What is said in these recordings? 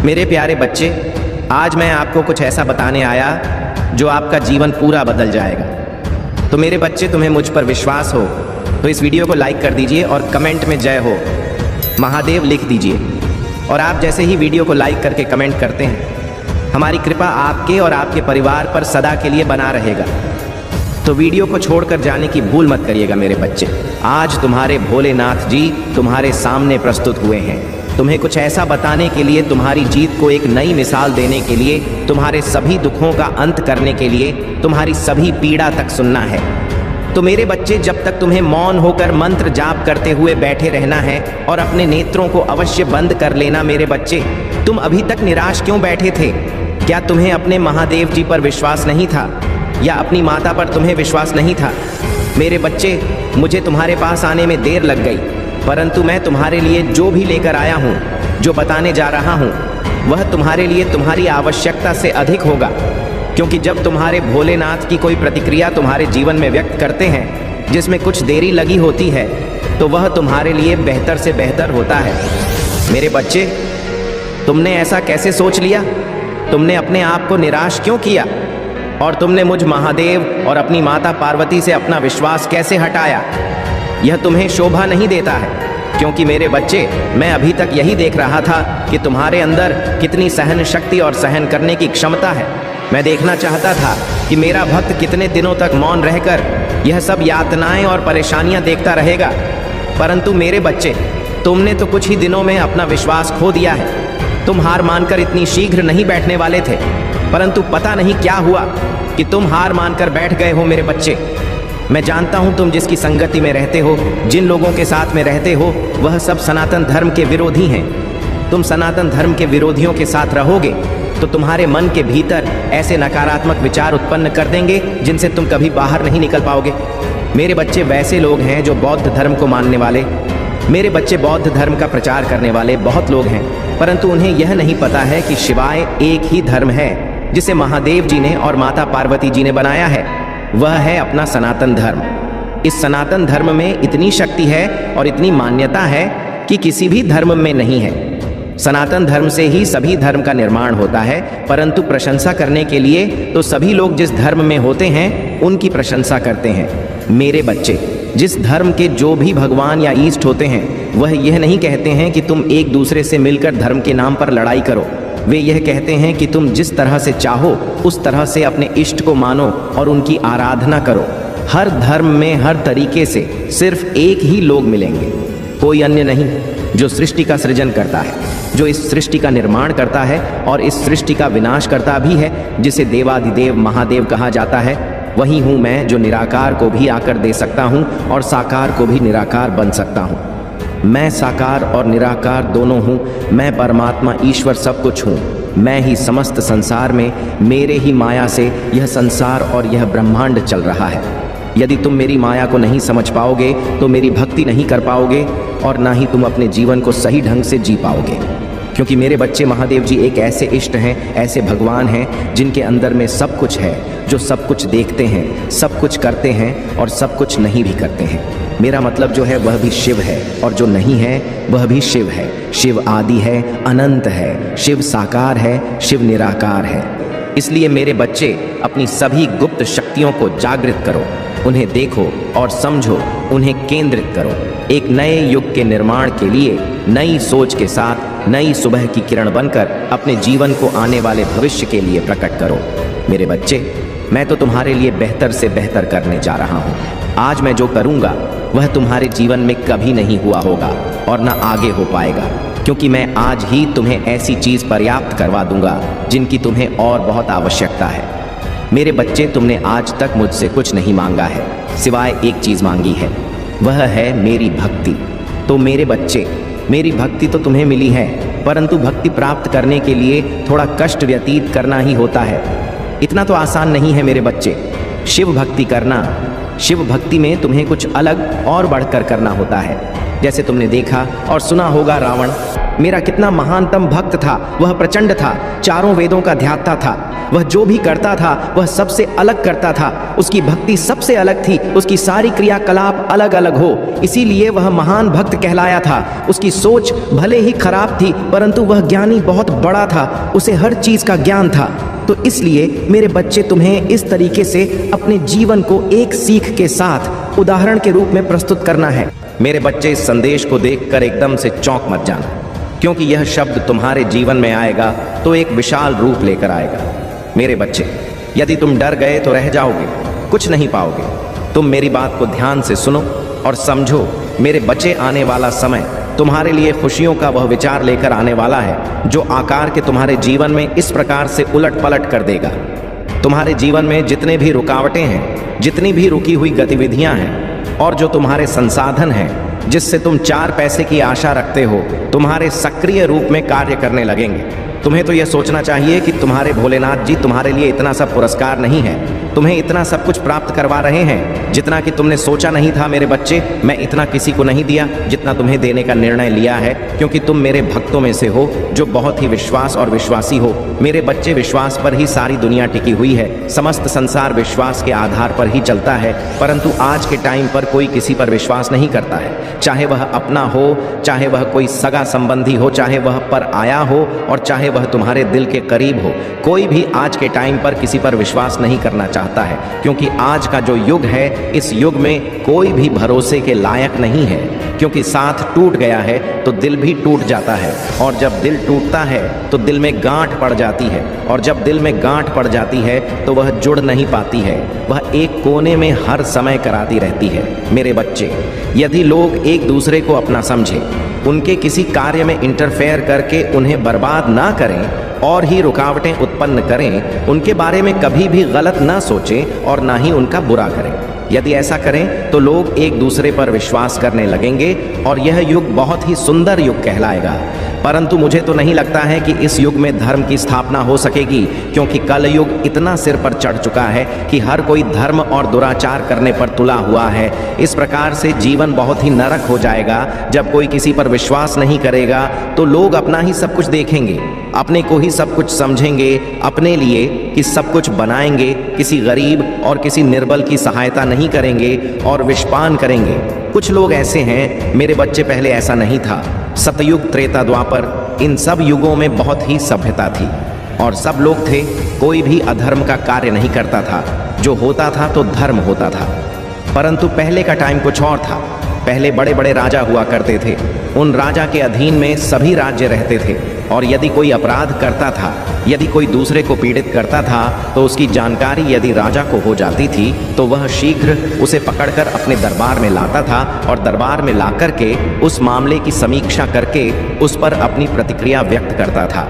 मेरे प्यारे बच्चे, आज मैं आपको कुछ ऐसा बताने आया जो आपका जीवन पूरा बदल जाएगा। तो मेरे बच्चे, तुम्हें मुझ पर विश्वास हो तो इस वीडियो को लाइक कर दीजिए और कमेंट में जय हो महादेव लिख दीजिए। और आप जैसे ही वीडियो को लाइक करके कमेंट करते हैं, हमारी कृपा आपके और आपके परिवार पर सदा के लिए बना रहेगा। तो वीडियो को छोड़कर जाने की भूल मत करिएगा मेरे बच्चे। आज तुम्हारे भोलेनाथ जी तुम्हारे सामने प्रस्तुत हुए हैं, तुम्हें कुछ ऐसा बताने के लिए, तुम्हारी जीत को एक नई मिसाल देने के लिए, तुम्हारे सभी दुखों का अंत करने के लिए, तुम्हारी सभी पीड़ा तक सुनना है। तो मेरे बच्चे, जब तक तुम्हें मौन होकर मंत्र जाप करते हुए बैठे रहना है और अपने नेत्रों को अवश्य बंद कर लेना। मेरे बच्चे, तुम अभी तक निराश क्यों बैठे थे? क्या तुम्हें अपने महादेव जी पर विश्वास नहीं था या अपनी माता पर तुम्हें विश्वास नहीं था? मेरे बच्चे, मुझे तुम्हारे पास आने में देर लग गई, परंतु मैं तुम्हारे लिए जो भी लेकर आया हूँ, जो बताने जा रहा हूँ, वह तुम्हारे लिए तुम्हारी आवश्यकता से अधिक होगा। क्योंकि जब तुम्हारे भोलेनाथ की कोई प्रतिक्रिया तुम्हारे जीवन में व्यक्त करते हैं जिसमें कुछ देरी लगी होती है, तो वह तुम्हारे लिए बेहतर से बेहतर होता है। मेरे बच्चे, तुमने ऐसा कैसे सोच लिया? तुमने अपने आप को निराश क्यों किया? और तुमने मुझ महादेव और अपनी माता पार्वती से अपना विश्वास कैसे हटाया? यह तुम्हें शोभा नहीं देता है। क्योंकि मेरे बच्चे, मैं अभी तक यही देख रहा था कि तुम्हारे अंदर कितनी सहन शक्ति और सहन करने की क्षमता है। मैं देखना चाहता था कि मेरा भक्त कितने दिनों तक मौन रहकर यह सब यातनाएं और परेशानियां देखता रहेगा। परंतु मेरे बच्चे, तुमने तो कुछ ही दिनों में अपना विश्वास खो दिया है। तुम हार मानकर इतनी शीघ्र नहीं बैठने वाले थे, परंतु पता नहीं क्या हुआ कि तुम हार मानकर बैठ गए हो। मेरे बच्चे, मैं जानता हूं तुम जिसकी संगति में रहते हो, जिन लोगों के साथ में रहते हो, वह सब सनातन धर्म के विरोधी हैं। तुम सनातन धर्म के विरोधियों के साथ रहोगे तो तुम्हारे मन के भीतर ऐसे नकारात्मक विचार उत्पन्न कर देंगे जिनसे तुम कभी बाहर नहीं निकल पाओगे। मेरे बच्चे, वैसे लोग हैं जो बौद्ध धर्म को मानने वाले, मेरे बच्चे, बौद्ध धर्म का प्रचार करने वाले बहुत लोग हैं, परंतु उन्हें यह नहीं पता है कि शिवाय एक ही धर्म है जिसे महादेव जी ने और माता पार्वती जी ने बनाया है। वह है अपना सनातन धर्म। इस सनातन धर्म में इतनी शक्ति है और इतनी मान्यता है कि किसी भी धर्म में नहीं है। सनातन धर्म से ही सभी धर्म का निर्माण होता है, परंतु प्रशंसा करने के लिए तो सभी लोग जिस धर्म में होते हैं उनकी प्रशंसा करते हैं। मेरे बच्चे, जिस धर्म के जो भी भगवान या ईष्ट होते हैं, वह यह नहीं कहते हैं कि तुम एक दूसरे से मिलकर धर्म के नाम पर लड़ाई करो। वे यह कहते हैं कि तुम जिस तरह से चाहो उस तरह से अपने इष्ट को मानो और उनकी आराधना करो। हर धर्म में हर तरीके से सिर्फ एक ही लोग मिलेंगे, कोई अन्य नहीं, जो सृष्टि का सृजन करता है, जो इस सृष्टि का निर्माण करता है और इस सृष्टि का विनाश करता भी है, जिसे देवाधिदेव महादेव कहा जाता है। वही हूँ मैं, जो निराकार को भी आकर दे सकता हूँ और साकार को भी निराकार बन सकता हूँ। मैं साकार और निराकार दोनों हूँ। मैं परमात्मा ईश्वर सब कुछ हूँ। मैं ही समस्त संसार में, मेरे ही माया से यह संसार और यह ब्रह्मांड चल रहा है। यदि तुम मेरी माया को नहीं समझ पाओगे तो मेरी भक्ति नहीं कर पाओगे और ना ही तुम अपने जीवन को सही ढंग से जी पाओगे। क्योंकि मेरे बच्चे, महादेव जी एक ऐसे इष्ट हैं, ऐसे भगवान हैं जिनके अंदर में सब कुछ है, जो सब कुछ देखते हैं, सब कुछ करते हैं और सब कुछ नहीं भी करते हैं। मेरा मतलब जो है वह भी शिव है और जो नहीं है वह भी शिव है। शिव आदि है, अनंत है, शिव साकार है, शिव निराकार है। इसलिए मेरे बच्चे, अपनी सभी गुप्त शक्तियों को जागृत करो, उन्हें देखो और समझो, उन्हें केंद्रित करो। एक नए युग के निर्माण के लिए नई सोच के साथ नई सुबह की किरण बनकर अपने जीवन को आने वाले भविष्य के लिए प्रकट करो। मेरे बच्चे, मैं तो तुम्हारे लिए बेहतर से बेहतर करने जा रहा हूँ। आज मैं जो करूँगा वह तुम्हारे जीवन में कभी नहीं हुआ होगा और न आगे हो पाएगा, क्योंकि मैं आज ही तुम्हें ऐसी चीज़ पर्याप्त करवा दूंगा जिनकी तुम्हें और बहुत आवश्यकता है। मेरे बच्चे, तुमने आज तक मुझसे कुछ नहीं मांगा है, सिवाय एक चीज़ मांगी है, वह है मेरी भक्ति। तो मेरे बच्चे, मेरी भक्ति तो तुम्हें मिली है, परंतु भक्ति प्राप्त करने के लिए थोड़ा कष्ट व्यतीत करना ही होता है। इतना तो आसान नहीं है मेरे बच्चे। शिव भक्ति करना, शिव भक्ति में तुम्हें कुछ अलग और बढ़कर करना होता है। जैसे तुमने देखा और सुना होगा, रावण मेरा कितना महानतम भक्त था। वह प्रचंड था, चारों वेदों का ध्याता था। वह जो भी करता था वह सबसे अलग करता था। उसकी भक्ति सबसे अलग थी, उसकी सारी क्रियाकलाप अलग अलग हो, इसीलिए वह महान भक्त कहलाया था। उसकी सोच भले ही खराब थी, परंतु वह ज्ञानी बहुत बड़ा था, उसे हर चीज का ज्ञान था। तो इसलिए मेरे बच्चे, तुम्हें इस तरीके से अपने जीवन को एक सीख के साथ उदाहरण के रूप में प्रस्तुत करना है। मेरे बच्चे, इस संदेश को देखकर एकदम से चौंक मत जाना, क्योंकि यह शब्द तुम्हारे जीवन में आएगा तो एक विशाल रूप लेकर आएगा। मेरे बच्चे, यदि तुम डर गए तो रह जाओगे, कुछ नहीं पाओगे। तुम मेरी बात को ध्यान से सुनो और समझो। मेरे बच्चे, आने वाला समय तुम्हारे लिए खुशियों का वह विचार लेकर आने वाला है जो आकार के तुम्हारे जीवन में इस प्रकार से उलट पलट कर देगा। तुम्हारे जीवन में जितने भी रुकावटें हैं, जितनी भी रुकी हुई गतिविधियां हैं और जो तुम्हारे संसाधन हैं जिससे तुम 4 पैसे की आशा रखते हो, तुम्हारे सक्रिय रूप में कार्य करने लगेंगे। तुम्हें तो यह सोचना चाहिए कि तुम्हारे भोलेनाथ जी तुम्हारे लिए इतना सब पुरस्कार नहीं है, तुम्हें इतना सब कुछ प्राप्त करवा रहे हैं जितना कि तुमने सोचा नहीं था। मेरे बच्चे, मैं इतना किसी को नहीं दिया जितना तुम्हें देने का निर्णय लिया है, क्योंकि तुम मेरे भक्तों में से हो जो बहुत ही विश्वास और विश्वासी हो। मेरे बच्चे, विश्वास पर ही सारी दुनिया टिकी हुई है, समस्त संसार विश्वास के आधार पर ही चलता है। परंतु आज के टाइम पर कोई किसी पर विश्वास नहीं करता है, चाहे वह अपना हो, चाहे वह कोई सगा संबंधी हो, चाहे वह पर आया हो और चाहे वह तुम्हारे दिल के करीब हो। कोई भी आज के टाइम पर किसी पर विश्वास नहीं करना चाहता है, क्योंकि आज का जो युग है, इस युग में कोई भी भरोसे के लायक नहीं है, क्योंकि साथ टूट गया है तो दिल भी टूट जाता है, और जब दिल टूटता है तो दिल में गांठ पड़ जाती है, और जब दिल में गांठ पड़ जाती है तो वह जुड़ नहीं पाती है, वह एक कोने में हर समय कराती रहती है। मेरे बच्चे, यदि लोग एक दूसरे को अपना समझे, उनके किसी कार्य में इंटरफेयर करके उन्हें बर्बाद ना करें और ही रुकावटें उत्पन्न करें, उनके बारे में कभी भी गलत ना सोचें और ना ही उनका बुरा करें, यदि ऐसा करें तो लोग एक दूसरे पर विश्वास करने लगेंगे और यह युग बहुत ही सुंदर युग कहलाएगा। परंतु मुझे तो नहीं लगता है कि इस युग में धर्म की स्थापना हो सकेगी, क्योंकि कल युग इतना सिर पर चढ़ चुका है कि हर कोई धर्म और दुराचार करने पर तुला हुआ है। इस प्रकार से जीवन बहुत ही नरक हो जाएगा। जब कोई किसी पर विश्वास नहीं करेगा तो लोग अपना ही सब कुछ देखेंगे, अपने को ही सब कुछ समझेंगे, अपने लिए कि सब कुछ बनाएंगे, किसी गरीब और किसी निर्बल की सहायता नहीं करेंगे और विषपान करेंगे। कुछ लोग ऐसे हैं मेरे बच्चे, पहले ऐसा नहीं था। सतयुग, त्रेता, द्वापर, इन सब युगों में बहुत ही सभ्यता थी और सब लोग थे, कोई भी अधर्म का कार्य नहीं करता था। जो होता था तो धर्म होता था। परंतु पहले का टाइम कुछ और था। पहले बड़े बड़े राजा हुआ करते थे, उन राजा के अधीन में सभी राज्य रहते थे, और यदि कोई अपराध करता था, यदि कोई दूसरे को पीड़ित करता था, तो उसकी जानकारी यदि राजा को हो जाती थी तो वह शीघ्र उसे पकड़कर अपने दरबार में लाता था और दरबार में लाकर के उस मामले की समीक्षा करके उस पर अपनी प्रतिक्रिया व्यक्त करता था।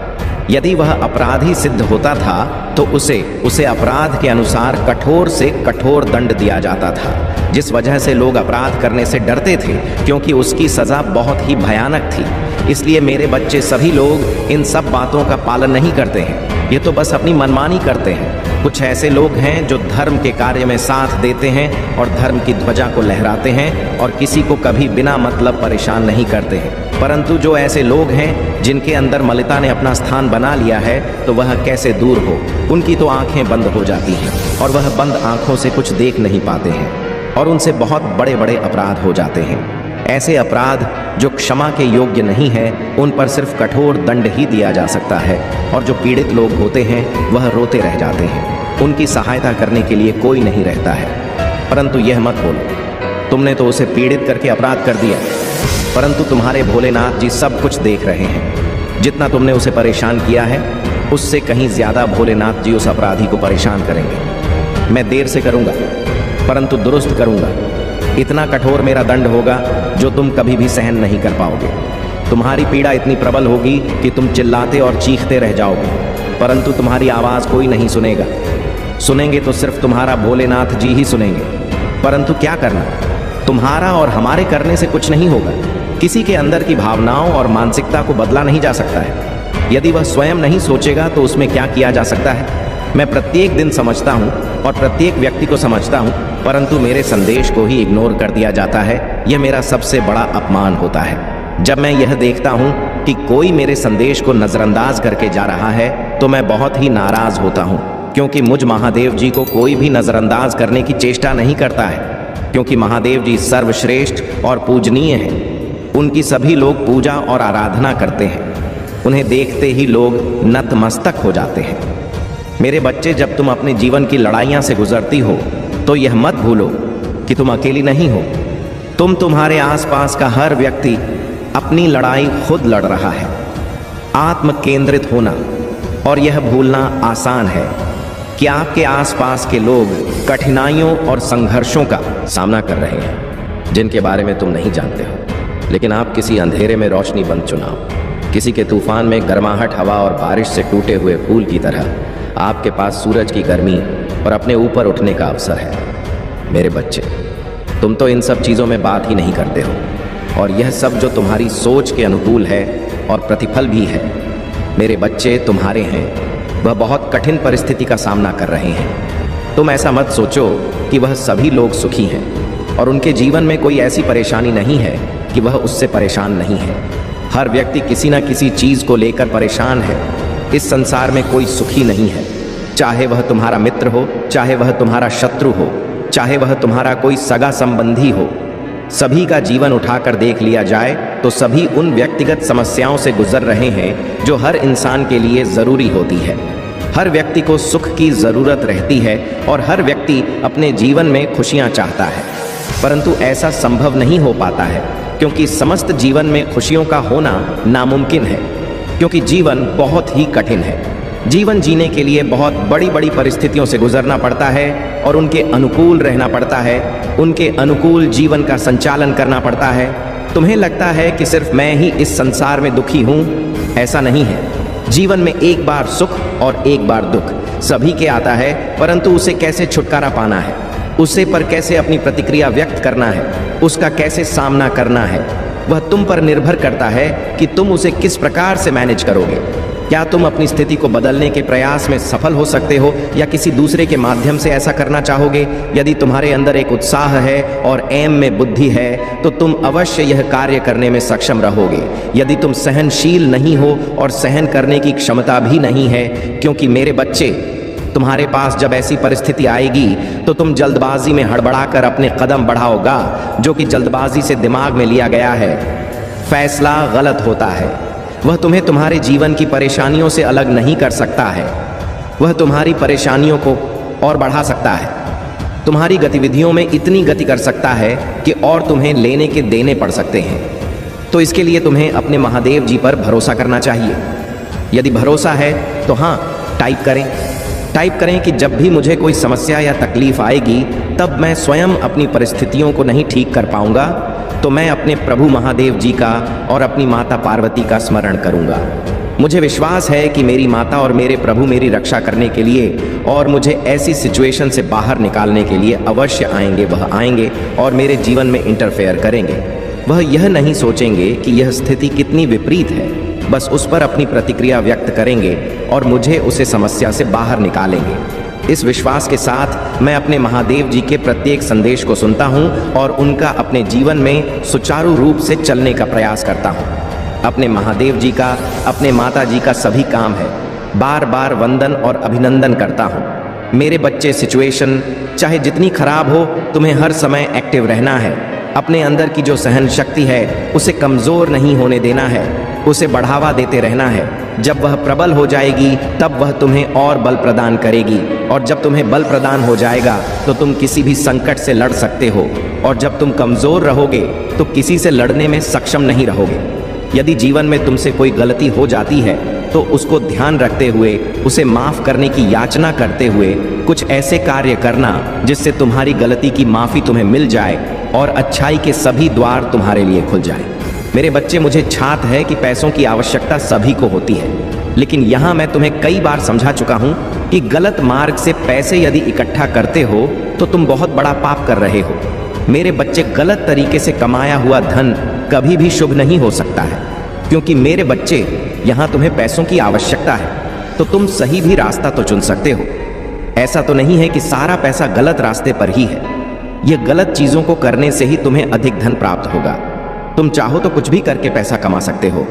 यदि वह अपराधी सिद्ध होता था तो उसे अपराध के अनुसार कठोर से कठोर दंड दिया जाता था, जिस वजह से लोग अपराध करने से डरते थे, क्योंकि उसकी सज़ा बहुत ही भयानक थी। इसलिए मेरे बच्चे, सभी लोग इन सब बातों का पालन नहीं करते हैं, ये तो बस अपनी मनमानी करते हैं। कुछ ऐसे लोग हैं जो धर्म के कार्य में साथ देते हैं और धर्म की ध्वजा को लहराते हैं और किसी को कभी बिना मतलब परेशान नहीं करते हैं। परंतु जो ऐसे लोग हैं जिनके अंदर मलिता ने अपना स्थान बना लिया है, तो वह कैसे दूर हो। उनकी तो आंखें बंद हो जाती हैं और वह बंद आंखों से कुछ देख नहीं पाते हैं और उनसे बहुत बड़े बड़े अपराध हो जाते हैं। ऐसे अपराध जो क्षमा के योग्य नहीं है, उन पर सिर्फ कठोर दंड ही दिया जा सकता है, और जो पीड़ित लोग होते हैं वह रोते रह जाते हैं। उनकी सहायता करने के लिए कोई नहीं रहता है। परंतु यह मत बोलो तुमने तो उसे पीड़ित करके अपराध कर दिया, परंतु तुम्हारे भोलेनाथ जी सब कुछ देख रहे हैं। जितना तुमने उसे परेशान किया है, उससे कहीं ज़्यादा भोलेनाथ जी उस अपराधी को परेशान करेंगे। मैं देर से करूँगा, परंतु दुरुस्त करूँगा। इतना कठोर मेरा दंड होगा जो तुम कभी भी सहन नहीं कर पाओगे। तुम्हारी पीड़ा इतनी प्रबल होगी कि तुम चिल्लाते और चीखते रह जाओगे, परंतु तुम्हारी आवाज़ कोई नहीं सुनेगा। सुनेंगे तो सिर्फ तुम्हारा भोलेनाथ जी ही सुनेंगे। परंतु क्या करना, तुम्हारा और हमारे करने से कुछ नहीं होगा। किसी के अंदर की भावनाओं और मानसिकता को बदला नहीं जा सकता है। यदि वह स्वयं नहीं सोचेगा तो उसमें क्या किया जा सकता है। मैं प्रत्येक दिन समझता हूँ और प्रत्येक व्यक्ति को समझता हूँ, परंतु मेरे संदेश को ही इग्नोर कर दिया जाता है। यह मेरा सबसे बड़ा अपमान होता है। जब मैं यह देखता हूँ कि कोई मेरे संदेश को नज़रअंदाज करके जा रहा है तो मैं बहुत ही नाराज़ होता हूँ, क्योंकि मुझ महादेव जी को कोई भी नज़रअंदाज करने की चेष्टा नहीं करता है, क्योंकि महादेव जी सर्वश्रेष्ठ और पूजनीय हैं। उनकी सभी लोग पूजा और आराधना करते हैं। उन्हें देखते ही लोग नतमस्तक हो जाते हैं। मेरे बच्चे, जब तुम अपने जीवन की लड़ाइयाँ से गुजरती हो तो यह मत भूलो कि तुम अकेली नहीं हो। तुम्हारे आसपास का हर व्यक्ति अपनी लड़ाई खुद लड़ रहा है। आत्म केंद्रित होना और यह भूलना आसान है कि आपके आसपास के लोग कठिनाइयों और संघर्षों का सामना कर रहे हैं जिनके बारे में तुम नहीं जानते हो। लेकिन आप किसी अंधेरे में रोशनी बंद चुनाव, किसी के तूफान में गर्माहट हवा और बारिश से टूटे हुए फूल की तरह आपके पास सूरज की गर्मी और अपने ऊपर उठने का अवसर है। मेरे बच्चे, तुम तो इन सब चीज़ों में बात ही नहीं करते हो, और यह सब जो तुम्हारी सोच के अनुकूल है और प्रतिफल भी है। मेरे बच्चे तुम्हारे हैं, वह बहुत कठिन परिस्थिति का सामना कर रहे हैं। तुम ऐसा मत सोचो कि वह सभी लोग सुखी हैं और उनके जीवन में कोई ऐसी परेशानी नहीं है कि वह उससे परेशान नहीं है। हर व्यक्ति किसी न किसी चीज़ को लेकर परेशान है। इस संसार में कोई सुखी नहीं है, चाहे वह तुम्हारा मित्र हो, चाहे वह तुम्हारा शत्रु हो, चाहे वह तुम्हारा कोई सगा संबंधी हो। सभी का जीवन उठाकर देख लिया जाए तो सभी उन व्यक्तिगत समस्याओं से गुजर रहे हैं जो हर इंसान के लिए ज़रूरी होती है। हर व्यक्ति को सुख की ज़रूरत रहती है और हर व्यक्ति अपने जीवन में खुशियाँ चाहता है, परंतु ऐसा संभव नहीं हो पाता है क्योंकि समस्त जीवन में खुशियों का होना नामुमकिन है, क्योंकि जीवन बहुत ही कठिन है। जीवन जीने के लिए बहुत बड़ी बड़ी परिस्थितियों से गुजरना पड़ता है और उनके अनुकूल रहना पड़ता है, उनके अनुकूल जीवन का संचालन करना पड़ता है। तुम्हें लगता है कि सिर्फ मैं ही इस संसार में दुखी हूँ, ऐसा नहीं है। जीवन में एक बार सुख और एक बार दुख सभी के आता है, परंतु उसे कैसे छुटकारा पाना है, उससे पर कैसे अपनी प्रतिक्रिया व्यक्त करना है, उसका कैसे सामना करना है, वह तुम पर निर्भर करता है कि तुम उसे किस प्रकार से मैनेज करोगे। क्या तुम अपनी स्थिति को बदलने के प्रयास में सफल हो सकते हो या किसी दूसरे के माध्यम से ऐसा करना चाहोगे? यदि तुम्हारे अंदर एक उत्साह है और एम में बुद्धि है तो तुम अवश्य यह कार्य करने में सक्षम रहोगे। यदि तुम सहनशील नहीं हो और सहन करने की क्षमता भी नहीं है, क्योंकि मेरे बच्चे, तुम्हारे पास जब ऐसी परिस्थिति आएगी तो तुम जल्दबाजी में हड़बड़ाकर अपने कदम बढ़ाओगा, जो कि जल्दबाजी से दिमाग में लिया गया है। फैसला गलत होता है। वह तुम्हें तुम्हारे जीवन की परेशानियों से अलग नहीं कर सकता है, वह तुम्हारी परेशानियों को और बढ़ा सकता है। तुम्हारी गतिविधियों में इतनी गति कर सकता है कि और तुम्हें लेने के देने पड़ सकते हैं। तो इसके लिए तुम्हें अपने महादेव जी पर भरोसा करना चाहिए। यदि भरोसा है तो हाँ, टाइप करें कि जब भी मुझे कोई समस्या या तकलीफ आएगी तब मैं स्वयं अपनी परिस्थितियों को नहीं ठीक कर पाऊंगा, तो मैं अपने प्रभु महादेव जी का और अपनी माता पार्वती का स्मरण करूंगा। मुझे विश्वास है कि मेरी माता और मेरे प्रभु मेरी रक्षा करने के लिए और मुझे ऐसी सिचुएशन से बाहर निकालने के लिए अवश्य आएंगे। वह आएंगे और मेरे जीवन में इंटरफेयर करेंगे। वह यह नहीं सोचेंगे कि यह स्थिति कितनी विपरीत है, बस उस पर अपनी प्रतिक्रिया व्यक्त करेंगे और मुझे उसे समस्या से बाहर निकालेंगे। इस विश्वास के साथ मैं अपने महादेव जी के प्रत्येक संदेश को सुनता हूँ और उनका अपने जीवन में सुचारू रूप से चलने का प्रयास करता हूँ। अपने महादेव जी का, अपने माता जी का सभी काम है बार बार वंदन और अभिनंदन करता हूँ। मेरे बच्चे, सिचुएशन चाहे जितनी खराब हो, तुम्हें हर समय एक्टिव रहना है। अपने अंदर की जो सहन शक्ति है उसे कमज़ोर नहीं होने देना है, उसे बढ़ावा देते रहना है। जब वह प्रबल हो जाएगी तब वह तुम्हें और बल प्रदान करेगी, और जब तुम्हें बल प्रदान हो जाएगा तो तुम किसी भी संकट से लड़ सकते हो, और जब तुम कमज़ोर रहोगे तो किसी से लड़ने में सक्षम नहीं रहोगे। यदि जीवन में तुमसे कोई गलती हो जाती है तो उसको ध्यान रखते हुए, उसे माफ़ करने की याचना करते हुए कुछ ऐसे कार्य करना जिससे तुम्हारी गलती की माफ़ी तुम्हें मिल जाए और अच्छाई के सभी द्वार तुम्हारे लिए खुल जाए। मेरे बच्चे, मुझे छात है कि पैसों की आवश्यकता सभी को होती है, लेकिन यहाँ मैं तुम्हें कई बार समझा चुका हूँ कि गलत मार्ग से पैसे यदि इकट्ठा करते हो तो तुम बहुत बड़ा पाप कर रहे हो। मेरे बच्चे, गलत तरीके से कमाया हुआ धन कभी भी शुभ नहीं हो सकता है, क्योंकि मेरे बच्चे, यहाँ तुम्हें पैसों की आवश्यकता है तो तुम सही भी रास्ता तो चुन सकते हो। ऐसा तो नहीं है कि सारा पैसा गलत रास्ते पर ही है। यह गलत चीजों को करने से ही तुम्हें अधिक धन प्राप्त होगा। तुम चाहो तो कुछ भी करके पैसा कमा सकते हो।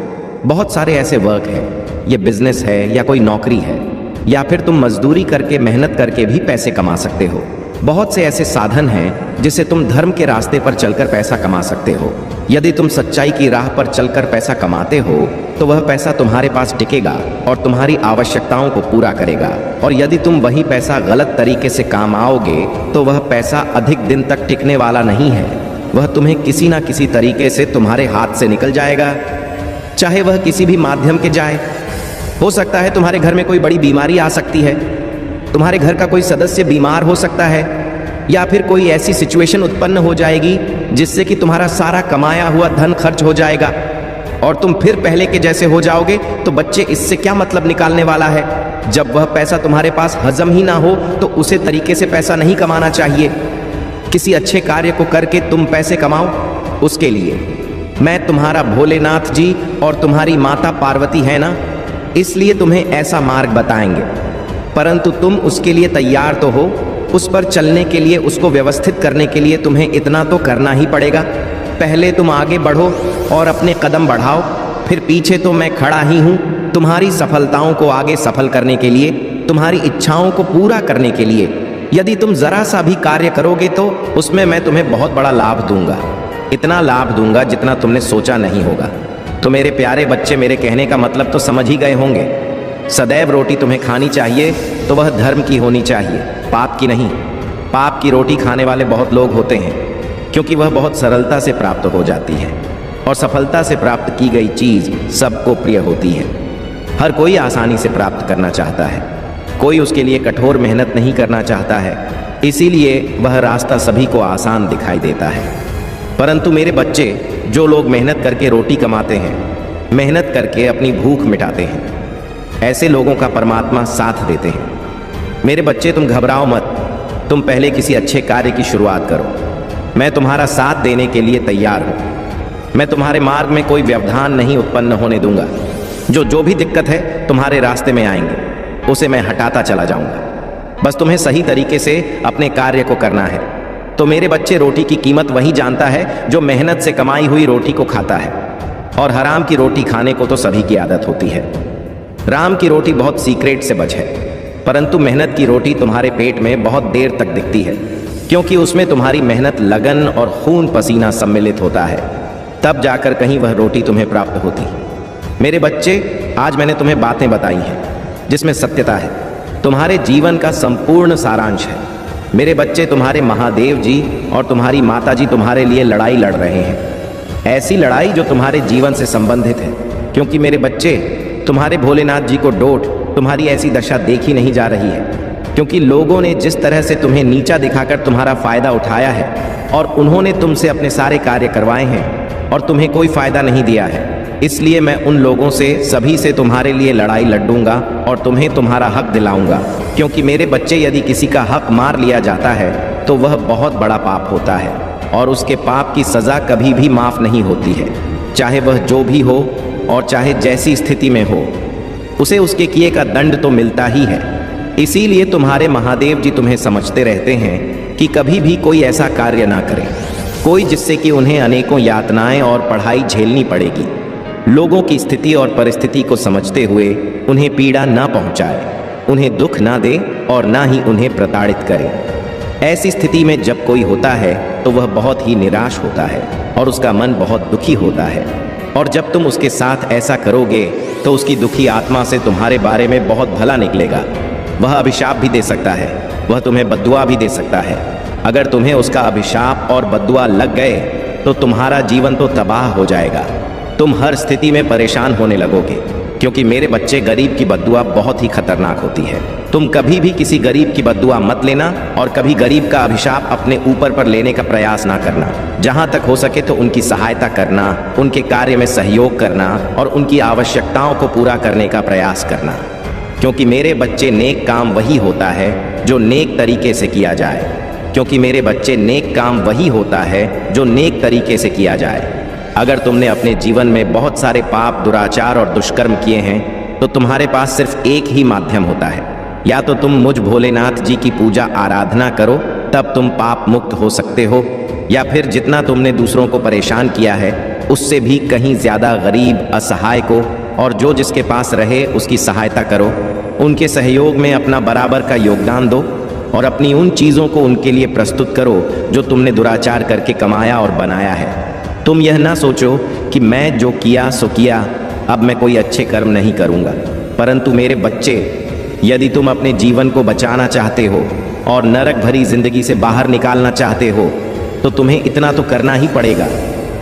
बहुत सारे ऐसे वर्क है, ये बिजनेस है या कोई नौकरी है, या फिर तुम मजदूरी करके मेहनत करके भी पैसे कमा सकते हो। बहुत से ऐसे साधन हैं जिससे तुम धर्म के रास्ते पर चलकर पैसा कमा सकते हो। यदि तुम सच्चाई की राह पर चलकर पैसा कमाते हो तो वह पैसा तुम्हारे पास टिकेगा और तुम्हारी आवश्यकताओं को पूरा करेगा। और यदि तुम वही पैसा गलत तरीके से कमाओगे तो वह पैसा अधिक दिन तक टिकने वाला नहीं है। वह तुम्हें किसी ना किसी तरीके से तुम्हारे हाथ से निकल जाएगा, चाहे वह किसी भी माध्यम के जाए। हो सकता है तुम्हारे घर में कोई बड़ी बीमारी आ सकती है, तुम्हारे घर का कोई सदस्य बीमार हो सकता है, या फिर कोई ऐसी सिचुएशन उत्पन्न हो जाएगी जिससे कि तुम्हारा सारा कमाया हुआ धन खर्च हो जाएगा और तुम फिर पहले के जैसे हो जाओगे। तो बच्चे, इससे क्या मतलब निकालने वाला है? जब वह पैसा तुम्हारे पास हजम ही ना हो तो उसे तरीके से पैसा नहीं कमाना चाहिए। किसी अच्छे कार्य को करके तुम पैसे कमाओ। उसके लिए मैं तुम्हारा भोलेनाथ जी और तुम्हारी माता पार्वती है ना, इसलिए तुम्हें ऐसा मार्ग बताएंगे। परंतु तुम उसके लिए तैयार तो हो? उस पर चलने के लिए, उसको व्यवस्थित करने के लिए तुम्हें इतना तो करना ही पड़ेगा। पहले तुम आगे बढ़ो और अपने कदम बढ़ाओ, फिर पीछे तो मैं खड़ा ही हूँ तुम्हारी सफलताओं को आगे सफल करने के लिए, तुम्हारी इच्छाओं को पूरा करने के लिए। यदि तुम जरा सा भी कार्य करोगे तो उसमें मैं तुम्हें बहुत बड़ा लाभ दूंगा, इतना लाभ दूंगा जितना तुमने सोचा नहीं होगा। तो मेरे प्यारे बच्चे, मेरे कहने का मतलब तो समझ ही गए होंगे। सदैव रोटी तुम्हें खानी चाहिए तो वह धर्म की होनी चाहिए, पाप की नहीं। पाप की रोटी खाने वाले बहुत लोग होते हैं क्योंकि वह बहुत सरलता से प्राप्त हो जाती है और सफलता से प्राप्त की गई चीज़ सबको प्रिय होती है। हर कोई आसानी से प्राप्त करना चाहता है, कोई उसके लिए कठोर मेहनत नहीं करना चाहता है, इसीलिए वह रास्ता सभी को आसान दिखाई देता है। परंतु मेरे बच्चे, जो लोग मेहनत करके रोटी कमाते हैं, मेहनत करके अपनी भूख मिटाते हैं, ऐसे लोगों का परमात्मा साथ देते हैं। मेरे बच्चे, तुम घबराओ मत, तुम पहले किसी अच्छे कार्य की शुरुआत करो। मैं तुम्हारा साथ देने के लिए तैयार हूँ। मैं तुम्हारे मार्ग में कोई व्यवधान नहीं उत्पन्न होने दूंगा। जो भी दिक्कत है तुम्हारे रास्ते में आएंगे, उसे मैं हटाता चला जाऊंगा। बस तुम्हें सही तरीके से अपने कार्य को करना है। तो मेरे बच्चे, रोटी की कीमत वही जानता है जो मेहनत से कमाई हुई रोटी को खाता है, और हराम की रोटी खाने को तो सभी की आदत होती है। राम की रोटी बहुत सीक्रेट से बच है, परंतु मेहनत की रोटी तुम्हारे पेट में बहुत देर तक दिखती है, क्योंकि उसमें तुम्हारी मेहनत, लगन और खून पसीना सम्मिलित होता है। तब जाकर कहीं वह रोटी तुम्हें प्राप्त होती। मेरे बच्चे, आज मैंने तुम्हें बातें बताई हैं जिसमें सत्यता है, तुम्हारे जीवन का संपूर्ण सारांश है। मेरे बच्चे, तुम्हारे महादेव जी और तुम्हारी माता जी तुम्हारे लिए लड़ाई लड़ रहे हैं, ऐसी लड़ाई जो तुम्हारे जीवन से संबंधित है। क्योंकि मेरे बच्चे, तुम्हारे भोलेनाथ जी को डोट तुम्हारी ऐसी दशा देखी नहीं जा रही है, क्योंकि लोगों ने जिस तरह से तुम्हें नीचा दिखाकर तुम्हारा फायदा उठाया है और उन्होंने तुमसे अपने सारे कार्य करवाए हैं और तुम्हें कोई फायदा नहीं दिया है। इसलिए मैं उन लोगों से, सभी से तुम्हारे लिए लड़ाई लड़ूंगा और तुम्हें तुम्हारा हक दिलाऊंगा। क्योंकि मेरे बच्चे, यदि किसी का हक मार लिया जाता है तो वह बहुत बड़ा पाप होता है और उसके पाप की सज़ा कभी भी माफ़ नहीं होती है। चाहे वह जो भी हो और चाहे जैसी स्थिति में हो, उसे उसके किए का दंड तो मिलता ही है। इसीलिए तुम्हारे महादेव जी तुम्हें समझते रहते हैं कि कभी भी कोई ऐसा कार्य ना करे, कोई जिससे कि उन्हें अनेकों यातनाएं और पढ़ाई झेलनी पड़ेगी। लोगों की स्थिति और परिस्थिति को समझते हुए उन्हें पीड़ा ना पहुंचाए, उन्हें दुख ना दे और ना ही उन्हें प्रताड़ित करे। ऐसी स्थिति में जब कोई होता है तो वह बहुत ही निराश होता है और उसका मन बहुत दुखी होता है। और जब तुम उसके साथ ऐसा करोगे तो उसकी दुखी आत्मा से तुम्हारे बारे में बहुत भला निकलेगा। वह अभिशाप भी दे सकता है, वह तुम्हें बद्दुआ भी दे सकता है। अगर तुम्हें उसका अभिशाप और बद्दुआ लग गए तो तुम्हारा जीवन तो तबाह हो जाएगा। तुम हर स्थिति में परेशान होने लगोगे, क्योंकि मेरे बच्चे, गरीब की बद्दुआ बहुत ही खतरनाक होती है। तुम कभी भी किसी गरीब की बद्दुआ मत लेना और कभी गरीब का अभिशाप अपने ऊपर पर लेने का प्रयास ना करना। जहाँ तक हो सके तो उनकी सहायता करना, उनके कार्य में सहयोग करना और उनकी आवश्यकताओं को पूरा करने का प्रयास करना। क्योंकि मेरे बच्चे, नेक काम वही होता है जो नेक तरीके से किया जाए। क्योंकि मेरे बच्चे, नेक काम वही होता है जो नेक तरीके से किया जाए। अगर तुमने अपने जीवन में बहुत सारे पाप, दुराचार और दुष्कर्म किए हैं तो तुम्हारे पास सिर्फ एक ही माध्यम होता है, या तो तुम मुझ भोलेनाथ जी की पूजा आराधना करो, तब तुम पाप मुक्त हो सकते हो, या फिर जितना तुमने दूसरों को परेशान किया है उससे भी कहीं ज़्यादा गरीब, असहाय को और जो जिसके पास रहे उसकी सहायता करो। उनके सहयोग में अपना बराबर का योगदान दो और अपनी उन चीज़ों को उनके लिए प्रस्तुत करो जो तुमने दुराचार करके कमाया और बनाया है। तुम यह ना सोचो कि मैं जो किया सो किया, अब मैं कोई अच्छे कर्म नहीं करूँगा। परंतु मेरे बच्चे, यदि तुम अपने जीवन को बचाना चाहते हो और नरक भरी जिंदगी से बाहर निकालना चाहते हो तो तुम्हें इतना तो करना ही पड़ेगा।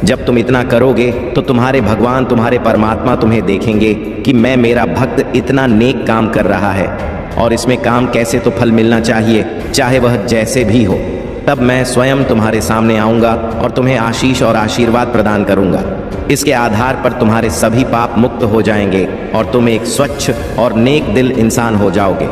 जब तुम इतना करोगे तो तुम्हारे भगवान, तुम्हारे परमात्मा तुम्हें देखेंगे कि मैं, मेरा भक्त इतना नेक काम कर रहा है और इसमें काम कैसे तो फल मिलना चाहिए, चाहे वह जैसे भी हो। तब मैं स्वयं तुम्हारे सामने आऊँगा और तुम्हें आशीष और आशीर्वाद प्रदान करूँगा। इसके आधार पर तुम्हारे सभी पाप मुक्त हो जाएंगे और तुम एक स्वच्छ और नेक दिल इंसान हो जाओगे।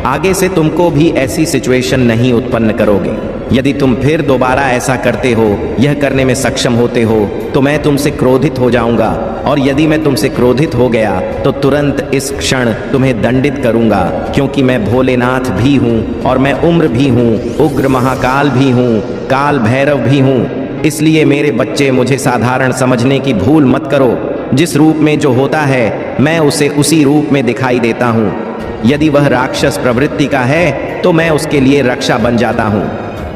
आगे से तुमको भी ऐसी सिचुएशन नहीं उत्पन्न करोगे। यदि तुम फिर दोबारा ऐसा करते हो, यह करने में सक्षम होते हो, तो मैं तुमसे क्रोधित हो जाऊंगा, और यदि मैं तुमसे क्रोधित हो गया तो तुरंत इस क्षण तुम्हें दंडित करूंगा, क्योंकि मैं भोलेनाथ भी हूँ और मैं उम्र भी हूँ, उग्र महाकाल भी हूँ, काल भैरव भी हूँ। इसलिए मेरे बच्चे, मुझे साधारण समझने की भूल मत करो। जिस रूप में जो होता है मैं उसे उसी रूप में दिखाई देता हूँ। यदि वह राक्षस प्रवृत्ति का है तो मैं उसके लिए रक्षा बन जाता हूँ,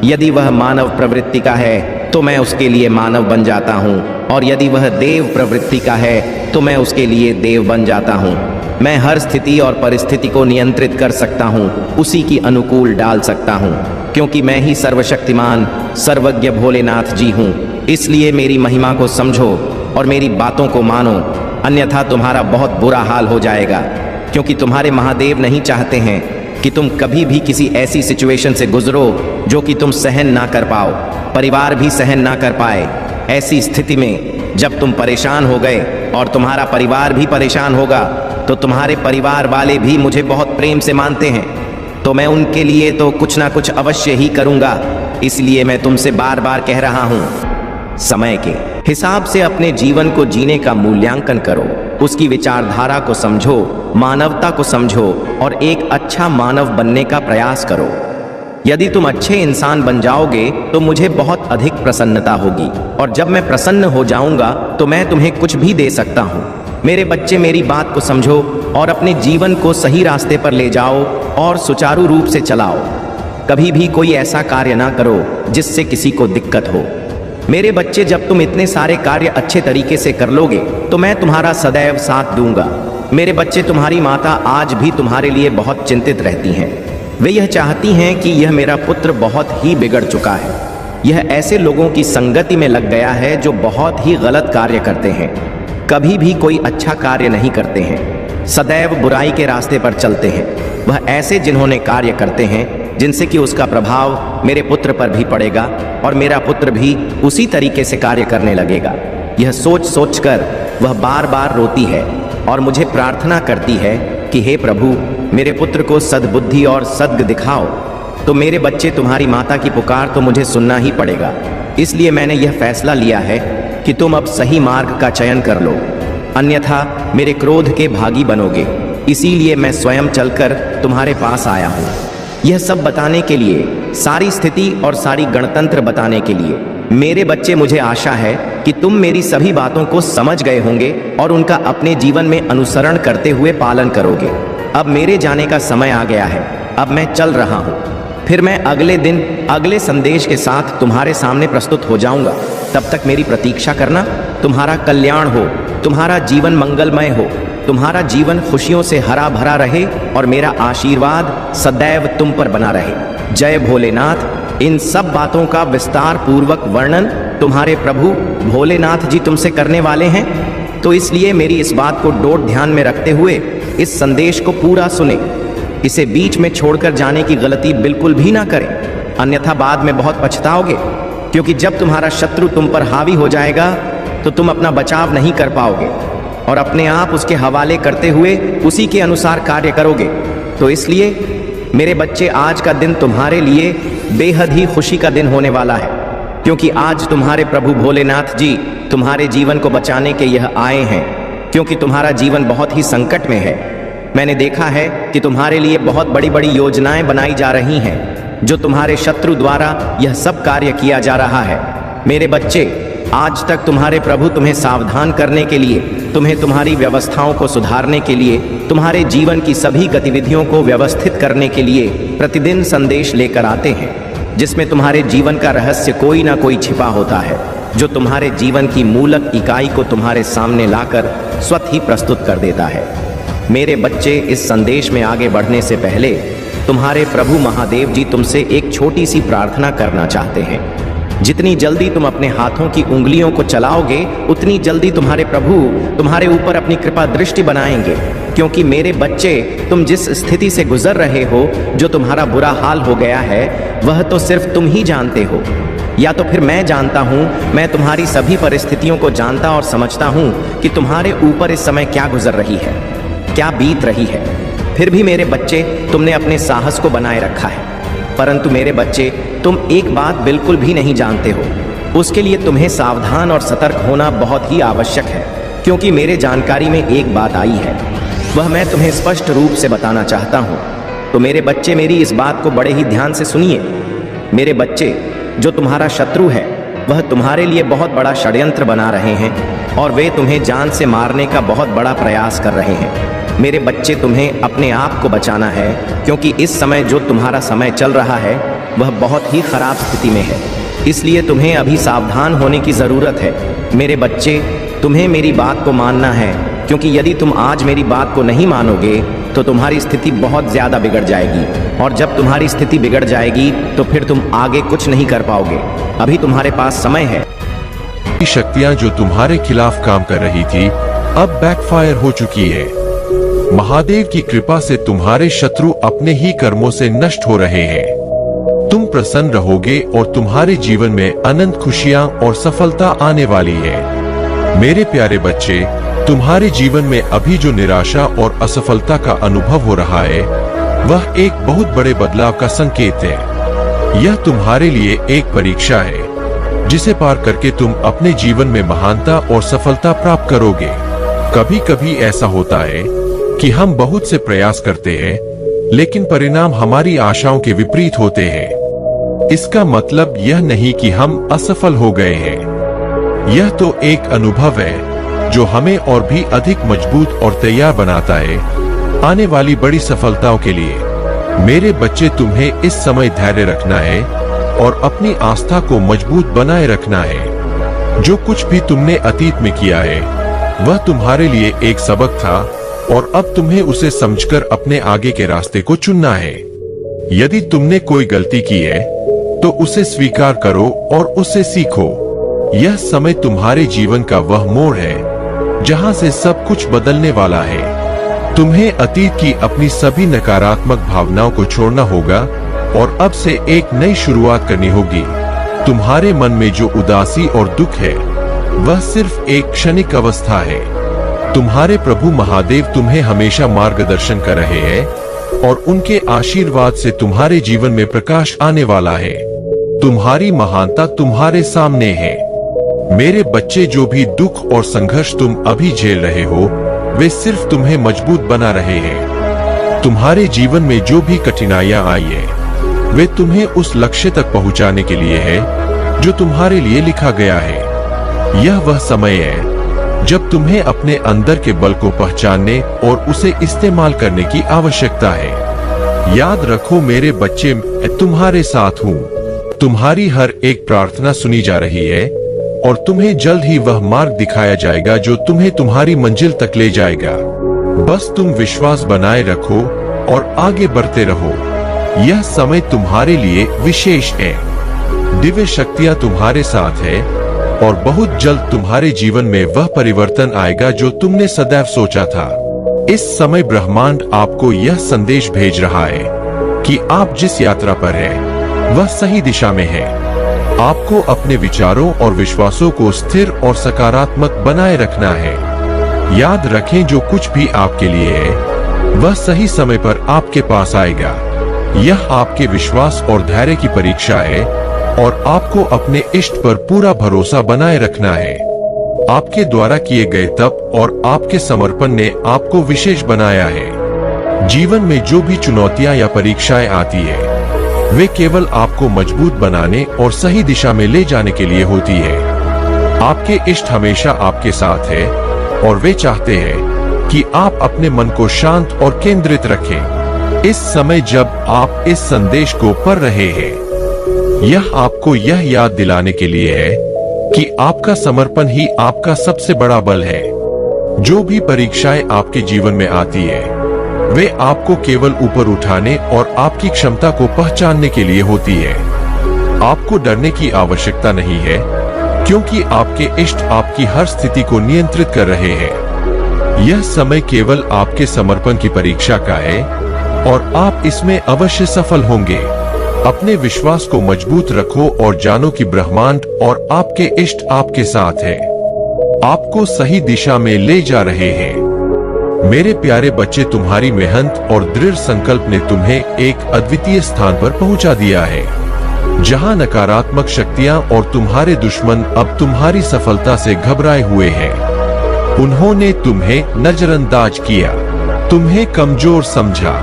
यदि वह मानव प्रवृत्ति का है तो मैं उसके लिए मानव बन जाता हूँ, और यदि वह देव प्रवृत्ति का है तो मैं उसके लिए देव बन जाता हूँ। मैं हर स्थिति और परिस्थिति को नियंत्रित कर सकता हूँ, उसी की अनुकूल डाल सकता हूँ, क्योंकि मैं ही सर्वशक्तिमान सर्वज्ञ भोलेनाथ जी हूँ। इसलिए मेरी महिमा को समझो और मेरी बातों को मानो, अन्यथा तुम्हारा बहुत बुरा हाल हो जाएगा, क्योंकि तुम्हारे महादेव नहीं चाहते हैं कि तुम कभी भी किसी ऐसी सिचुएशन से गुजरो जो कि तुम सहन ना कर पाओ, परिवार भी सहन ना कर पाए। ऐसी स्थिति में जब तुम परेशान हो गए और तुम्हारा परिवार भी परेशान होगा तो तुम्हारे परिवार वाले भी मुझे बहुत प्रेम से मानते हैं, तो मैं उनके लिए तो कुछ ना कुछ अवश्य ही करूँगा। इसलिए मैं तुमसे बार बार कह रहा हूँ, समय के हिसाब से अपने जीवन को जीने का मूल्यांकन करो, उसकी विचारधारा को समझो, मानवता को समझो और एक अच्छा मानव बनने का प्रयास करो। यदि तुम अच्छे इंसान बन जाओगे तो मुझे बहुत अधिक प्रसन्नता होगी, और जब मैं प्रसन्न हो जाऊंगा तो मैं तुम्हें कुछ भी दे सकता हूँ। मेरे बच्चे, मेरी बात को समझो और अपने जीवन को सही रास्ते पर ले जाओ और सुचारू रूप से चलाओ। कभी भी कोई ऐसा कार्य ना करो जिससे किसी को दिक्कत हो। मेरे बच्चे, जब तुम इतने सारे कार्य अच्छे तरीके से कर लोगे तो मैं तुम्हारा सदैव साथ दूंगा। मेरे बच्चे, तुम्हारी माता आज भी तुम्हारे लिए बहुत चिंतित रहती हैं। वे यह चाहती हैं कि यह मेरा पुत्र बहुत ही बिगड़ चुका है, यह ऐसे लोगों की संगति में लग गया है जो बहुत ही गलत कार्य करते हैं, कभी भी कोई अच्छा कार्य नहीं करते हैं, सदैव बुराई के रास्ते पर चलते हैं। वह ऐसे जिन्होंने कार्य करते हैं जिनसे कि उसका प्रभाव मेरे पुत्र पर भी पड़ेगा और मेरा पुत्र भी उसी तरीके से कार्य करने लगेगा। यह सोच सोच कर वह बार बार रोती है और मुझे प्रार्थना करती है कि हे प्रभु, मेरे पुत्र को सद्बुद्धि और सद्ग दिखाओ। तो मेरे बच्चे, तुम्हारी माता की पुकार तो मुझे सुनना ही पड़ेगा। इसलिए मैंने यह फैसला लिया है कि तुम अब सही मार्ग का चयन कर लो, अन्यथा मेरे क्रोध के भागी बनोगे। इसीलिए मैं स्वयं चलकर तुम्हारे पास आया हूँ, यह सब बताने के लिए, सारी स्थिति और सारी गणतंत्र बताने के लिए। मेरे बच्चे, मुझे आशा है कि तुम मेरी सभी बातों को समझ गए होंगे और उनका अपने जीवन में अनुसरण करते हुए पालन करोगे। अब मेरे जाने का समय आ गया है, अब मैं चल रहा हूँ। फिर मैं अगले दिन अगले संदेश के साथ तुम्हारे सामने प्रस्तुत हो जाऊंगा। तब तक मेरी प्रतीक्षा करना। तुम्हारा कल्याण हो, तुम्हारा जीवन मंगलमय हो, तुम्हारा जीवन खुशियों से हरा भरा रहे और मेरा आशीर्वाद सदैव तुम पर बना रहे। जय भोलेनाथ। इन सब बातों का विस्तार पूर्वक वर्णन तुम्हारे प्रभु भोलेनाथ जी तुमसे करने वाले हैं, तो इसलिए मेरी इस बात को डोट ध्यान में रखते हुए इस संदेश को पूरा सुने। इसे बीच में छोड़कर जाने की गलती बिल्कुल भी ना करें, अन्यथा बाद में बहुत पछताओगे, क्योंकि जब तुम्हारा शत्रु तुम पर हावी हो जाएगा तो तुम अपना बचाव नहीं कर पाओगे और अपने आप उसके हवाले करते हुए उसी के अनुसार कार्य करोगे। तो इसलिए मेरे बच्चे, आज का दिन तुम्हारे लिए बेहद ही खुशी का दिन होने वाला है, क्योंकि आज तुम्हारे प्रभु भोलेनाथ जी तुम्हारे जीवन को बचाने के यह आए हैं, क्योंकि तुम्हारा जीवन बहुत ही संकट में है। मैंने देखा है कि तुम्हारे लिए बहुत बड़ी बड़ी योजनाएं बनाई जा रही हैं, जो तुम्हारे शत्रु द्वारा यह सब कार्य किया जा रहा है। मेरे बच्चे, आज तक तुम्हारे प्रभु तुम्हें सावधान करने के लिए, तुम्हें तुम्हारी व्यवस्थाओं को सुधारने के लिए, तुम्हारे जीवन की सभी गतिविधियों को व्यवस्थित करने के लिए प्रतिदिन संदेश लेकर आते हैं, जिसमें तुम्हारे जीवन का रहस्य कोई ना कोई छिपा होता है, जो तुम्हारे जीवन की मूलक इकाई को तुम्हारे सामने लाकर स्वतः ही प्रस्तुत कर देता है। मेरे बच्चे, इस संदेश में आगे बढ़ने से पहले तुम्हारे प्रभु महादेव जी तुमसे एक छोटी सी प्रार्थना करना चाहते हैं। जितनी जल्दी तुम अपने हाथों की उंगलियों को चलाओगे, उतनी जल्दी तुम्हारे प्रभु तुम्हारे ऊपर अपनी कृपा दृष्टि बनाएंगे, क्योंकि मेरे बच्चे, तुम जिस स्थिति से गुजर रहे हो, जो तुम्हारा बुरा हाल हो गया है, वह तो सिर्फ तुम ही जानते हो, या तो फिर मैं जानता हूँ। मैं तुम्हारी सभी परिस्थितियों को जानता और समझता हूँ कि तुम्हारे ऊपर इस समय क्या गुजर रही है, क्या बीत रही है। फिर भी मेरे बच्चे, तुमने अपने साहस को बनाए रखा है। परंतु मेरे बच्चे, तुम एक बात बिल्कुल भी नहीं जानते हो। उसके लिए तुम्हें सावधान और सतर्क होना बहुत ही आवश्यक है, क्योंकि मेरे जानकारी में एक बात आई है, वह मैं तुम्हें स्पष्ट रूप से बताना चाहता हूँ। तो मेरे बच्चे, मेरी इस बात को बड़े ही ध्यान से सुनिए। मेरे बच्चे, जो तुम्हारा शत्रु है, वह तुम्हारे लिए बहुत बड़ा षड्यंत्र बना रहे हैं, और वे तुम्हें जान से मारने का बहुत बड़ा प्रयास कर रहे हैं। मेरे बच्चे, तुम्हें अपने आप को बचाना है, क्योंकि इस समय जो तुम्हारा समय चल रहा है, वह बहुत ही खराब स्थिति में है। इसलिए तुम्हें अभी सावधान होने की ज़रूरत है। मेरे बच्चे, तुम्हें मेरी बात को मानना है, क्योंकि यदि तुम आज मेरी बात को नहीं मानोगे तो तुम्हारी स्थिति बहुत ज़्यादा बिगड़ जाएगी, और जब तुम्हारी स्थिति बिगड़ जाएगी तो फिर तुम आगे कुछ नहीं कर पाओगे। अभी तुम्हारे पास समय है। शक्तियां जो तुम्हारे खिलाफ काम कर रही थी, अब बैकफायर हो चुकी है। महादेव की कृपा से तुम्हारे शत्रु अपने ही कर्मों से नष्ट हो रहे हैं। तुम प्रसन्न रहोगे और तुम्हारे जीवन में अनंत खुशियां और सफलता आने वाली है। मेरे प्यारे बच्चे, तुम्हारे जीवन में अभी जो निराशा और असफलता का अनुभव हो रहा है, वह एक बहुत बड़े बदलाव का संकेत है। यह तुम्हारे लिए एक परीक्षा है, जिसे पार करके तुम अपने जीवन में महानता और सफलता प्राप्त करोगे। कभी कभी ऐसा होता है कि हम बहुत से प्रयास करते हैं, लेकिन परिणाम हमारी आशाओं के विपरीत होते हैं। इसका मतलब यह नहीं कि हम असफल हो गए हैं। यह तो एक अनुभव है जो हमें और भी अधिक मजबूत और तैयार बनाता है आने वाली बड़ी सफलताओं के लिए। मेरे बच्चे, तुम्हें इस समय धैर्य रखना है और अपनी आस्था को मजबूत बनाए रखना है। जो कुछ भी तुमने अतीत में किया है, वह तुम्हारे लिए एक सबक था, और अब तुम्हें उसे समझकर अपने आगे के रास्ते को चुनना है। यदि तुमने कोई गलती की है, तो उसे स्वीकार करो और उससे सीखो। यह समय तुम्हारे जीवन का वह मोड़ है जहां से सब कुछ बदलने वाला है। तुम्हें अतीत की अपनी सभी नकारात्मक भावनाओं को छोड़ना होगा और अब से एक नई शुरुआत करनी होगी। तुम्हारे मन में जो उदासी और दुख है, वह सिर्फ एक क्षणिक अवस्था है। तुम्हारे प्रभु महादेव तुम्हें हमेशा मार्गदर्शन कर रहे हैं, और उनके आशीर्वाद से तुम्हारे जीवन में प्रकाश आने वाला है। तुम्हारी महानता तुम्हारे सामने है। मेरे बच्चे, जो भी दुख और संघर्ष तुम अभी झेल रहे हो, वे सिर्फ तुम्हें मजबूत बना रहे हैं। तुम्हारे जीवन में जो भी कठिनाइयां आई है, वे तुम्हें उस लक्ष्य तक पहुंचाने के लिए है जो तुम्हारे लिए लिखा गया है। यह वह समय है जब तुम्हें अपने अंदर के बल को पहचानने और उसे इस्तेमाल करने की आवश्यकता है। याद रखो मेरे बच्चे, मैं तुम्हारे साथ हूँ। तुम्हारी हर एक प्रार्थना सुनी जा रही है, और तुम्हें जल्द ही वह मार्ग दिखाया जाएगा जो तुम्हें तुम्हारी मंजिल तक ले जाएगा। बस तुम विश्वास बनाए रखो और आगे बढ़ते रहो। यह समय तुम्हारे लिए विशेष है। दिव्य शक्तियां तुम्हारे साथ है, और बहुत जल्द तुम्हारे जीवन में वह परिवर्तन आएगा जो तुमने सदैव सोचा था। इस समय ब्रह्मांड आपको यह संदेश भेज रहा है कि आप जिस यात्रा पर हैं, वह सही दिशा में है। आपको अपने विचारों और विश्वासों को स्थिर और सकारात्मक बनाए रखना है। याद रखें, जो कुछ भी आपके लिए है, वह सही समय पर आपके पास आएगा। यह आपके विश्वास और धैर्य की परीक्षा है, और आपको अपने इष्ट पर पूरा भरोसा बनाए रखना है। आपके द्वारा किए गए तप और आपके समर्पण ने आपको विशेष बनाया है। जीवन में जो भी चुनौतियां या परीक्षाएं आती है वे केवल आपको मजबूत बनाने और सही दिशा में ले जाने के लिए होती है। आपके इष्ट हमेशा आपके साथ है और वे चाहते हैं कि आप अपने मन को शांत और केंद्रित रखें। इस समय जब आप इस संदेश को पढ़ रहे हैं, यह आपको यह याद दिलाने के लिए है कि आपका समर्पण ही आपका सबसे बड़ा बल है। जो भी परीक्षाएं आपके जीवन में आती है वे आपको केवल ऊपर उठाने और आपकी क्षमता को पहचानने के लिए होती है। आपको डरने की आवश्यकता नहीं है, क्योंकि आपके इष्ट आपकी हर स्थिति को नियंत्रित कर रहे हैं। यह समय केवल आपके समर्पण की परीक्षा का है और आप इसमें अवश्य सफल होंगे। अपने विश्वास को मजबूत रखो और जानो कि ब्रह्मांड और आपके इष्ट आपके साथ है, आपको सही दिशा में ले जा रहे हैं। मेरे प्यारे बच्चे, तुम्हारी मेहनत और दृढ़ संकल्प ने तुम्हें एक अद्वितीय स्थान पर पहुंचा दिया है, जहां नकारात्मक शक्तियां और तुम्हारे दुश्मन अब तुम्हारी सफलता से घबराए हुए हैं। उन्होंने तुम्हें नजरअंदाज किया, तुम्हें कमजोर समझा,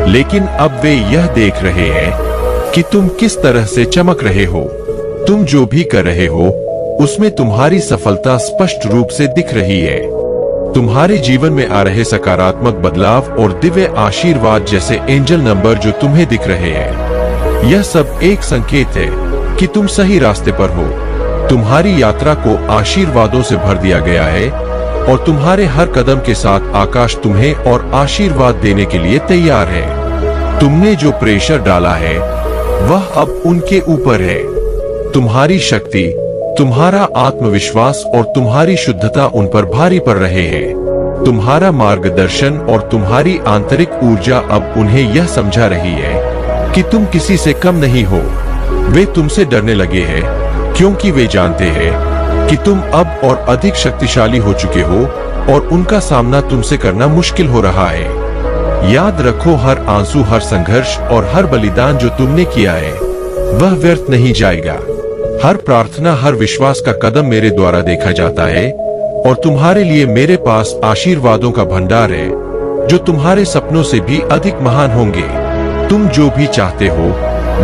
लेकिन अब वे यह देख रहे हैं कि तुम किस तरह से चमक रहे हो। तुम जो भी कर रहे हो उसमें तुम्हारी सफलता स्पष्ट रूप से दिख रही है। तुम्हारे जीवन में आ रहे सकारात्मक बदलाव और दिव्य आशीर्वाद जैसे एंजल नंबर जो तुम्हें दिख रहे हैं, यह सब एक संकेत है कि तुम सही रास्ते पर हो। तुम्हारी यात्रा को आशीर्वादों से भर दिया गया है और तुम्हारे हर कदम के साथ आकाश तुम्हें और आशीर्वाद देने के लिए तैयार है। तुमने जो प्रेशर डाला है वह अब उनके ऊपर है। तुम्हारी शक्ति, तुम्हारा आत्मविश्वास और तुम्हारी शुद्धता उन पर भारी पड़ रहे हैं। तुम्हारा मार्गदर्शन और तुम्हारी आंतरिक ऊर्जा अब उन्हें यह समझा रही है कि तुम किसी से कम नहीं हो। वे तुमसे डरने लगे हैं क्योंकि वे जानते हैं कि तुम अब और अधिक शक्तिशाली हो चुके हो और उनका सामना तुमसे करना मुश्किल हो रहा है। याद रखो, हर आंसू, हर संघर्ष और हर बलिदान जो तुमने किया है वह व्यर्थ नहीं जाएगा। हर प्रार्थना, हर विश्वास का कदम मेरे द्वारा देखा जाता है और तुम्हारे लिए मेरे पास आशीर्वादों का भंडार है जो तुम्हारे सपनों से भी अधिक महान होंगे। तुम जो भी चाहते हो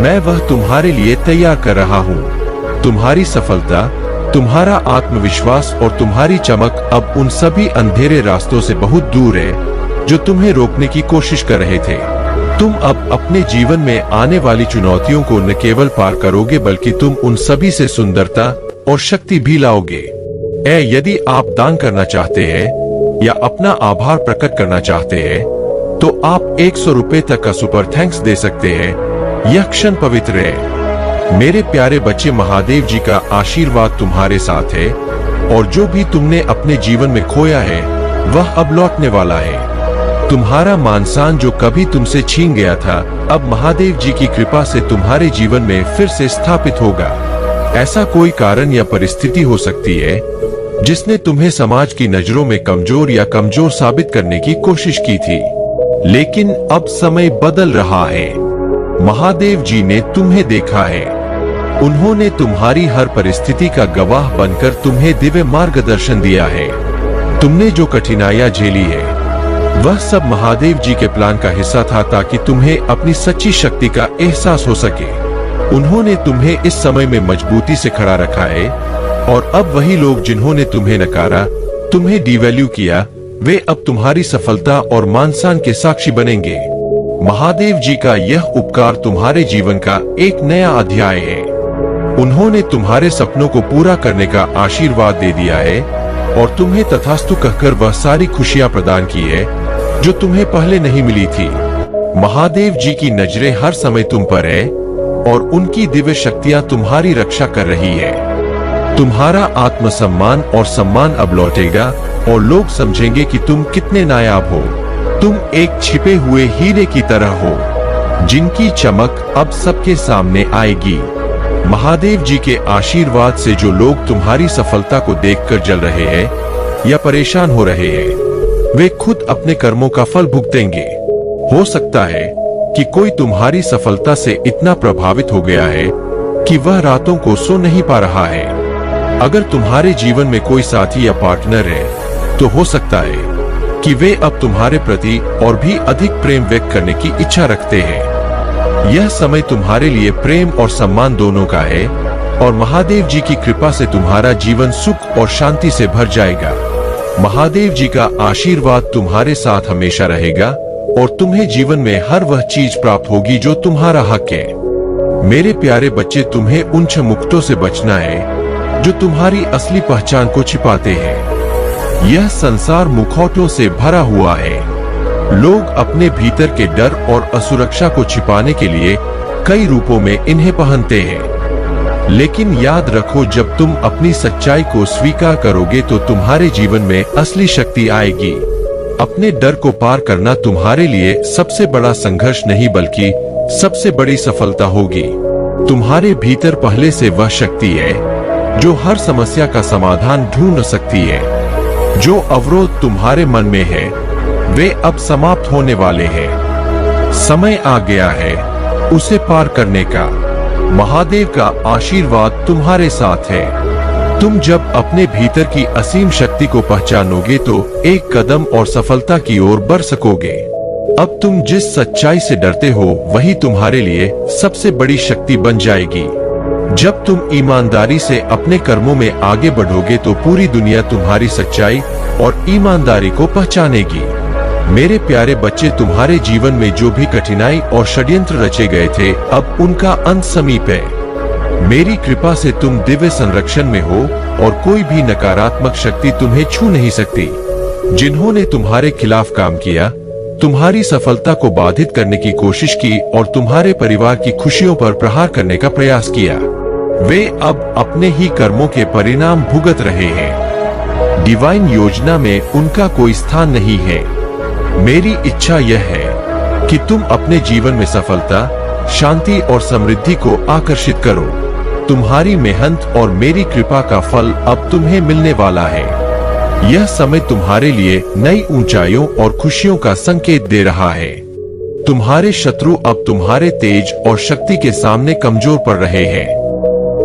मैं वह तुम्हारे लिए तैयार कर रहा हूँ। तुम्हारी सफलता, तुम्हारा आत्मविश्वास और तुम्हारी चमक अब उन सभी अंधेरे रास्तों से बहुत दूर है जो तुम्हें रोकने की कोशिश कर रहे थे। तुम अब अपने जीवन में आने वाली चुनौतियों को न केवल पार करोगे बल्कि तुम उन सभी से सुंदरता और शक्ति भी लाओगे। यदि आप दान करना चाहते हैं या अपना आभार प्रकट करना चाहते हैं तो आप 100 रुपए तक का सुपर थैंक्स दे सकते हैं। यह क्षण पवित्र है। मेरे प्यारे बच्चे, महादेव जी का आशीर्वाद तुम्हारे साथ है और जो भी तुमने अपने जीवन में खोया है वह अब लौटने वाला है। तुम्हारा मान-सम्मान जो कभी तुमसे छीन गया था अब महादेव जी की कृपा से तुम्हारे जीवन में फिर से स्थापित होगा। ऐसा कोई कारण या परिस्थिति हो सकती है जिसने तुम्हें समाज की नजरों में कमजोर साबित करने की कोशिश की थी, लेकिन अब समय बदल रहा है। महादेव जी ने तुम्हें देखा है। उन्होंने तुम्हारी हर परिस्थिति का गवाह बनकर तुम्हें दिव्य मार्गदर्शन दिया है। तुमने जो कठिनाइयां झेली है वह सब महादेव जी के प्लान का हिस्सा था ताकि तुम्हें अपनी सच्ची शक्ति का एहसास हो सके। उन्होंने तुम्हें इस समय में मजबूती से खड़ा रखा है और अब वही लोग जिन्होंने तुम्हें नकारा, तुम्हें डिवैल्यू किया, वे अब तुम्हारी सफलता और मान-सम्मान के साक्षी बनेंगे। महादेव जी का यह उपकार तुम्हारे जीवन का एक नया अध्याय है। उन्होंने तुम्हारे सपनों को पूरा करने का आशीर्वाद दे दिया है और तुम्हें तथास्तु कहकर वह सारी खुशियां प्रदान की है जो तुम्हें पहले नहीं मिली थी। महादेव जी की नजरें हर समय तुम पर है और उनकी दिव्य शक्तियां तुम्हारी रक्षा कर रही है। तुम्हारा आत्मसम्मान और सम्मान अब लौटेगा और लोग समझेंगे कि तुम कितने नायाब हो। तुम एक छिपे हुए हीरे की तरह हो जिनकी चमक अब सबके सामने आएगी। महादेव जी के आशीर्वाद से जो लोग तुम्हारी सफलता को देखकर जल रहे हैं या परेशान हो रहे हैं, वे खुद अपने कर्मों का फल भुगतेंगे। हो सकता है कि कोई तुम्हारी सफलता से इतना प्रभावित हो गया है कि वह रातों को सो नहीं पा रहा है। अगर तुम्हारे जीवन में कोई साथी या पार्टनर है तो हो सकता है कि वे अब तुम्हारे प्रति और भी अधिक प्रेम व्यक्त करने की इच्छा रखते हैं। यह समय तुम्हारे लिए प्रेम और सम्मान दोनों का है और महादेव जी की कृपा से तुम्हारा जीवन सुख और शांति से भर जाएगा। महादेव जी का आशीर्वाद तुम्हारे साथ हमेशा रहेगा और तुम्हें जीवन में हर वह चीज प्राप्त होगी जो तुम्हारा हक है। मेरे प्यारे बच्चे, तुम्हें उन मुक्तों से बचना है जो तुम्हारी असली पहचान को छिपाते हैं। यह संसार मुखौटों से भरा हुआ है। लोग अपने भीतर के डर और असुरक्षा को छिपाने के लिए कई रूपों में इन्हें पहनते हैं। लेकिन याद रखो, जब तुम अपनी सच्चाई को स्वीकार करोगे तो तुम्हारे जीवन में असली शक्ति आएगी। अपने डर को पार करना तुम्हारे लिए सबसे बड़ा संघर्ष नहीं बल्कि सबसे बड़ी सफलता होगी। तुम्हारे भीतर पहले से वह शक्ति है जो हर समस्या का समाधान ढूंढ सकती है। जो अवरोध तुम्हारे मन में है वे अब समाप्त होने वाले हैं। समय आ गया है उसे पार करने का। महादेव का आशीर्वाद तुम्हारे साथ है। तुम जब अपने भीतर की असीम शक्ति को पहचानोगे तो एक कदम और सफलता की ओर बढ़ सकोगे। अब तुम जिस सच्चाई से डरते हो वही तुम्हारे लिए सबसे बड़ी शक्ति बन जाएगी। जब तुम ईमानदारी से अपने कर्मों में आगे बढ़ोगे तो पूरी दुनिया तुम्हारी सच्चाई और ईमानदारी को पहचानेगी। मेरे प्यारे बच्चे, तुम्हारे जीवन में जो भी कठिनाई और षड्यंत्र रचे गए थे अब उनका अंत समीप है। मेरी कृपा से तुम दिव्य संरक्षण में हो और कोई भी नकारात्मक शक्ति तुम्हें छू नहीं सकती। जिन्होंने तुम्हारे खिलाफ काम किया, तुम्हारी सफलता को बाधित करने की कोशिश की और तुम्हारे परिवार की खुशियों पर प्रहार करने का प्रयास किया, वे अब अपने ही कर्मों के परिणाम भुगत रहे हैं। डिवाइन योजना में उनका कोई स्थान नहीं है। मेरी इच्छा यह है कि तुम अपने जीवन में सफलता, शांति और समृद्धि को आकर्षित करो। तुम्हारी मेहनत और मेरी कृपा का फल अब तुम्हें मिलने वाला है। यह समय तुम्हारे लिए नई ऊंचाइयों और खुशियों का संकेत दे रहा है। तुम्हारे शत्रु अब तुम्हारे तेज और शक्ति के सामने कमजोर पड़ रहे हैं।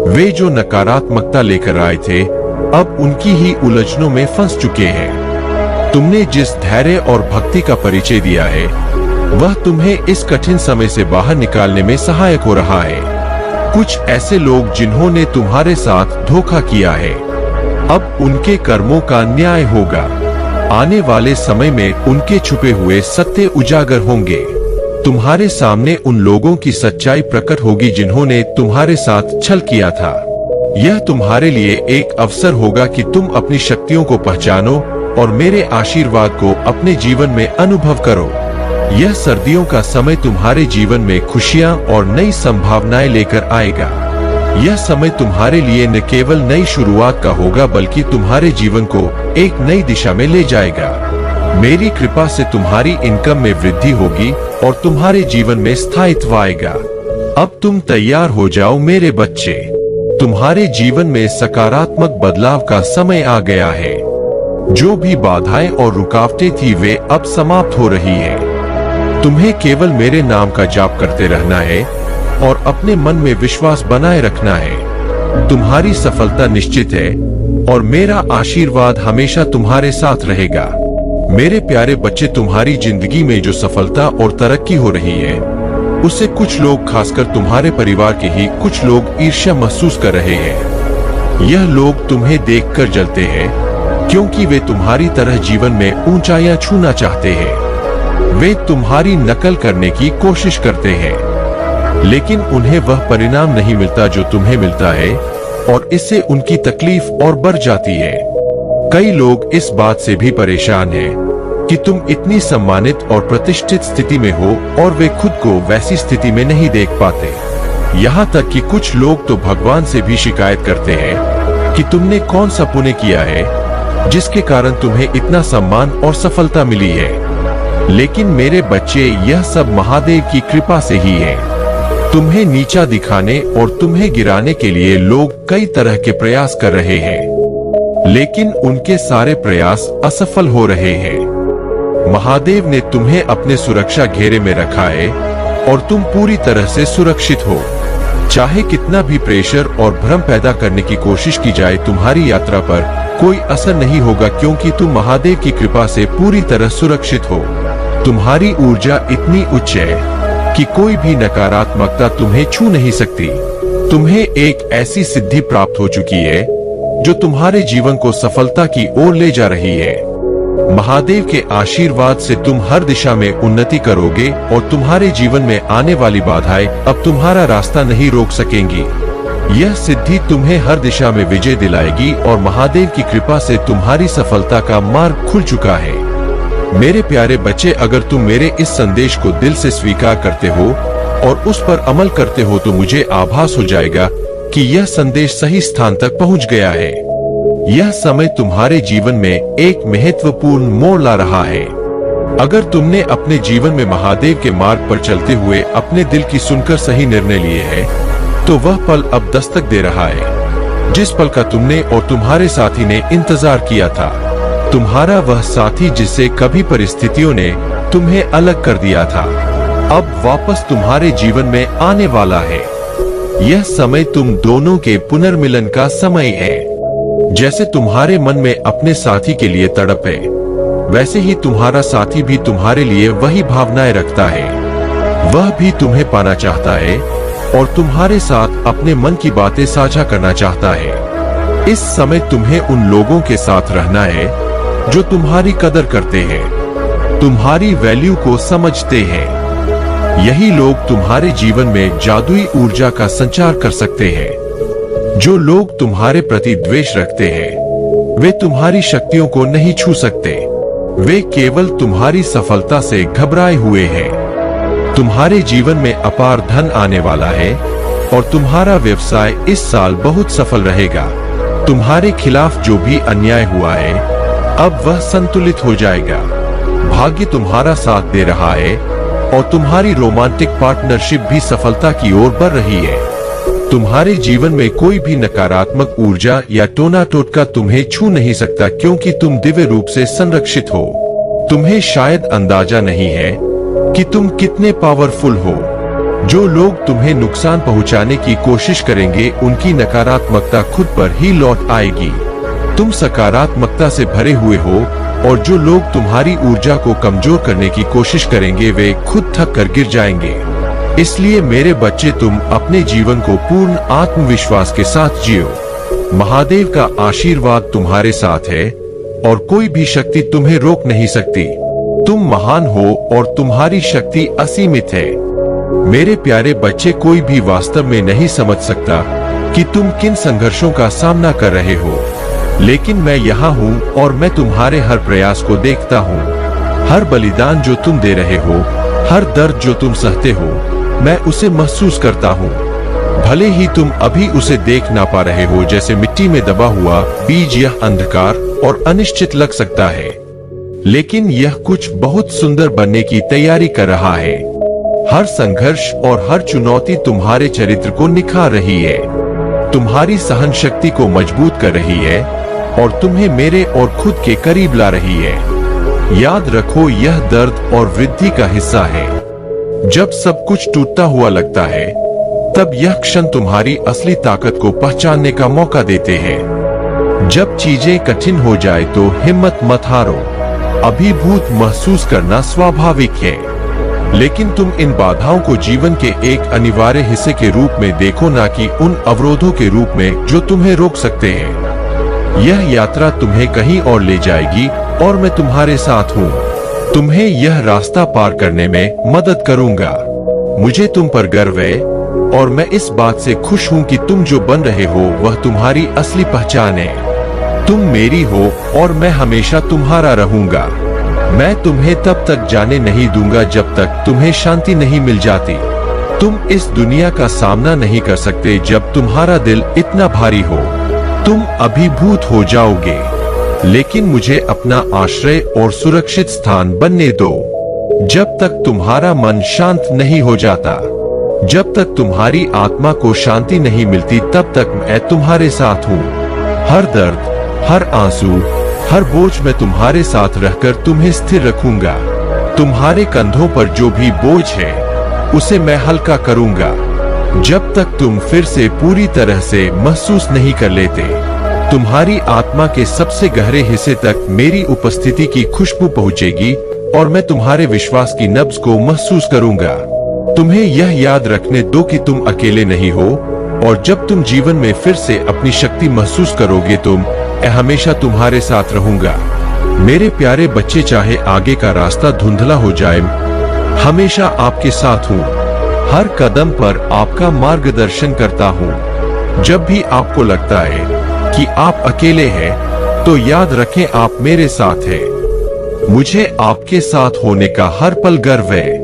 वे जो नकारात्मकता लेकर आए थे अब उनकी ही उलझनों में फंस चुके हैं। तुमने जिस धैर्य और भक्ति का परिचय दिया है वह तुम्हें इस कठिन समय से बाहर निकालने में सहायक हो रहा है। कुछ ऐसे लोग जिन्होंने तुम्हारे साथ धोखा किया है अब उनके कर्मों का न्याय होगा। आने वाले समय में उनके छुपे हुए सत्य उजागर होंगे। तुम्हारे सामने उन लोगों की सच्चाई प्रकट होगी जिन्होंने तुम्हारे साथ छल किया था। यह तुम्हारे लिए एक अवसर होगा कि तुम अपनी शक्तियों को पहचानो और मेरे आशीर्वाद को अपने जीवन में अनुभव करो। यह सर्दियों का समय तुम्हारे जीवन में खुशियां और नई संभावनाएं लेकर आएगा। यह समय तुम्हारे लिए न केवल नई शुरुआत का होगा बल्कि तुम्हारे जीवन को एक नई दिशा में ले जाएगा। मेरी कृपा से तुम्हारी इनकम में वृद्धि होगी और तुम्हारे जीवन में स्थायित्व आएगा। अब तुम तैयार हो जाओ मेरे बच्चे। तुम्हारे जीवन में सकारात्मक बदलाव का समय आ गया है। जो भी बाधाएं और रुकावटें थी वे अब समाप्त हो रही है। तुम्हें केवल मेरे नाम का जाप करते रहना है और अपने मन में विश्वास बनाए रखना है। तुम्हारी सफलता निश्चित है और मेरा आशीर्वाद हमेशा तुम्हारे साथ रहेगा। मेरे प्यारे बच्चे, तुम्हारी जिंदगी में जो सफलता और तरक्की हो रही है उससे कुछ लोग, खासकर तुम्हारे परिवार के ही कुछ लोग ईर्ष्या महसूस कर रहे हैं। यह लोग तुम्हें देखकर जलते हैं क्योंकि वे तुम्हारी तरह जीवन में ऊंचाइयां छूना चाहते हैं। वे तुम्हारी नकल करने की कोशिश करते हैं लेकिन उन्हें वह परिणाम नहीं मिलता जो तुम्हें मिलता है और इससे उनकी तकलीफ और बढ़ जाती है। कई लोग इस बात से भी परेशान हैं कि तुम इतनी सम्मानित और प्रतिष्ठित स्थिति में हो और वे खुद को वैसी स्थिति में नहीं देख पाते। यहाँ तक कि कुछ लोग तो भगवान से भी शिकायत करते हैं कि तुमने कौन सा पुण्य किया है जिसके कारण तुम्हें इतना सम्मान और सफलता मिली है। लेकिन मेरे बच्चे, यह सब महादेव की कृपा से ही है। तुम्हें नीचा दिखाने और तुम्हें गिराने के लिए लोग कई तरह के प्रयास कर रहे हैं लेकिन उनके सारे प्रयास असफल हो रहे हैं। महादेव ने तुम्हें अपने सुरक्षा घेरे में रखा है और तुम पूरी तरह से सुरक्षित हो। चाहे कितना भी प्रेशर और भ्रम पैदा करने की कोशिश की जाए, तुम्हारी यात्रा पर कोई असर नहीं होगा, क्योंकि तुम महादेव की कृपा से पूरी तरह सुरक्षित हो। तुम्हारी ऊर्जा इतनी उच्च है कि कोई भी नकारात्मकता तुम्हें छू नहीं सकती। तुम्हें एक ऐसी सिद्धि प्राप्त हो चुकी है जो तुम्हारे जीवन को सफलता की ओर ले जा रही है। महादेव के आशीर्वाद से तुम हर दिशा में उन्नति करोगे और तुम्हारे जीवन में आने वाली बाधाएं अब तुम्हारा रास्ता नहीं रोक सकेंगी। यह सिद्धि तुम्हें हर दिशा में विजय दिलाएगी और महादेव की कृपा से तुम्हारी सफलता का मार्ग खुल चुका है। मेरे प्यारे बच्चे, अगर तुम मेरे इस संदेश को दिल से स्वीकार करते हो और उस पर अमल करते हो तो मुझे आभास हो जाएगा कि यह संदेश सही स्थान तक पहुंच गया है। यह समय तुम्हारे जीवन में एक महत्वपूर्ण मोड़ ला रहा है। अगर तुमने अपने जीवन में महादेव के मार्ग पर चलते हुए अपने दिल की सुनकर सही निर्णय लिए हैं, तो वह पल अब दस्तक दे रहा है जिस पल का तुमने और तुम्हारे साथी ने इंतजार किया था। तुम्हारा वह साथी जिससे कभी परिस्थितियों ने तुम्हें अलग कर दिया था, अब वापस तुम्हारे जीवन में आने वाला है। यह समय तुम दोनों के पुनर्मिलन का समय है। जैसे तुम्हारे मन में अपने साथी के लिए तड़प है, वैसे ही तुम्हारा साथी भी तुम्हारे लिए वही भावनाएं रखता है। वह भी तुम्हें पाना चाहता है और तुम्हारे साथ अपने मन की बातें साझा करना चाहता है। इस समय तुम्हें उन लोगों के साथ रहना है जो तुम्हारी कदर करते हैं, तुम्हारी वैल्यू को समझते हैं। यही लोग तुम्हारे जीवन में जादुई ऊर्जा का संचार कर सकते हैं। जो लोग तुम्हारे प्रति द्वेष रखते हैं, वे तुम्हारी शक्तियों को नहीं छू सकते। वे केवल तुम्हारी सफलता से घबराए हुए हैं। तुम्हारे जीवन में अपार धन आने वाला है और तुम्हारा व्यवसाय इस साल बहुत सफल रहेगा। तुम्हारे खिलाफ जो भी अन्याय हुआ है, अब वह संतुलित हो जाएगा। भाग्य तुम्हारा साथ दे रहा है और तुम्हारी रोमांटिक पार्टनरशिप भी सफलता की ओर बढ़ रही है। तुम्हारे जीवन में कोई भी नकारात्मक ऊर्जा या टोना टोटका तुम्हें छू नहीं सकता, क्योंकि तुम दिव्य रूप से संरक्षित हो। तुम्हें शायद अंदाजा नहीं है कि तुम कितने पावरफुल हो। जो लोग तुम्हें नुकसान पहुंचाने की कोशिश करेंगे, उनकी नकारात्मकता खुद पर ही लौट आएगी। तुम सकारात्मकता से भरे हुए हो और जो लोग तुम्हारी ऊर्जा को कमजोर करने की कोशिश करेंगे, वे खुद थक कर गिर जाएंगे। इसलिए मेरे बच्चे, तुम अपने जीवन को पूर्ण आत्मविश्वास के साथ जियो। महादेव का आशीर्वाद तुम्हारे साथ है और कोई भी शक्ति तुम्हें रोक नहीं सकती। तुम महान हो और तुम्हारी शक्ति असीमित है। मेरे प्यारे बच्चे, कोई भी वास्तव में नहीं समझ सकता कि तुम किन संघर्षों का सामना कर रहे हो, लेकिन मैं यहाँ हूँ और मैं तुम्हारे हर प्रयास को देखता हूँ। हर बलिदान जो तुम दे रहे हो, हर दर्द जो तुम सहते हो, मैं उसे महसूस करता हूँ। भले ही तुम अभी उसे देख ना पा रहे हो, जैसे मिट्टी में दबा हुआ बीज, यह अंधकार और अनिश्चित लग सकता है, लेकिन यह कुछ बहुत सुंदर बनने की तैयारी कर रहा है। हर संघर्ष और हर चुनौती तुम्हारे चरित्र को निखार रही है, तुम्हारी सहन शक्ति को मजबूत कर रही है और तुम्हें मेरे और खुद के करीब ला रही है। याद रखो, यह दर्द और वृद्धि का हिस्सा है। जब सब कुछ टूटता हुआ लगता है, तब यह क्षण तुम्हारी असली ताकत को पहचानने का मौका देते हैं। जब चीजें कठिन हो जाए तो हिम्मत मत हारो। अभिभूत महसूस करना स्वाभाविक है, लेकिन तुम इन बाधाओं को जीवन के एक अनिवार्य हिस्से के रूप में देखो, ना कि उन अवरोधों के रूप में जो तुम्हें रोक सकते हैं। यह यात्रा तुम्हें कहीं और ले जाएगी और मैं तुम्हारे साथ हूँ। तुम्हें यह रास्ता पार करने में मदद करूंगा। मुझे तुम पर गर्व है और मैं इस बात से खुश हूँ कि तुम जो बन रहे हो वह तुम्हारी असली पहचान है। तुम मेरी हो और मैं हमेशा तुम्हारा रहूंगा। मैं तुम्हें तब तक जाने नहीं दूंगा जब तक तुम्हें शांति नहीं मिल जाती। तुम इस दुनिया का सामना नहीं कर सकते जब तुम्हारा दिल इतना भारी हो। तुम अभिभूत हो जाओगे, लेकिन मुझे अपना आश्रय और सुरक्षित स्थान बनने दो। जब तक तुम्हारा मन शांत नहीं हो जाता, जब तक तुम्हारी आत्मा को शांति नहीं मिलती, तब तक मैं तुम्हारे साथ हूँ। हर दर्द, हर आंसू, हर बोझ मैं तुम्हारे साथ रहकर तुम्हें स्थिर रखूंगा। तुम्हारे कंधों पर जो भी बोझ है उसे मैं हल्का करूंगा। जब तक तुम फिर से पूरी तरह से महसूस नहीं कर लेते, तुम्हारी आत्मा के सबसे गहरे हिस्से तक मेरी उपस्थिति की खुशबू पहुंचेगी और मैं तुम्हारे विश्वास की नब्ज को महसूस करूंगा। तुम्हें यह याद रखने दो कि तुम अकेले नहीं हो, और जब तुम जीवन में फिर से अपनी शक्ति महसूस करोगे मैं हमेशा तुम्हारे साथ रहूंगा। मेरे प्यारे बच्चे, चाहे आगे का रास्ता धुंधला हो जाए, हमेशा आपके साथ हूँ। हर कदम पर आपका मार्गदर्शन करता हूँ। जब भी आपको लगता है कि आप अकेले हैं, तो याद रखें आप मेरे साथ हैं। मुझे आपके साथ होने का हर पल गर्व है।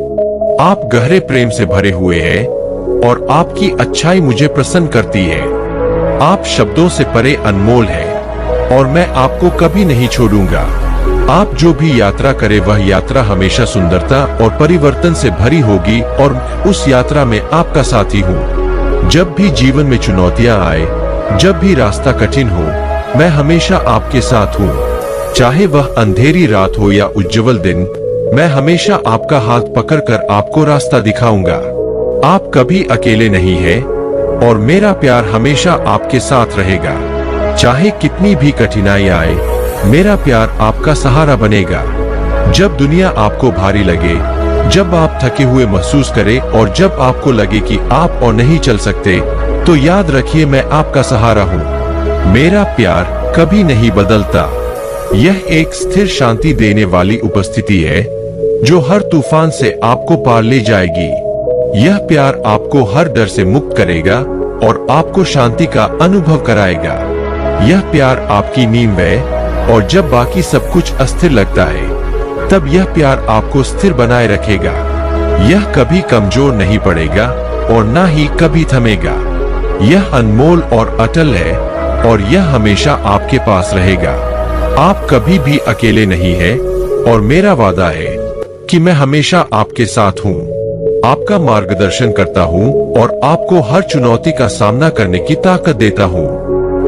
आप गहरे प्रेम से भरे हुए हैं और आपकी अच्छाई मुझे प्रसन्न करती है। आप शब्दों से परे अनमोल हैं और मैं आपको कभी नहीं छोड़ूंगा। आप जो भी यात्रा करे वह यात्रा हमेशा सुंदरता और परिवर्तन से भरी होगी और उस यात्रा में आपका साथी हूँ। जब भी जीवन में चुनौतियां आए, जब भी रास्ता कठिन हो, मैं हमेशा आपके साथ हूँ। चाहे वह अंधेरी रात हो या उज्जवल दिन, मैं हमेशा आपका हाथ पकड़कर आपको रास्ता दिखाऊंगा। आप कभी अकेले नहीं हैं और मेरा प्यार हमेशा आपके साथ रहेगा। चाहे कितनी भी कठिनाई आए, मेरा प्यार आपका सहारा बनेगा। जब दुनिया आपको भारी लगे, जब आप थके हुए महसूस करें और जब आपको लगे कि आप और नहीं चल सकते, तो याद रखिए मैं आपका सहारा हूँ। मेरा प्यार कभी नहीं बदलता। यह एक स्थिर शांति देने वाली उपस्थिति है जो हर तूफान से आपको पार ले जाएगी। यह प्यार आपको हर डर से मुक्त करेगा और आपको शांति का अनुभव कराएगा। यह प्यार आपकी नींव है और जब बाकी सब कुछ अस्थिर लगता है, तब यह प्यार आपको स्थिर बनाए रखेगा। यह कभी कमजोर नहीं पड़ेगा और ना ही कभी थमेगा। यह अनमोल और अटल है और यह हमेशा आपके पास रहेगा। आप कभी भी अकेले नहीं हैं और मेरा वादा है कि मैं हमेशा आपके साथ हूँ। आपका मार्गदर्शन करता हूँ और आपको हर चुनौती का सामना करने की ताकत देता हूँ।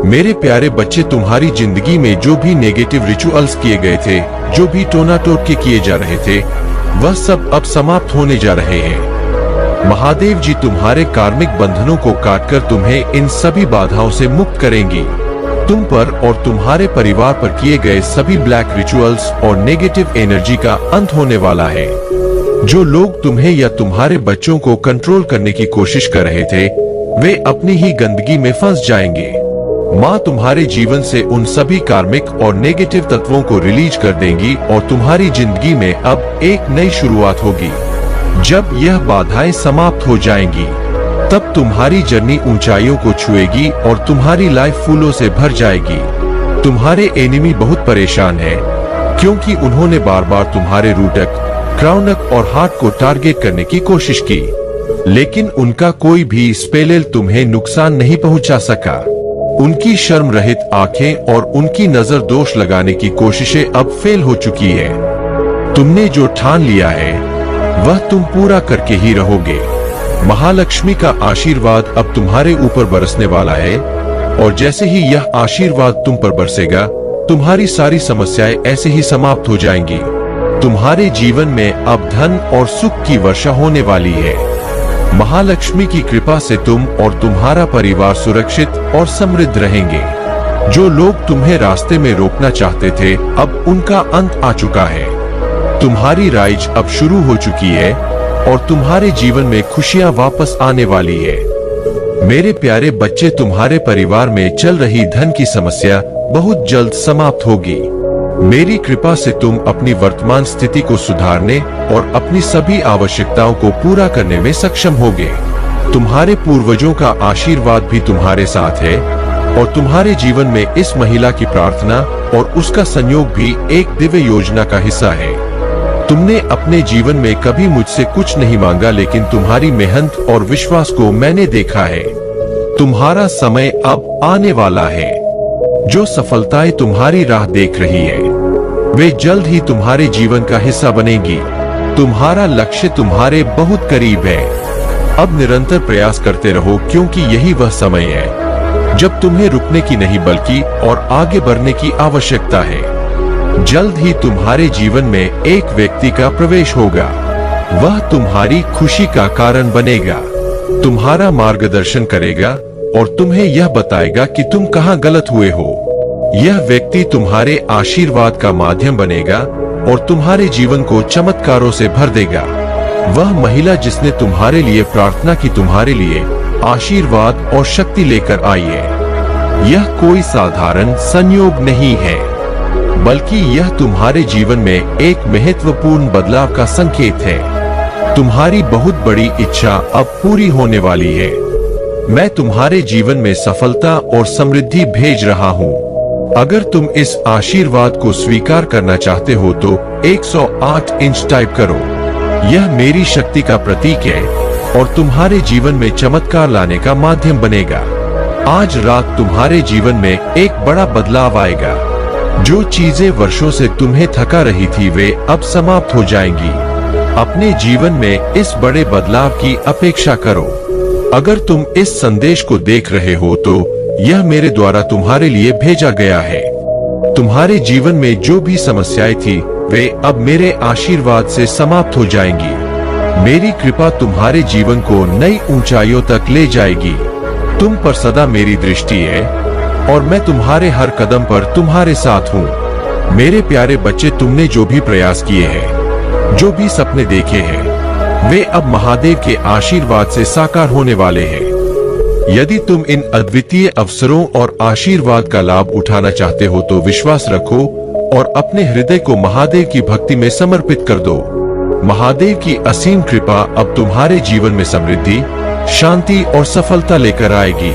मेरे प्यारे बच्चे, तुम्हारी जिंदगी में जो भी नेगेटिव रिचुअल्स किए गए थे, जो भी टोना टोटके किए जा रहे थे, वह सब अब समाप्त होने जा रहे हैं। महादेव जी तुम्हारे कार्मिक बंधनों को काटकर तुम्हें इन सभी बाधाओं से मुक्त करेंगी। तुम पर और तुम्हारे परिवार पर किए गए सभी ब्लैक रिचुअल्स और नेगेटिव एनर्जी का अंत होने वाला है। जो लोग तुम्हें या तुम्हारे बच्चों को कंट्रोल करने की कोशिश कर रहे थे, वे अपनी ही गंदगी में फंस जाएंगे। माँ तुम्हारे जीवन से उन सभी कार्मिक और नेगेटिव तत्वों को रिलीज कर देंगी और तुम्हारी जिंदगी में अब एक नई शुरुआत होगी। जब यह बाधाएं समाप्त हो जाएंगी, तब तुम्हारी जर्नी ऊंचाइयों को छुएगी और तुम्हारी लाइफ फूलों से भर जाएगी। तुम्हारे एनिमी बहुत परेशान है क्योंकि उन्होंने बार बार तुम्हारे रूटक, क्राउनक और हार्ट को टारगेट करने की कोशिश की, लेकिन उनका कोई भी स्पेल तुम्हें नुकसान नहीं पहुंचा सका। उनकी शर्म रहित आंखें और उनकी नजर दोष लगाने की कोशिशें अब फेल हो चुकी है। तुमने जो ठान लिया है वह तुम पूरा करके ही रहोगे। महालक्ष्मी का आशीर्वाद अब तुम्हारे ऊपर बरसने वाला है और जैसे ही यह आशीर्वाद तुम पर बरसेगा, तुम्हारी सारी समस्याएं ऐसे ही समाप्त हो जाएंगी। तुम्हारे जीवन में अब धन और सुख की वर्षा होने वाली है। महालक्ष्मी की कृपा से तुम और तुम्हारा परिवार सुरक्षित और समृद्ध रहेंगे। जो लोग तुम्हें रास्ते में रोकना चाहते थे, अब उनका अंत आ चुका है। तुम्हारी राइज अब शुरू हो चुकी है और तुम्हारे जीवन में खुशियां वापस आने वाली है। मेरे प्यारे बच्चे, तुम्हारे परिवार में चल रही धन की समस्या बहुत जल्द समाप्त होगी। मेरी कृपा से तुम अपनी वर्तमान स्थिति को सुधारने और अपनी सभी आवश्यकताओं को पूरा करने में सक्षम होगे। तुम्हारे पूर्वजों का आशीर्वाद भी तुम्हारे साथ है और तुम्हारे जीवन में इस महिला की प्रार्थना और उसका संयोग भी एक दिव्य योजना का हिस्सा है। तुमने अपने जीवन में कभी मुझसे कुछ नहीं मांगा, लेकिन तुम्हारी मेहनत और विश्वास को मैंने देखा है। तुम्हारा समय अब आने वाला है। जो सफलताएं तुम्हारी राह देख रही है, वे जल्द ही तुम्हारे जीवन का हिस्सा बनेगी। तुम्हारा लक्ष्य तुम्हारे बहुत करीब है। अब निरंतर प्रयास करते रहो, क्योंकि यही वह समय है जब तुम्हें रुकने की नहीं बल्कि और आगे बढ़ने की आवश्यकता है। जल्द ही तुम्हारे जीवन में एक व्यक्ति का प्रवेश होगा। वह तुम्हारी खुशी का कारण बनेगा, तुम्हारा मार्गदर्शन करेगा और तुम्हें यह बताएगा कि तुम कहाँ गलत हुए हो। यह व्यक्ति तुम्हारे आशीर्वाद का माध्यम बनेगा और तुम्हारे जीवन को चमत्कारों से भर देगा। वह महिला जिसने तुम्हारे लिए प्रार्थना की तुम्हारे लिए आशीर्वाद और शक्ति लेकर आई है। यह कोई साधारण संयोग नहीं है, बल्कि यह तुम्हारे जीवन में एक महत्वपूर्ण बदलाव का संकेत है। तुम्हारी बहुत बड़ी इच्छा अब पूरी होने वाली है। मैं तुम्हारे जीवन में सफलता और समृद्धि भेज रहा हूँ। अगर तुम इस आशीर्वाद को स्वीकार करना चाहते हो तो 108 इंच टाइप करो। यह मेरी शक्ति का प्रतीक है और तुम्हारे जीवन में चमत्कार लाने का माध्यम बनेगा। आज रात तुम्हारे जीवन में एक बड़ा बदलाव आएगा। जो चीजें वर्षों से तुम्हें थका रही थी वे अब समाप्त हो जाएंगी। अपने जीवन में इस बड़े बदलाव की अपेक्षा करो। अगर तुम इस संदेश को देख रहे हो तो यह मेरे द्वारा तुम्हारे लिए भेजा गया है। तुम्हारे जीवन में जो भी समस्याएं थी वे अब मेरे आशीर्वाद से समाप्त हो जाएंगी। मेरी कृपा तुम्हारे जीवन को नई ऊंचाइयों तक ले जाएगी। तुम पर सदा मेरी दृष्टि है और मैं तुम्हारे हर कदम पर तुम्हारे साथ हूँ। मेरे प्यारे बच्चे, तुमने जो भी प्रयास किए हैं, जो भी सपने देखे हैं, वे अब महादेव के आशीर्वाद से साकार होने वाले हैं। यदि तुम इन अद्वितीय अवसरों और आशीर्वाद का लाभ उठाना चाहते हो तो विश्वास रखो और अपने हृदय को महादेव की भक्ति में समर्पित कर दो। महादेव की असीम कृपा अब तुम्हारे जीवन में समृद्धि, शांति और सफलता लेकर आएगी।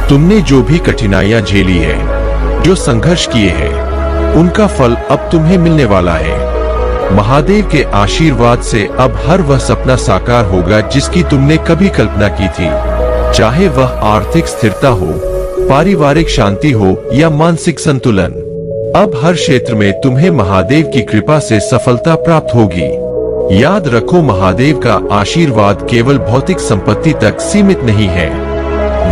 तुमने जो भी कठिनाइयां झेली है, जो संघर्ष किए हैं, उनका फल अब तुम्हें मिलने वाला है। महादेव के आशीर्वाद से अब हर वह सपना साकार होगा जिसकी तुमने कभी कल्पना की थी, चाहे वह आर्थिक स्थिरता हो, पारिवारिक शांति हो या मानसिक संतुलन। अब हर क्षेत्र में तुम्हें महादेव की कृपा से सफलता प्राप्त होगी। याद रखो, महादेव का आशीर्वाद केवल भौतिक संपत्ति तक सीमित नहीं है,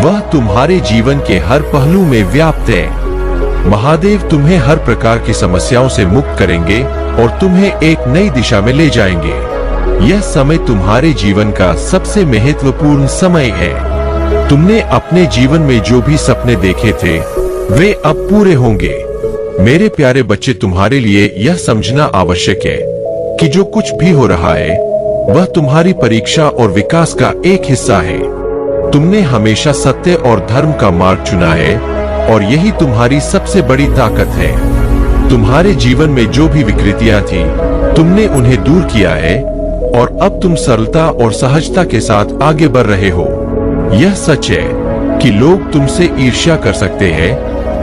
वह तुम्हारे जीवन के हर पहलू में व्याप्त है। महादेव तुम्हें हर प्रकार की समस्याओं से मुक्त करेंगे और तुम्हें एक नई दिशा में ले जाएंगे। यह समय तुम्हारे जीवन का सबसे महत्वपूर्ण समय है। तुमने अपने जीवन में जो भी सपने देखे थे वे अब पूरे होंगे। मेरे प्यारे बच्चे, तुम्हारे लिए यह समझना आवश्यक है कि जो कुछ भी हो रहा है वह तुम्हारी परीक्षा और विकास का एक हिस्सा है। तुमने हमेशा सत्य और धर्म का मार्ग चुना है और यही तुम्हारी सबसे बड़ी ताकत है। तुम्हारे जीवन में जो भी विकृतियां थी, तुमने उन्हें दूर किया है और अब तुम सरलता और सहजता के साथ आगे बढ़ रहे हो। यह सच है कि लोग तुमसे ईर्ष्या कर सकते हैं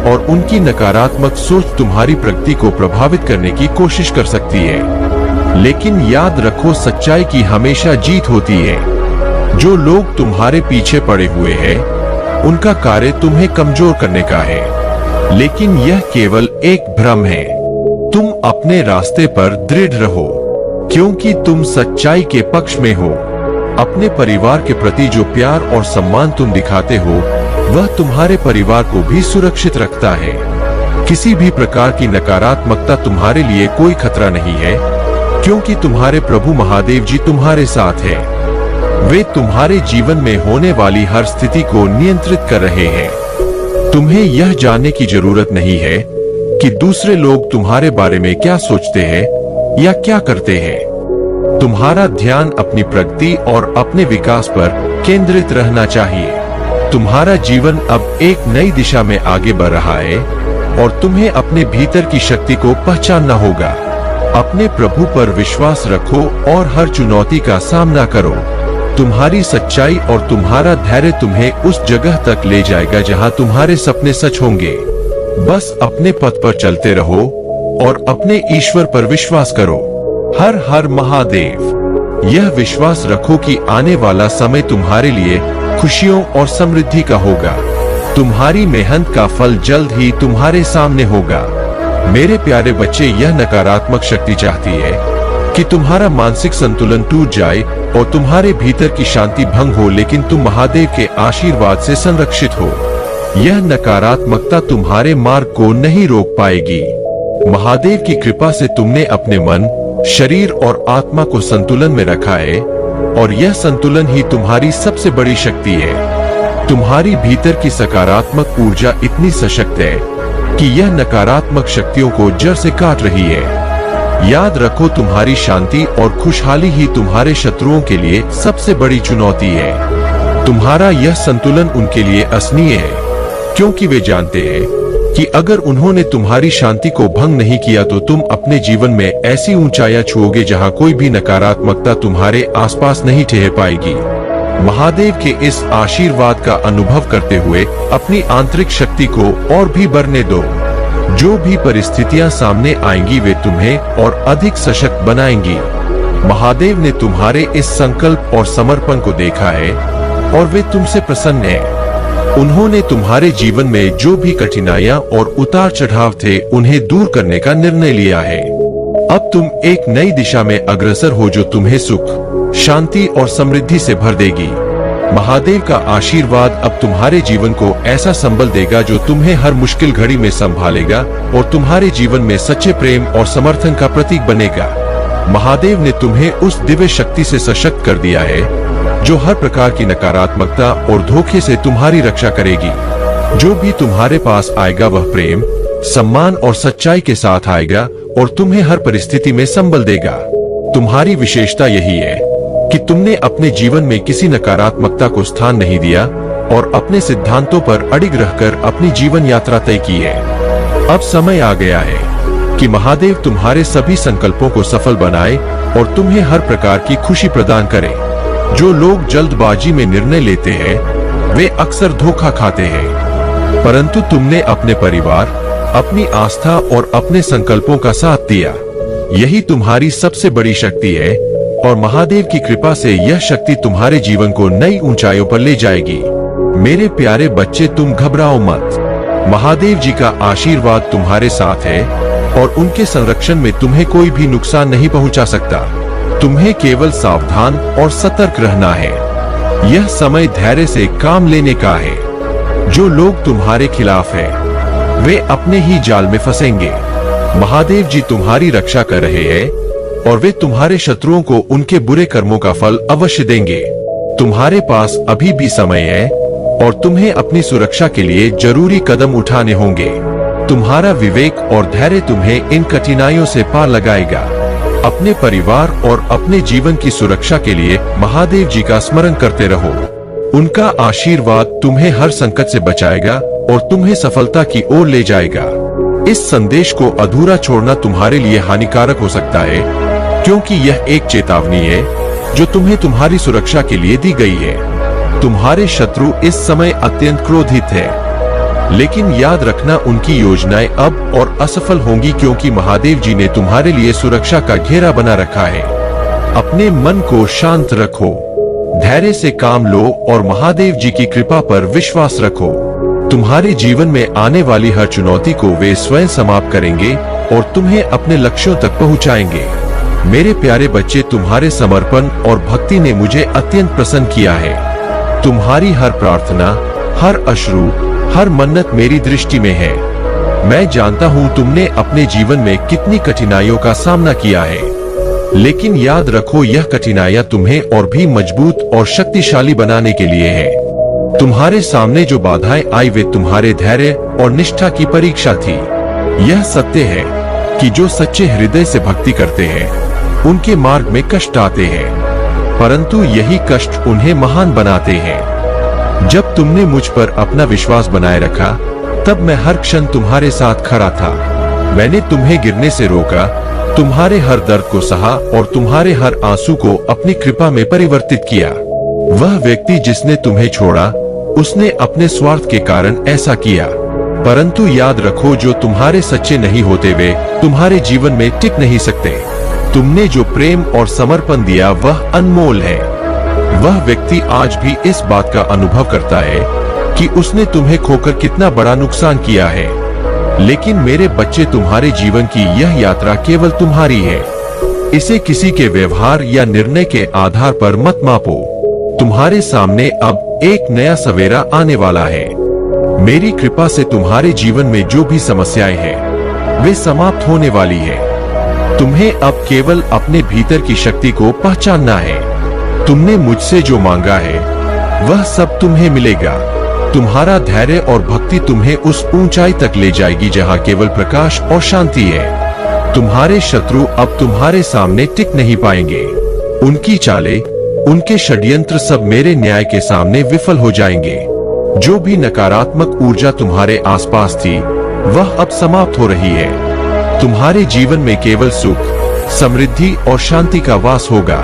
और उनकी नकारात्मक सोच तुम्हारी प्रगति को प्रभावित करने की कोशिश कर सकती है, लेकिन याद रखो, सच्चाई की हमेशा जीत होती है। जो लोग तुम्हारे पीछे पड़े हुए हैं, उनका कार्य तुम्हें कमजोर करने का है, लेकिन यह केवल एक भ्रम है। तुम अपने रास्ते पर दृढ़ रहो, क्योंकि तुम सच्चाई के पक्ष में हो। अपने परिवार के प्रति जो प्यार और सम्मान तुम दिखाते हो, वह तुम्हारे परिवार को भी सुरक्षित रखता है। किसी भी प्रकार की नकारात्मकता तुम्हारे लिए कोई खतरा नहीं है, क्योंकि तुम्हारे प्रभु महादेव जी तुम्हारे साथ है। वे तुम्हारे जीवन में होने वाली हर स्थिति को नियंत्रित कर रहे हैं। तुम्हें यह जानने की जरूरत नहीं है कि दूसरे लोग तुम्हारे बारे में क्या सोचते हैं या क्या करते हैं। तुम्हारा ध्यान अपनी प्रगति और अपने विकास पर केंद्रित रहना चाहिए। तुम्हारा जीवन अब एक नई दिशा में आगे बढ़ रहा है और तुम्हें अपने भीतर की शक्ति को पहचानना होगा। अपने प्रभु पर विश्वास रखो और हर चुनौती का सामना करो। तुम्हारी सच्चाई और तुम्हारा धैर्य तुम्हें उस जगह तक ले जाएगा जहां तुम्हारे सपने सच होंगे। बस अपने पथ पर चलते रहो और अपने ईश्वर पर विश्वास करो। हर हर महादेव। यह विश्वास रखो कि आने वाला समय तुम्हारे लिए खुशियों और समृद्धि का होगा। तुम्हारी मेहनत का फल जल्द ही तुम्हारे सामने होगा। मेरे प्यारे बच्चे, यह नकारात्मक शक्ति चाहती है कि तुम्हारा मानसिक संतुलन टूट जाए और तुम्हारे भीतर की शांति भंग हो, लेकिन तुम महादेव के आशीर्वाद से संरक्षित हो। यह नकारात्मकता तुम्हारे मार्ग को नहीं रोक पाएगी। महादेव की कृपा से तुमने अपने मन, शरीर और आत्मा को संतुलन में रखा है और यह संतुलन ही तुम्हारी सबसे बड़ी शक्ति है। तुम्हारी भीतर की सकारात्मक ऊर्जा इतनी सशक्त है कि यह नकारात्मक शक्तियों को जड़ से काट रही है। याद रखो, तुम्हारी शांति और खुशहाली ही तुम्हारे शत्रुओं के लिए सबसे बड़ी चुनौती है। तुम्हारा यह संतुलन उनके लिए असनीय है, क्योंकि वे जानते हैं कि अगर उन्होंने तुम्हारी शांति को भंग नहीं किया तो तुम अपने जीवन में ऐसी ऊंचाइयां छुओगे जहां कोई भी नकारात्मकता तुम्हारे आसपास नहीं ठहर पाएगी। महादेव के इस आशीर्वाद का अनुभव करते हुए अपनी आंतरिक शक्ति को और भी बढ़ने दो। जो भी परिस्थितियां सामने आएंगी वे तुम्हें और अधिक सशक्त बनाएंगी। महादेव ने तुम्हारे इस संकल्प और समर्पण को देखा है और वे तुमसे प्रसन्न हैं। उन्होंने तुम्हारे जीवन में जो भी कठिनाइयां और उतार चढ़ाव थे उन्हें दूर करने का निर्णय लिया है। अब तुम एक नई दिशा में अग्रसर हो जो तुम्हें सुख, शांति और समृद्धि से भर देगी। महादेव का आशीर्वाद अब तुम्हारे जीवन को ऐसा संबल देगा जो तुम्हें हर मुश्किल घड़ी में संभालेगा और तुम्हारे जीवन में सच्चे प्रेम और समर्थन का प्रतीक बनेगा। महादेव ने तुम्हें उस दिव्य शक्ति से सशक्त कर दिया है जो हर प्रकार की नकारात्मकता और धोखे से तुम्हारी रक्षा करेगी। जो भी तुम्हारे पास आएगा वह प्रेम, सम्मान और सच्चाई के साथ आएगा और तुम्हें हर परिस्थिति में संबल देगा। तुम्हारी विशेषता यही है कि तुमने अपने जीवन में किसी नकारात्मकता को स्थान नहीं दिया और अपने सिद्धांतों पर अडिग रहकर अपनी जीवन यात्रा तय की है। अब समय आ गया है कि महादेव तुम्हारे सभी संकल्पों को सफल बनाए और तुम्हें हर प्रकार की खुशी प्रदान करे। जो लोग जल्दबाजी में निर्णय लेते हैं वे अक्सर धोखा खाते हैं, परंतु तुमने अपने परिवार, अपनी आस्था और अपने संकल्पों का साथ दिया। यही तुम्हारी सबसे बड़ी शक्ति है और महादेव की कृपा से यह शक्ति तुम्हारे जीवन को नई ऊंचाइयों पर ले जाएगी। मेरे प्यारे बच्चे, तुम घबराओ मत। महादेव जी का आशीर्वाद तुम्हारे साथ है और उनके संरक्षण में तुम्हें कोई भी नुकसान नहीं पहुंचा सकता। तुम्हें केवल सावधान और सतर्क रहना है। यह समय धैर्य से काम लेने का है। जो लोग तुम्हारे खिलाफ हैं, वे अपने ही जाल में फंसेंगे। महादेव जी तुम्हारी रक्षा कर रहे हैं और वे तुम्हारे शत्रुओं को उनके बुरे कर्मों का फल अवश्य देंगे। तुम्हारे पास अभी भी समय है और तुम्हें अपनी सुरक्षा के लिए जरूरी कदम उठाने होंगे। तुम्हारा विवेक और धैर्य तुम्हें इन कठिनाइयों से पार लगाएगा। अपने परिवार और अपने जीवन की सुरक्षा के लिए महादेव जी का स्मरण करते रहो। उनका आशीर्वाद तुम्हें हर संकट से बचाएगा और तुम्हें सफलता की ओर ले जाएगा। इस संदेश को अधूरा छोड़ना तुम्हारे लिए हानिकारक हो सकता है, क्योंकि यह एक चेतावनी है जो तुम्हें तुम्हारी सुरक्षा के लिए दी गई है। तुम्हारे शत्रु इस समय अत्यंत क्रोधित है, लेकिन याद रखना उनकी योजनाएं अब और असफल होंगी, क्योंकि महादेव जी ने तुम्हारे लिए सुरक्षा का घेरा बना रखा है। अपने मन को शांत रखो, धैर्य से काम लो और महादेव जी की कृपा पर विश्वास रखो। तुम्हारे जीवन में आने वाली हर चुनौती को वे स्वयं समाप्त करेंगे और तुम्हें अपने लक्ष्यों तक पहुंचाएंगे। मेरे प्यारे बच्चे, तुम्हारे समर्पण और भक्ति ने मुझे अत्यंत प्रसन्न किया है। तुम्हारी हर प्रार्थना, हर अश्रु, हर मन्नत मेरी दृष्टि में है। मैं जानता हूँ तुमने अपने जीवन में कितनी कठिनाइयों का सामना किया है, लेकिन याद रखो यह कठिनाइयां तुम्हें और भी मजबूत और शक्तिशाली बनाने के लिए है। तुम्हारे सामने जो बाधाएं आई वे तुम्हारे धैर्य और निष्ठा की परीक्षा थी। यह सत्य है कि जो सच्चे हृदय से भक्ति करते हैं उनके मार्ग में कष्ट आते हैं, परंतु यही कष्ट उन्हें महान बनाते हैं। जब तुमने मुझ पर अपना विश्वास बनाए रखा तब मैं हर क्षण तुम्हारे साथ खड़ा था। मैंने तुम्हें गिरने से रोका, तुम्हारे हर दर्द को सहा और तुम्हारे हर आंसू को अपनी कृपा में परिवर्तित किया। वह व्यक्ति जिसने तुम्हें छोड़ा उसने अपने स्वार्थ के कारण ऐसा किया, परंतु याद रखो जो तुम्हारे सच्चे नहीं होते वे तुम्हारे जीवन में टिक नहीं सकते। तुमने जो प्रेम और समर्पण दिया वह अनमोल है। वह व्यक्ति आज भी इस बात का अनुभव करता है कि उसने तुम्हें खोकर कितना बड़ा नुकसान किया है। लेकिन मेरे बच्चे, तुम्हारे जीवन की यह यात्रा केवल तुम्हारी है। इसे किसी के व्यवहार या निर्णय के आधार पर मत मापो। तुम्हारे सामने अब एक नया सवेरा आने वाला है। मेरी कृपा से तुम्हारे जीवन में जो भी समस्याएं हैं वे समाप्त होने वाली है। तुम्हें अब केवल अपने भीतर की शक्ति को पहचानना है। तुमने मुझसे जो मांगा है वह सब तुम्हें मिलेगा। तुम्हारा धैर्य और भक्ति तुम्हें उस ऊंचाई तक ले जाएगी जहां केवल प्रकाश और शांति है। तुम्हारे शत्रु अब तुम्हारे सामने टिक नहीं पाएंगे। उनकी चालें, उनके षड्यंत्र सब मेरे न्याय के सामने विफल हो जाएंगे। जो भी नकारात्मक ऊर्जा तुम्हारे आसपास थी वह अब समाप्त हो रही है। तुम्हारे जीवन में केवल सुख, समृद्धि और शांति का वास होगा।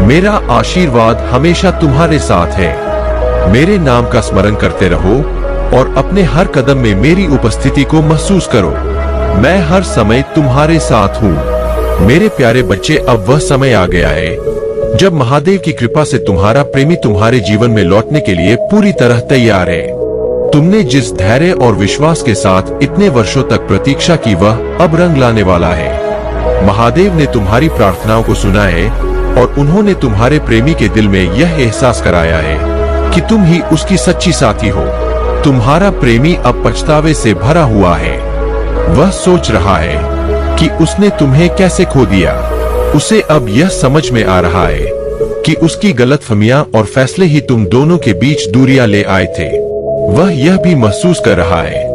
मेरा आशीर्वाद हमेशा तुम्हारे साथ है। मेरे नाम का स्मरण करते रहो और अपने हर कदम में मेरी उपस्थिति को महसूस करो। मैं हर समय तुम्हारे साथ हूँ। मेरे प्यारे बच्चे, अब वह समय आ गया है जब महादेव की कृपा से तुम्हारा प्रेमी तुम्हारे जीवन में लौटने के लिए पूरी तरह तैयार है। तुमने जिस धैर्य और विश्वास के साथ इतने वर्षों तक प्रतीक्षा की वह अब रंग लाने वाला है। महादेव ने तुम्हारी प्रार्थनाओं को सुना है और उन्होंने तुम्हारे प्रेमी के दिल में यह एहसास कराया है कि तुम ही उसकी सच्ची साथी हो। तुम्हारा प्रेमी अब पछतावे से भरा हुआ है। वह सोच रहा है कि उसने तुम्हें कैसे खो दिया। उसे अब यह समझ में आ रहा है कि उसकी गलतफहमियां और फैसले ही तुम दोनों के बीच दूरियां ले आए थे। वह यह भी महसूस कर रहा है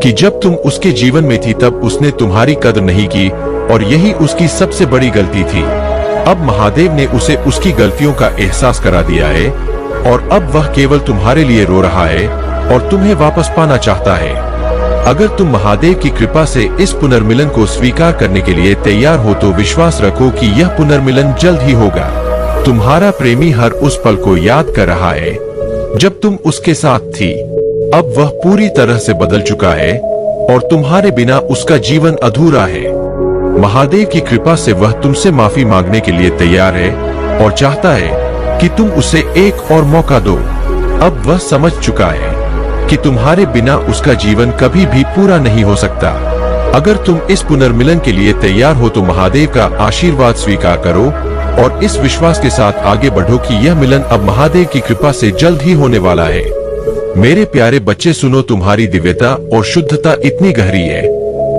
कि जब तुम उसके जीवन में थी तब उसने तुम्हारी कदर नहीं की और यही उसकी सबसे बड़ी गलती थी। अब महादेव ने उसे उसकी गलतियों का एहसास करा दिया है और अब वह केवल तुम्हारे लिए रो रहा है और तुम्हें वापस पाना चाहता है। अगर तुम महादेव की कृपा से इस पुनर्मिलन को स्वीकार करने के लिए तैयार हो तो विश्वास रखो कि यह पुनर्मिलन जल्द ही होगा। तुम्हारा प्रेमी हर उस पल को याद कर रहा है जब तुम उसके साथ थी। अब वह पूरी तरह से बदल चुका है और तुम्हारे बिना उसका जीवन अधूरा है। महादेव की कृपा से वह तुमसे माफी मांगने के लिए तैयार है और चाहता है कि तुम उसे एक और मौका दो। अब वह समझ चुका है कि तुम्हारे बिना उसका जीवन कभी भी पूरा नहीं हो सकता। अगर तुम इस पुनर्मिलन के लिए तैयार हो तो महादेव का आशीर्वाद स्वीकार करो और इस विश्वास के साथ आगे बढ़ो कि यह मिलन अब महादेव की कृपा से जल्द ही होने वाला है। मेरे प्यारे बच्चे, सुनो, तुम्हारी दिव्यता और शुद्धता इतनी गहरी है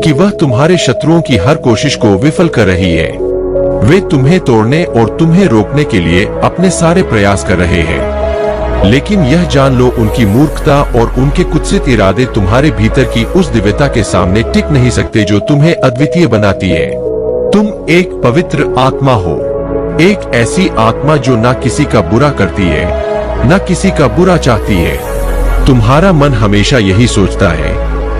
कि वह तुम्हारे शत्रुओं की हर कोशिश को विफल कर रही है। वे तुम्हें तोड़ने और तुम्हें रोकने के लिए अपने सारे प्रयास कर रहे हैं, लेकिन यह जान लो उनकी मूर्खता और उनके कुत्सित इरादे तुम्हारे भीतर की उस दिव्यता के सामने टिक नहीं सकते जो तुम्हें अद्वितीय बनाती है। तुम एक पवित्र आत्मा हो, एक ऐसी आत्मा जो ना किसी का बुरा करती है ना किसी का बुरा चाहती है। तुम्हारा मन हमेशा यही सोचता है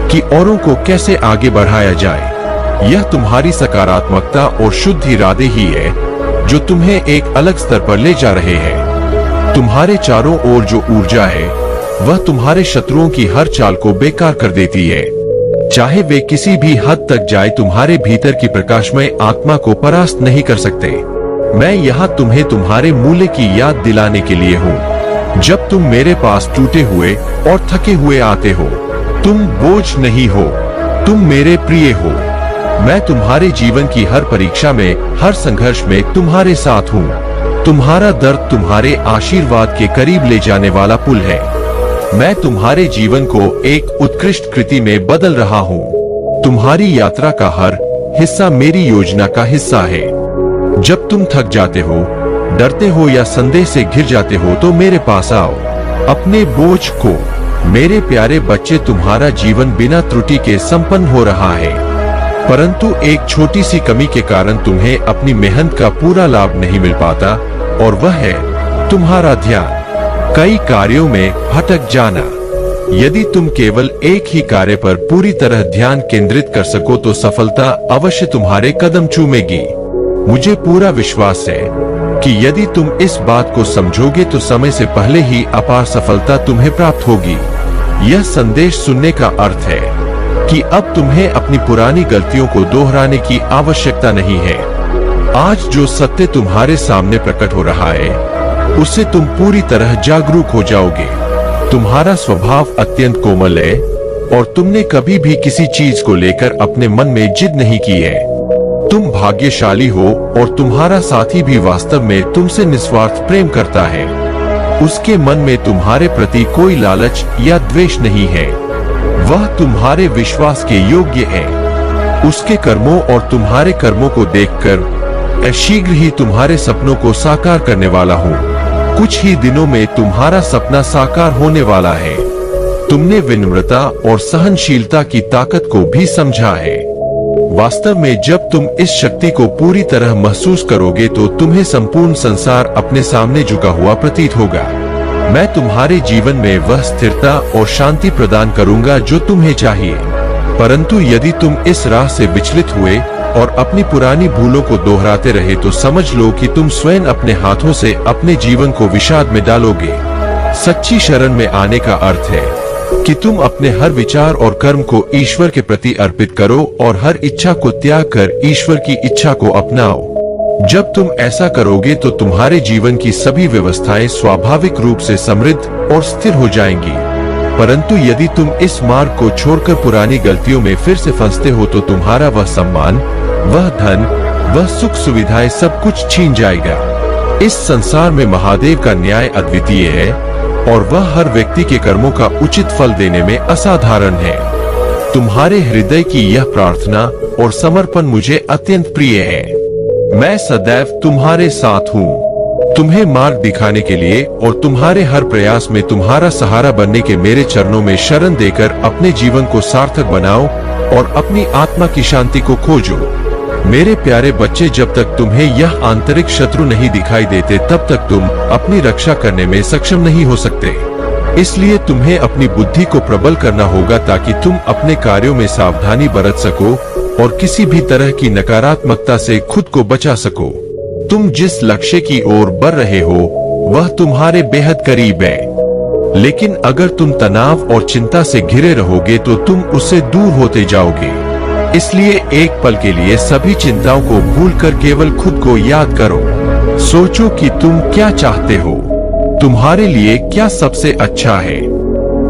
कि औरों को कैसे आगे बढ़ाया जाए। यह तुम्हारी सकारात्मकता और शुद्ध इरादे ही है जो तुम्हें एक अलग स्तर पर ले जा रहे हैं। तुम्हारे चारों ओर जो ऊर्जा है वह तुम्हारे शत्रुओं की हर चाल को बेकार कर देती है। चाहे वे किसी भी हद तक जाए, तुम्हारे भीतर की प्रकाशमय आत्मा को परास्त नहीं कर सकते। मैं यहाँ तुम्हें तुम्हारे मूल्य की याद दिलाने के लिए हूँ। जब तुम मेरे पास टूटे हुए और थके हुए आते हो, तुम बोझ नहीं हो, तुम मेरे प्रिय हो। मैं तुम्हारे जीवन की हर परीक्षा में, हर संघर्ष में तुम्हारे साथ हूँ। तुम्हारा दर्द तुम्हारे आशीर्वाद के करीब ले जाने वाला पुल है। मैं तुम्हारे जीवन को एक उत्कृष्ट कृति में बदल रहा हूँ। तुम्हारी यात्रा का हर हिस्सा मेरी योजना का हिस्सा है। जब तुम थक जाते हो, डरते हो या संदेह से घिर जाते हो तो मेरे पास आओ। अपने बोझ को, मेरे प्यारे बच्चे, तुम्हारा जीवन बिना त्रुटि के संपन्न हो रहा है, परंतु एक छोटी सी कमी के कारण तुम्हें अपनी मेहनत का पूरा लाभ नहीं मिल पाता और वह है तुम्हारा ध्यान। कई कार्यों में भटक जाना। यदि तुम केवल एक ही कार्य पर पूरी तरह ध्यान केंद्रित कर सको तो सफलता अवश्य तुम्हारे कदम चूमेगी। मुझे पूरा विश्वास है कि यदि तुम इस बात को समझोगे तो समय से पहले ही अपार सफलता तुम्हें प्राप्त होगी। यह संदेश सुनने का अर्थ है कि अब तुम्हें अपनी पुरानी गलतियों को दोहराने की आवश्यकता नहीं है। आज जो सत्य तुम्हारे सामने प्रकट हो रहा है उससे तुम पूरी तरह जागरूक हो जाओगे। तुम्हारा स्वभाव अत्यंत कोमल है और तुमने कभी भी किसी चीज को लेकर अपने मन में जिद नहीं की है। तुम भाग्यशाली हो और तुम्हारा साथी भी वास्तव में तुमसे निस्वार्थ प्रेम करता है। उसके मन में तुम्हारे प्रति कोई लालच या द्वेष नहीं है। वह तुम्हारे विश्वास के योग्य है। उसके कर्मों और तुम्हारे कर्मों को देखकर शीघ्र ही तुम्हारे सपनों को साकार करने वाला हूँ। कुछ ही दिनों में तुम्हारा सपना साकार होने वाला है। तुमने विनम्रता और सहनशीलता की ताकत को भी समझा है। वास्तव में जब तुम इस शक्ति को पूरी तरह महसूस करोगे तो तुम्हें संपूर्ण संसार अपने सामने झुका हुआ प्रतीत होगा। मैं तुम्हारे जीवन में वह स्थिरता और शांति प्रदान करूंगा जो तुम्हें चाहिए। परंतु यदि तुम इस राह से विचलित हुए और अपनी पुरानी भूलों को दोहराते रहे तो समझ लो कि तुम स्वयं अपने हाथों से अपने जीवन को विषाद में डालोगे। सच्ची शरण में आने का अर्थ है कि तुम अपने हर विचार और कर्म को ईश्वर के प्रति अर्पित करो और हर इच्छा को त्याग कर ईश्वर की इच्छा को अपनाओ। जब तुम ऐसा करोगे तो तुम्हारे जीवन की सभी व्यवस्थाएं स्वाभाविक रूप से समृद्ध और स्थिर हो जाएंगी। परंतु यदि तुम इस मार्ग को छोड़कर पुरानी गलतियों में फिर से फंसते हो तो तुम्हारा वह सम्मान, वह धन, वह सुख सुविधाएं सब कुछ छीन जाएगा। इस संसार में महादेव का न्याय अद्वितीय है और वह हर व्यक्ति के कर्मों का उचित फल देने में असाधारण है। तुम्हारे हृदय की यह प्रार्थना और समर्पण मुझे अत्यंत प्रिय है। मैं सदैव तुम्हारे साथ हूँ। तुम्हें मार्ग दिखाने के लिए और तुम्हारे हर प्रयास में तुम्हारा सहारा बनने के मेरे चरणों में शरण देकर अपने जीवन को सार्थक बनाओ और अपनी आत्मा की शांति को खोजो। मेरे प्यारे बच्चे, जब तक तुम्हें यह आंतरिक शत्रु नहीं दिखाई देते तब तक तुम अपनी रक्षा करने में सक्षम नहीं हो सकते। इसलिए तुम्हें अपनी बुद्धि को प्रबल करना होगा ताकि तुम अपने कार्यों में सावधानी बरत सको और किसी भी तरह की नकारात्मकता से खुद को बचा सको। तुम जिस लक्ष्य की ओर बढ़ रहे हो वह तुम्हारे बेहद करीब है, लेकिन अगर तुम तनाव और चिंता से घिरे रहोगे तो तुम उससे दूर होते जाओगे। इसलिए एक पल के लिए सभी चिंताओं को भूलकर केवल खुद को याद करो। सोचो कि तुम क्या चाहते हो, तुम्हारे लिए क्या सबसे अच्छा है।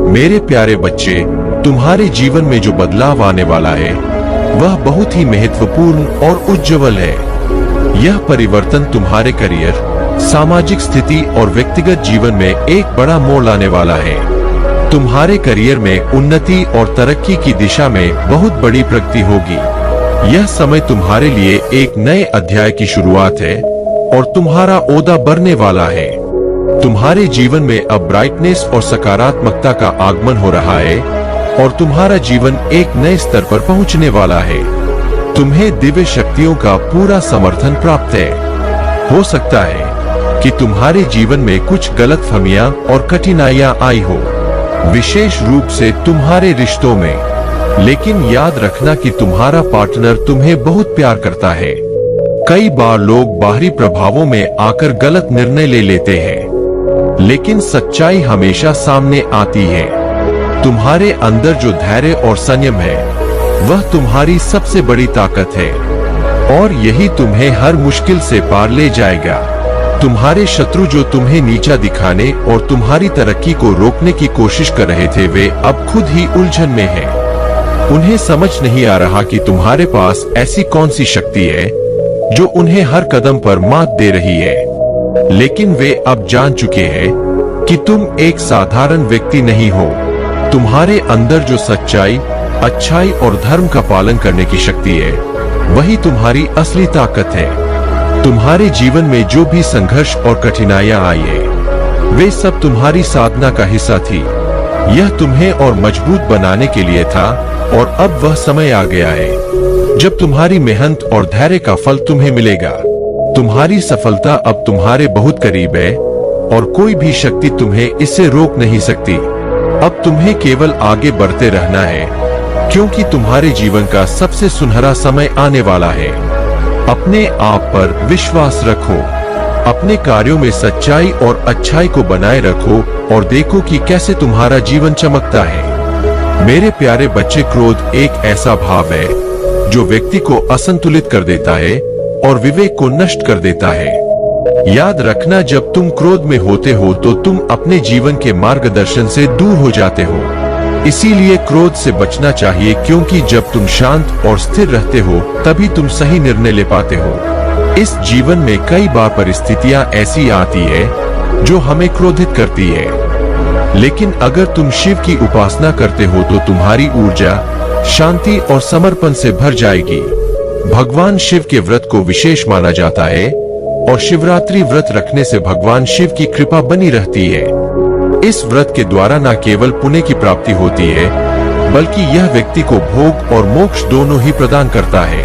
मेरे प्यारे बच्चे, तुम्हारे जीवन में जो बदलाव आने वाला है वह बहुत ही महत्वपूर्ण और उज्जवल है। यह परिवर्तन तुम्हारे करियर, सामाजिक स्थिति और व्यक्तिगत जीवन में एक बड़ा मोड़ लाने वाला है। तुम्हारे करियर में उन्नति और तरक्की की दिशा में बहुत बड़ी प्रगति होगी। यह समय तुम्हारे लिए एक नए अध्याय की शुरुआत है और तुम्हारा ओहदा बढ़ने वाला है। तुम्हारे जीवन में अब ब्राइटनेस और सकारात्मकता का आगमन हो रहा है और तुम्हारा जीवन एक नए स्तर पर पहुंचने वाला है। तुम्हें दिव्य शक्तियों का पूरा समर्थन प्राप्त है। हो सकता है कि तुम्हारे जीवन में कुछ गलतफहमियां और कठिनाइयां आई हो, विशेष रूप से तुम्हारे रिश्तों में, लेकिन याद रखना कि तुम्हारा पार्टनर तुम्हें बहुत प्यार करता है। कई बार लोग बाहरी प्रभावों में आकर गलत निर्णय ले लेते हैं, लेकिन सच्चाई हमेशा सामने आती है। तुम्हारे अंदर जो धैर्य और संयम है वह तुम्हारी सबसे बड़ी ताकत है और यही तुम्हें हर मुश्किल से पार ले जाएगा। तुम्हारे शत्रु जो तुम्हें नीचा दिखाने और तुम्हारी तरक्की को रोकने की कोशिश कर रहे थे वे अब खुद ही उलझन में हैं। उन्हें समझ नहीं आ रहा कि तुम्हारे पास ऐसी कौन सी शक्ति है जो उन्हें हर कदम पर मात दे रही है, लेकिन वे अब जान चुके हैं कि तुम एक साधारण व्यक्ति नहीं हो। तुम्हारे अंदर जो सच्चाई, अच्छाई और धर्म का पालन करने की शक्ति है वही तुम्हारी असली ताकत है। तुम्हारे जीवन में जो भी संघर्ष और कठिनाइयां आई है वे सब तुम्हारी साधना का हिस्सा थी। यह तुम्हें और मजबूत बनाने के लिए था और अब वह समय आ गया है जब तुम्हारी मेहनत और धैर्य का फल तुम्हें मिलेगा। तुम्हारी सफलता अब तुम्हारे बहुत करीब है और कोई भी शक्ति तुम्हें इससे रोक नहीं सकती। अब तुम्हें केवल आगे बढ़ते रहना है क्योंकि तुम्हारे जीवन का सबसे सुनहरा समय आने वाला है। अपने आप पर विश्वास रखो, अपने कार्यों में सच्चाई और अच्छाई को बनाए रखो और देखो कि कैसे तुम्हारा जीवन चमकता है। मेरे प्यारे बच्चे, क्रोध एक ऐसा भाव है जो व्यक्ति को असंतुलित कर देता है और विवेक को नष्ट कर देता है। याद रखना, जब तुम क्रोध में होते हो तो तुम अपने जीवन के मार्गदर्शन से दूर हो जाते हो। इसीलिए क्रोध से बचना चाहिए क्योंकि जब तुम शांत और स्थिर रहते हो तभी तुम सही निर्णय ले पाते हो। इस जीवन में कई बार परिस्थितियां ऐसी आती है जो हमें क्रोधित करती है, लेकिन अगर तुम शिव की उपासना करते हो तो तुम्हारी ऊर्जा शांति और समर्पण से भर जाएगी। भगवान शिव के व्रत को विशेष माना जाता है और शिवरात्रि व्रत रखने से भगवान शिव की कृपा बनी रहती है। इस व्रत के द्वारा न केवल पुण्य की प्राप्ति होती है, बल्कि यह व्यक्ति को भोग और मोक्ष दोनों ही प्रदान करता है।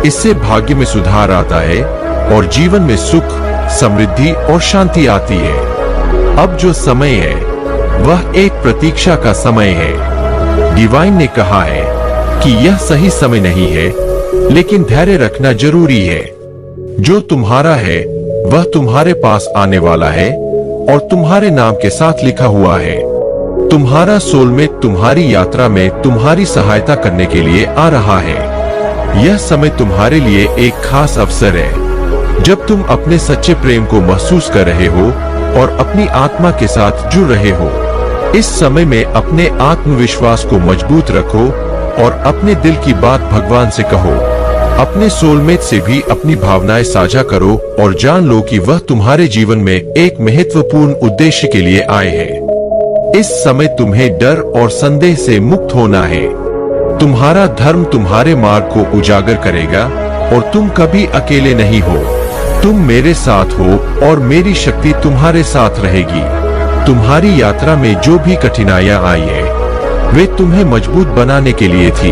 इससे भाग्य में सुधार आता है और जीवन में सुख, समृद्धि और शांति आती है। अब जो समय है वह एक प्रतीक्षा का समय है। डिवाइन ने कहा है कि यह सही समय नहीं है, लेकिन धैर्य रखना जरूरी है। जो तुम्हारा है वह तुम्हारे पास आने वाला है और तुम्हारे नाम के साथ लिखा हुआ है। तुम्हारा सोलमेट तुम्हारी यात्रा में तुम्हारी सहायता करने के लिए आ रहा है। यह समय तुम्हारे लिए एक खास अवसर है, जब तुम अपने सच्चे प्रेम को महसूस कर रहे हो और अपनी आत्मा के साथ जुड़ रहे हो। इस समय में अपने आत्मविश्वास को मजबूत रखो और अपने दिल की बात भगवान से कहो। अपने सोलमेट से भी अपनी भावनाएं साझा करो और जान लो कि वह तुम्हारे जीवन में एक महत्वपूर्ण उद्देश्य के लिए आए हैं। इस समय तुम्हें डर और संदेह से मुक्त होना है। तुम्हारा धर्म तुम्हारे मार्ग को उजागर करेगा और तुम कभी अकेले नहीं हो। तुम मेरे साथ हो और मेरी शक्ति तुम्हारे साथ रहेगी। तुम्हारी यात्रा में जो भी कठिनाइयां आई है, वे तुम्हें मजबूत बनाने के लिए थी।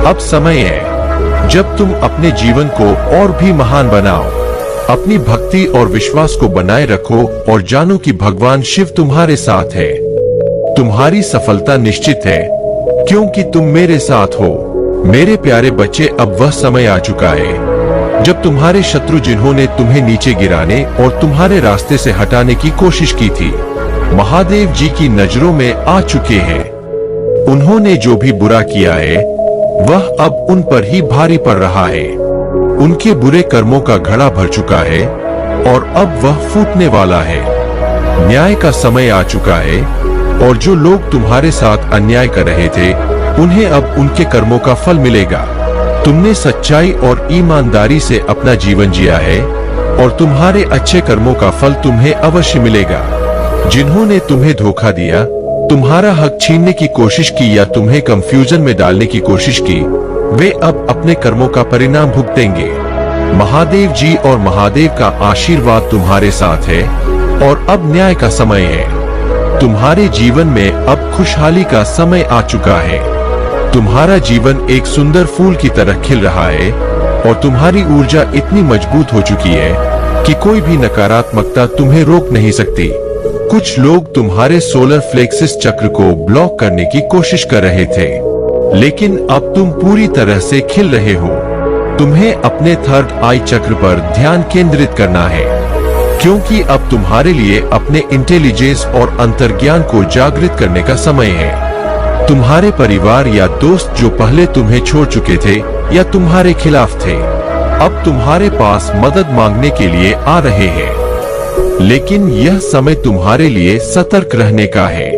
अब समय है जब तुम अपने जीवन को और भी महान बनाओ। अपनी भक्ति और विश्वास को बनाए रखो और जानो कि भगवान शिव तुम्हारे साथ है। तुम्हारी सफलता निश्चित है, क्योंकि तुम मेरे साथ हो। मेरे प्यारे बच्चे, अब वह समय आ चुका है जब तुम्हारे शत्रु, जिन्होंने तुम्हें नीचे गिराने और तुम्हारे रास्ते से हटाने की कोशिश की थी, महादेव जी की नजरों में आ चुके हैं। उन्होंने जो भी बुरा किया है वह अब उन पर ही भारी पड़ रहा है। उनके बुरे कर्मों का घड़ा भर चुका है और अब वह फूटने वाला है। न्याय का समय आ चुका है और जो लोग तुम्हारे साथ अन्याय कर रहे थे, उन्हें अब उनके कर्मों का फल मिलेगा। तुमने सच्चाई और ईमानदारी से अपना जीवन जिया है और तुम्हारे अच्छे कर्मों का फल तुम्हें अवश्य मिलेगा। जिन्होंने तुम्हें धोखा दिया, तुम्हारा हक छीनने की कोशिश की या तुम्हें कंफ्यूजन में डालने की कोशिश की, वे अब अपने कर्मों का परिणाम भुगतेंगे। महादेव जी और महादेव का आशीर्वाद तुम्हारे साथ है और अब न्याय का समय है। तुम्हारे जीवन में अब खुशहाली का समय आ चुका है। तुम्हारा जीवन एक सुंदर फूल की तरह खिल रहा है और तुम्हारी ऊर्जा इतनी मजबूत हो चुकी है कि कोई भी नकारात्मकता तुम्हें रोक नहीं सकती। कुछ लोग तुम्हारे सोलर फ्लेक्सिस चक्र को ब्लॉक करने की कोशिश कर रहे थे, लेकिन अब तुम पूरी तरह से खिल रहे हो। तुम्हें अपने थर्ड आई चक्र पर ध्यान केंद्रित करना है, क्योंकि अब तुम्हारे लिए अपने इंटेलिजेंस और अंतर्ज्ञान को जागृत करने का समय है। तुम्हारे परिवार या दोस्त जो पहले तुम्हें छोड़ चुके थे या तुम्हारे खिलाफ थे, अब तुम्हारे पास मदद मांगने के लिए आ रहे हैं। लेकिन यह समय तुम्हारे लिए सतर्क रहने का है।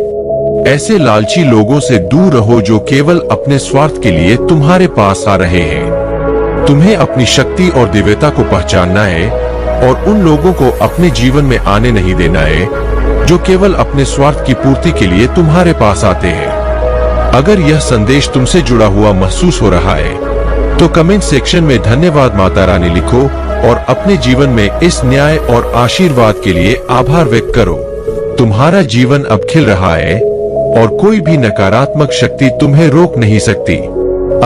ऐसे लालची लोगों से दूर रहो जो केवल अपने स्वार्थ के लिए तुम्हारे पास आ रहे हैं। तुम्हें अपनी शक्ति और दिव्यता को पहचानना है और उन लोगों को अपने जीवन में आने नहीं देना है जो केवल अपने स्वार्थ की पूर्ति के लिए तुम्हारे पास आते हैं। अगर यह संदेश तुमसे जुड़ा हुआ महसूस हो रहा है तो कमेंट सेक्शन में धन्यवाद माता रानी लिखो और अपने जीवन में इस न्याय और आशीर्वाद के लिए आभार व्यक्त करो। तुम्हारा जीवन अब खिल रहा है और कोई भी नकारात्मक शक्ति तुम्हें रोक नहीं सकती।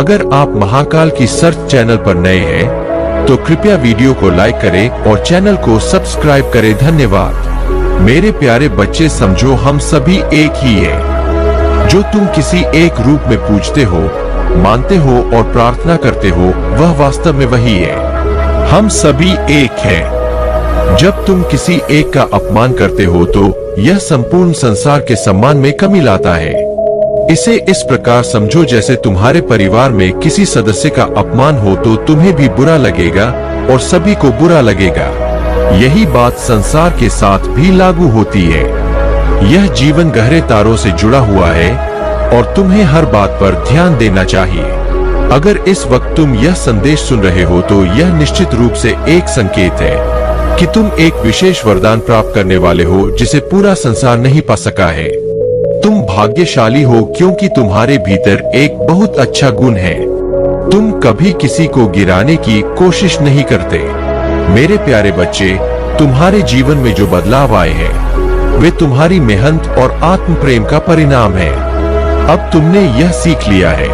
अगर आप महाकाल की सर्च चैनल पर नए हैं तो कृपया वीडियो को लाइक करें और चैनल को सब्सक्राइब करें। धन्यवाद। मेरे प्यारे बच्चे, समझो हम सभी एक ही है। जो तुम किसी एक रूप में पूजते हो, मानते हो और प्रार्थना करते हो, वह वास्तव में वही है। हम सभी एक हैं। जब तुम किसी एक का अपमान करते हो तो यह संपूर्ण संसार के सम्मान में कमी लाता है। इसे इस प्रकार समझो जैसे तुम्हारे परिवार में किसी सदस्य का अपमान हो तो तुम्हें भी बुरा लगेगा और सभी को बुरा लगेगा। यही बात संसार के साथ भी लागू होती है। यह जीवन गहरे तारों से जुड़ा हुआ है और तुम्हें हर बात पर ध्यान देना चाहिए। अगर इस वक्त तुम यह संदेश सुन रहे हो तो यह निश्चित रूप से एक संकेत है कि तुम एक विशेष वरदान प्राप्त करने वाले हो जिसे पूरा संसार नहीं पा सका है। तुम भाग्यशाली हो क्योंकि तुम्हारे भीतर एक बहुत अच्छा गुण है। तुम कभी किसी को गिराने की कोशिश नहीं करते। मेरे प्यारे बच्चे, तुम्हारे जीवन में जो बदलाव आए हैं वे तुम्हारी मेहनत और आत्म प्रेम का परिणाम है। अब तुमने यह सीख लिया है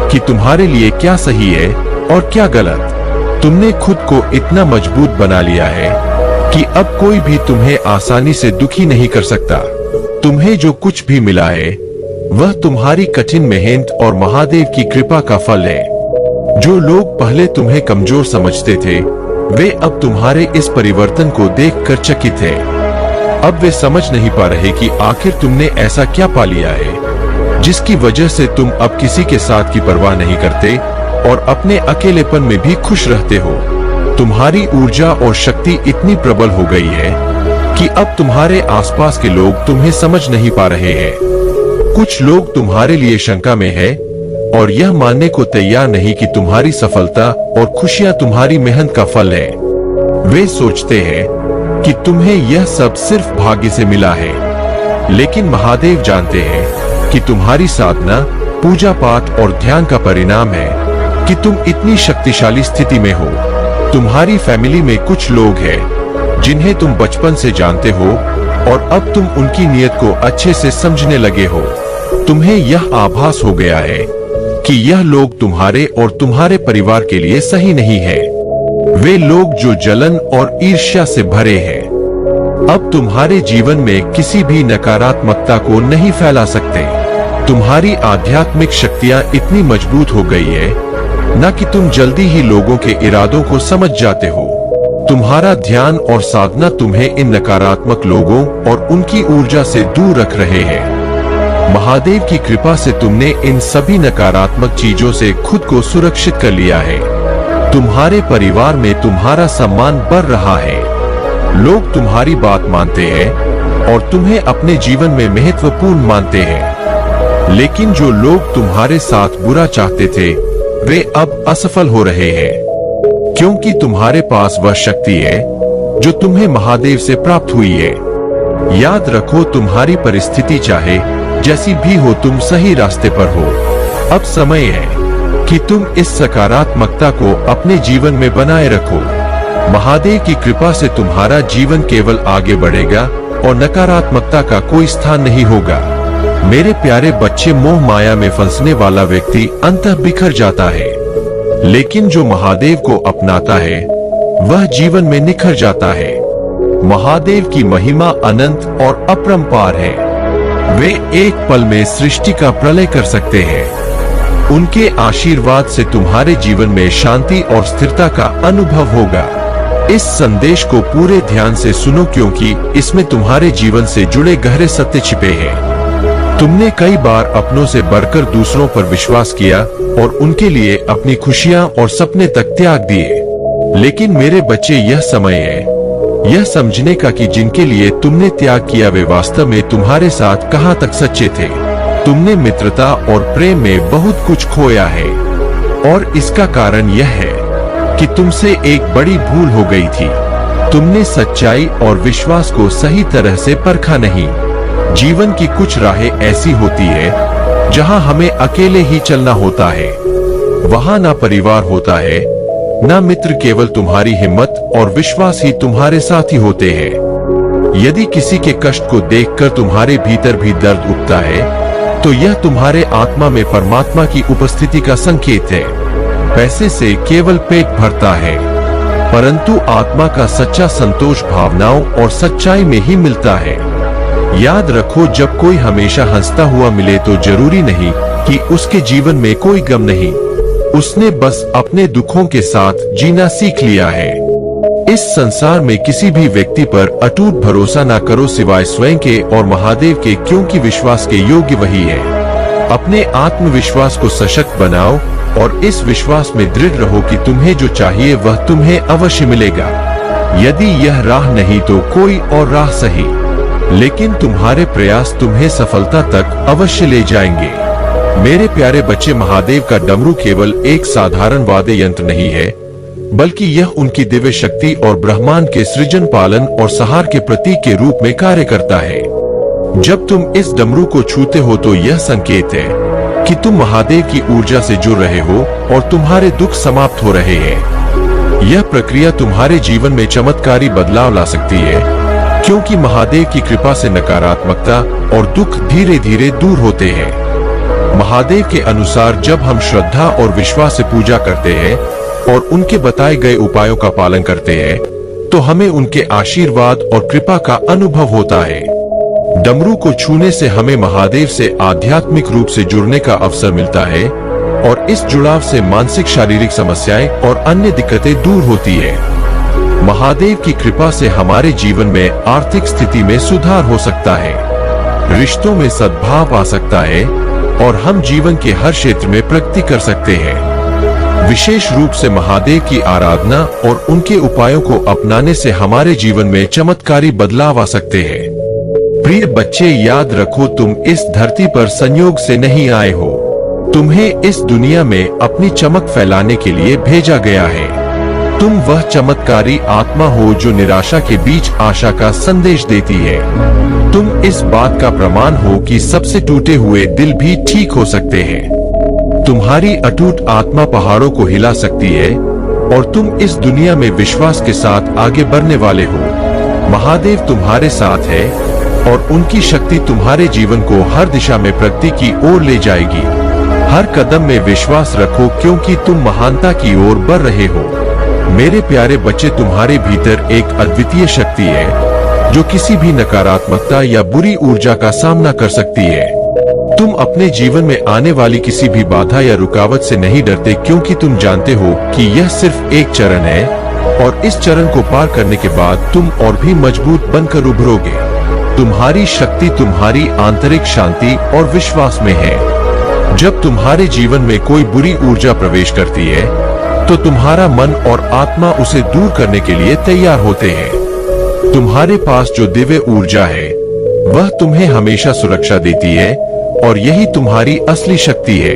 कि तुम्हारे लिए क्या सही है और क्या गलत। तुमने खुद को इतना मजबूत बना लिया है कि अब कोई भी तुम्हें आसानी से दुखी नहीं कर सकता। तुम्हें जो कुछ भी मिला है वह तुम्हारी कठिन मेहनत और महादेव की कृपा का फल है। जो लोग पहले तुम्हें कमजोर समझते थे वे अब तुम्हारे इस परिवर्तन को देखकर चकित है। अब वे समझ नहीं पा रहे कि आखिर तुमने ऐसा क्या पा लिया है जिसकी वजह से तुम अब किसी के साथ की परवाह नहीं करते और अपने अकेलेपन में भी खुश रहते हो। तुम्हारी ऊर्जा और शक्ति इतनी प्रबल हो गई है कि अब तुम्हारे आसपास के लोग तुम्हें समझ नहीं पा रहे हैं। कुछ लोग तुम्हारे लिए शंका में है और यह मानने को तैयार नहीं कि तुम्हारी सफलता और खुशियां तुम्हारी मेहनत का फल है। वे सोचते हैं कि तुम्हें यह सब सिर्फ भाग्य से मिला है, लेकिन महादेव जानते हैं कि तुम्हारी साधना, पूजा पाठ और ध्यान का परिणाम है कि तुम इतनी शक्तिशाली स्थिति में हो। तुम्हारी फैमिली में कुछ लोग हैं जिन्हें तुम बचपन से जानते हो और अब तुम उनकी नीयत को अच्छे से समझने लगे हो। तुम्हें यह आभास हो गया है कि यह लोग तुम्हारे और तुम्हारे परिवार के लिए सही नहीं है। वे लोग जो जलन और ईर्ष्या से भरे हैं अब तुम्हारे जीवन में किसी भी नकारात्मकता को नहीं फैला सकते। तुम्हारी आध्यात्मिक शक्तियां इतनी मजबूत हो गई है न कि तुम जल्दी ही लोगों के इरादों को समझ जाते हो। तुम्हारा ध्यान और साधना तुम्हें इन नकारात्मक लोगों और उनकी ऊर्जा से दूर रख रहे हैं। महादेव की कृपा से तुमने इन सभी नकारात्मक चीजों से खुद को सुरक्षित कर लिया है। तुम्हारे परिवार में तुम्हारा सम्मान बढ़ रहा है। लोग तुम्हारी बात मानते हैं और तुम्हें अपने जीवन में महत्वपूर्ण मानते हैं। लेकिन जो लोग तुम्हारे साथ बुरा चाहते थे वे अब असफल हो रहे हैं, क्योंकि तुम्हारे पास वह शक्ति है जो तुम्हें महादेव से प्राप्त हुई है। याद रखो, तुम्हारी परिस्थिति चाहे जैसी भी हो, तुम सही रास्ते पर हो। अब समय है कि तुम इस सकारात्मकता को अपने जीवन में बनाए रखो। महादेव की कृपा से तुम्हारा जीवन केवल आगे बढ़ेगा और नकारात्मकता का कोई स्थान नहीं होगा। मेरे प्यारे बच्चे, मोह माया में फंसने वाला व्यक्ति अंततः बिखर जाता है, लेकिन जो महादेव को अपनाता है वह जीवन में निखर जाता है। महादेव की महिमा अनंत और अपरंपार है। वे एक पल में सृष्टि का प्रलय कर सकते हैं। उनके आशीर्वाद से तुम्हारे जीवन में शांति और स्थिरता का अनुभव होगा। इस संदेश को पूरे ध्यान से सुनो, क्योंकि इसमें तुम्हारे जीवन से जुड़े गहरे सत्य छिपे हैं। तुमने कई बार अपनों से बढ़कर दूसरों पर विश्वास किया और उनके लिए अपनी खुशियां और सपने तक त्याग दिए। लेकिन मेरे बच्चे, यह समय है यह समझने का कि जिनके लिए तुमने त्याग किया वे वास्तव में तुम्हारे साथ कहां तक सच्चे थे। तुमने मित्रता और प्रेम में बहुत कुछ खोया है और इसका कारण यह है कि तुमसे एक बड़ी भूल हो गई थी। तुमने सच्चाई और विश्वास को सही तरह से परखा नहीं। जीवन की कुछ राहें ऐसी होती है जहां हमें अकेले ही चलना होता है। वहां ना परिवार होता है, ना मित्र, केवल तुम्हारी हिम्मत और विश्वास ही तुम्हारे साथी होते हैं। यदि किसी के कष्ट को देखकर तुम्हारे भीतर भी दर्द उठता है तो यह तुम्हारे आत्मा में परमात्मा की उपस्थिति का संकेत है। पैसे से केवल पेट भरता है, परंतु आत्मा का सच्चा संतोष भावनाओं और सच्चाई में ही मिलता है। याद रखो, जब कोई हमेशा हंसता हुआ मिले तो जरूरी नहीं कि उसके जीवन में कोई गम नहीं, उसने बस अपने दुखों के साथ जीना सीख लिया है। इस संसार में किसी भी व्यक्ति पर अटूट भरोसा ना करो सिवाय स्वयं के और महादेव के, क्योंकि विश्वास के योग्य वही है। अपने आत्मविश्वास को सशक्त बनाओ और इस विश्वास में दृढ़ रहो कि तुम्हें जो चाहिए वह तुम्हें अवश्य मिलेगा। यदि यह राह नहीं तो कोई और राह सही, लेकिन तुम्हारे प्रयास तुम्हें सफलता तक अवश्य ले जाएंगे। मेरे प्यारे बच्चे, महादेव का डमरू केवल एक साधारण वाद्य यंत्र नहीं है, बल्कि यह उनकी दिव्य शक्ति और ब्रह्मांड के सृजन, पालन और सहार के प्रतीक के रूप में कार्य करता है। जब तुम इस डमरू को छूते हो तो यह संकेत है कि तुम महादेव की ऊर्जा से जुड़ रहे हो और तुम्हारे दुख समाप्त हो रहे हैं। यह प्रक्रिया तुम्हारे जीवन में चमत्कारी बदलाव ला सकती है, क्योंकि महादेव की कृपा से नकारात्मकता और दुख धीरे धीरे दूर होते हैं। महादेव के अनुसार जब हम श्रद्धा और विश्वास से पूजा करते हैं और उनके बताए गए उपायों का पालन करते हैं, तो हमें उनके आशीर्वाद और कृपा का अनुभव होता है। डमरू को छूने से हमें महादेव से आध्यात्मिक रूप से जुड़ने का अवसर मिलता है और इस जुड़ाव से मानसिक शारीरिक समस्याएं और अन्य दिक्कतें दूर होती है। महादेव की कृपा से हमारे जीवन में आर्थिक स्थिति में सुधार हो सकता है, रिश्तों में सद्भाव आ सकता है और हम जीवन के हर क्षेत्र में प्रगति कर सकते हैं। विशेष रूप से महादेव की आराधना और उनके उपायों को अपनाने से हमारे जीवन में चमत्कारी बदलाव आ सकते हैं। प्रिय बच्चे, याद रखो, तुम इस धरती पर संयोग से नहीं आए हो। तुम्हें इस दुनिया में अपनी चमक फैलाने के लिए भेजा गया है। तुम वह चमत्कारी आत्मा हो जो निराशा के बीच आशा का संदेश देती है। तुम इस बात का प्रमाण हो कि सबसे टूटे हुए दिल भी ठीक हो सकते हैं। तुम्हारी अटूट आत्मा पहाड़ों को हिला सकती है और तुम इस दुनिया में विश्वास के साथ आगे बढ़ने वाले हो। महादेव तुम्हारे साथ है और उनकी शक्ति तुम्हारे जीवन को हर दिशा में प्रगति की ओर ले जाएगी। हर कदम में विश्वास रखो क्योंकि तुम महानता की ओर बढ़ रहे हो। मेरे प्यारे बच्चे, तुम्हारे भीतर एक अद्वितीय शक्ति है जो किसी भी नकारात्मकता या बुरी ऊर्जा का सामना कर सकती है। तुम अपने जीवन में आने वाली किसी भी बाधा या रुकावट से नहीं डरते क्योंकि तुम जानते हो कि यह सिर्फ एक चरण है और इस चरण को पार करने के बाद तुम और भी मजबूत बनकर उभरोगे। तुम्हारी शक्ति तुम्हारी आंतरिक शांति और विश्वास में है। जब तुम्हारे जीवन में कोई बुरी ऊर्जा प्रवेश करती है तो तुम्हारा मन और आत्मा उसे दूर करने के लिए तैयार होते हैं। तुम्हारे पास जो दिव्य ऊर्जा है वह तुम्हें हमेशा सुरक्षा देती है और यही तुम्हारी असली शक्ति है।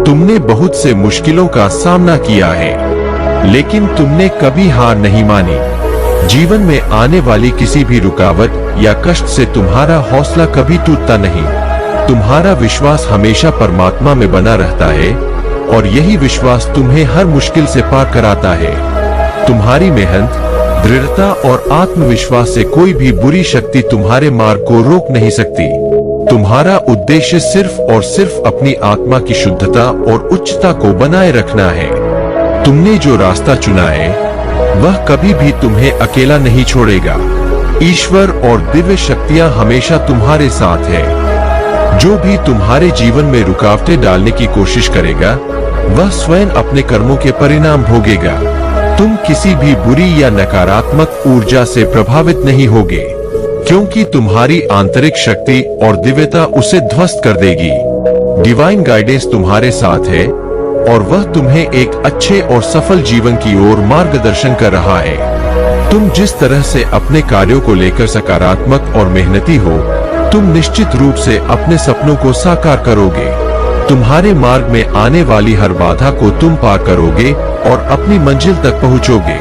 तुमने बहुत से मुश्किलों का सामना किया है, लेकिन तुमने कभी हार नहीं मानी। जीवन में आने वाली किसी भी रुकावट या कष्ट से तुम्हारा हौसला कभी टूटता नहीं। तुम्हारा विश्वास हमेशा परमात्मा में बना रहता है और यही विश्वास तुम्हें हर मुश्किल से पार कराता है। तुम्हारी मेहनत, दृढ़ता और आत्मविश्वास से कोई भी बुरी शक्ति तुम्हारे मार्ग को रोक नहीं सकती। तुम्हारा उद्देश्य सिर्फ और सिर्फ अपनी आत्मा की शुद्धता और उच्चता को बनाए रखना है। तुमने जो रास्ता चुना है वह कभी भी तुम्हें अकेला नहीं छोड़ेगा। ईश्वर और दिव्य शक्तियां हमेशा तुम्हारे साथ है। जो भी तुम्हारे जीवन में रुकावटें डालने की कोशिश करेगा वह स्वयं अपने कर्मों के परिणाम भोगेगा। तुम किसी भी बुरी या नकारात्मक ऊर्जा से प्रभावित नहीं होगे, क्योंकि तुम्हारी आंतरिक शक्ति और दिव्यता उसे ध्वस्त कर देगी। डिवाइन गाइडेंस तुम्हारे साथ है और वह तुम्हें एक अच्छे और सफल जीवन की ओर मार्गदर्शन कर रहा है। तुम जिस तरह से अपने कार्यों को लेकर सकारात्मक और मेहनती हो, तुम निश्चित रूप से अपने सपनों को साकार करोगे। तुम्हारे मार्ग में आने वाली हर बाधा को तुम पार करोगे और अपनी मंजिल तक पहुंचोगे।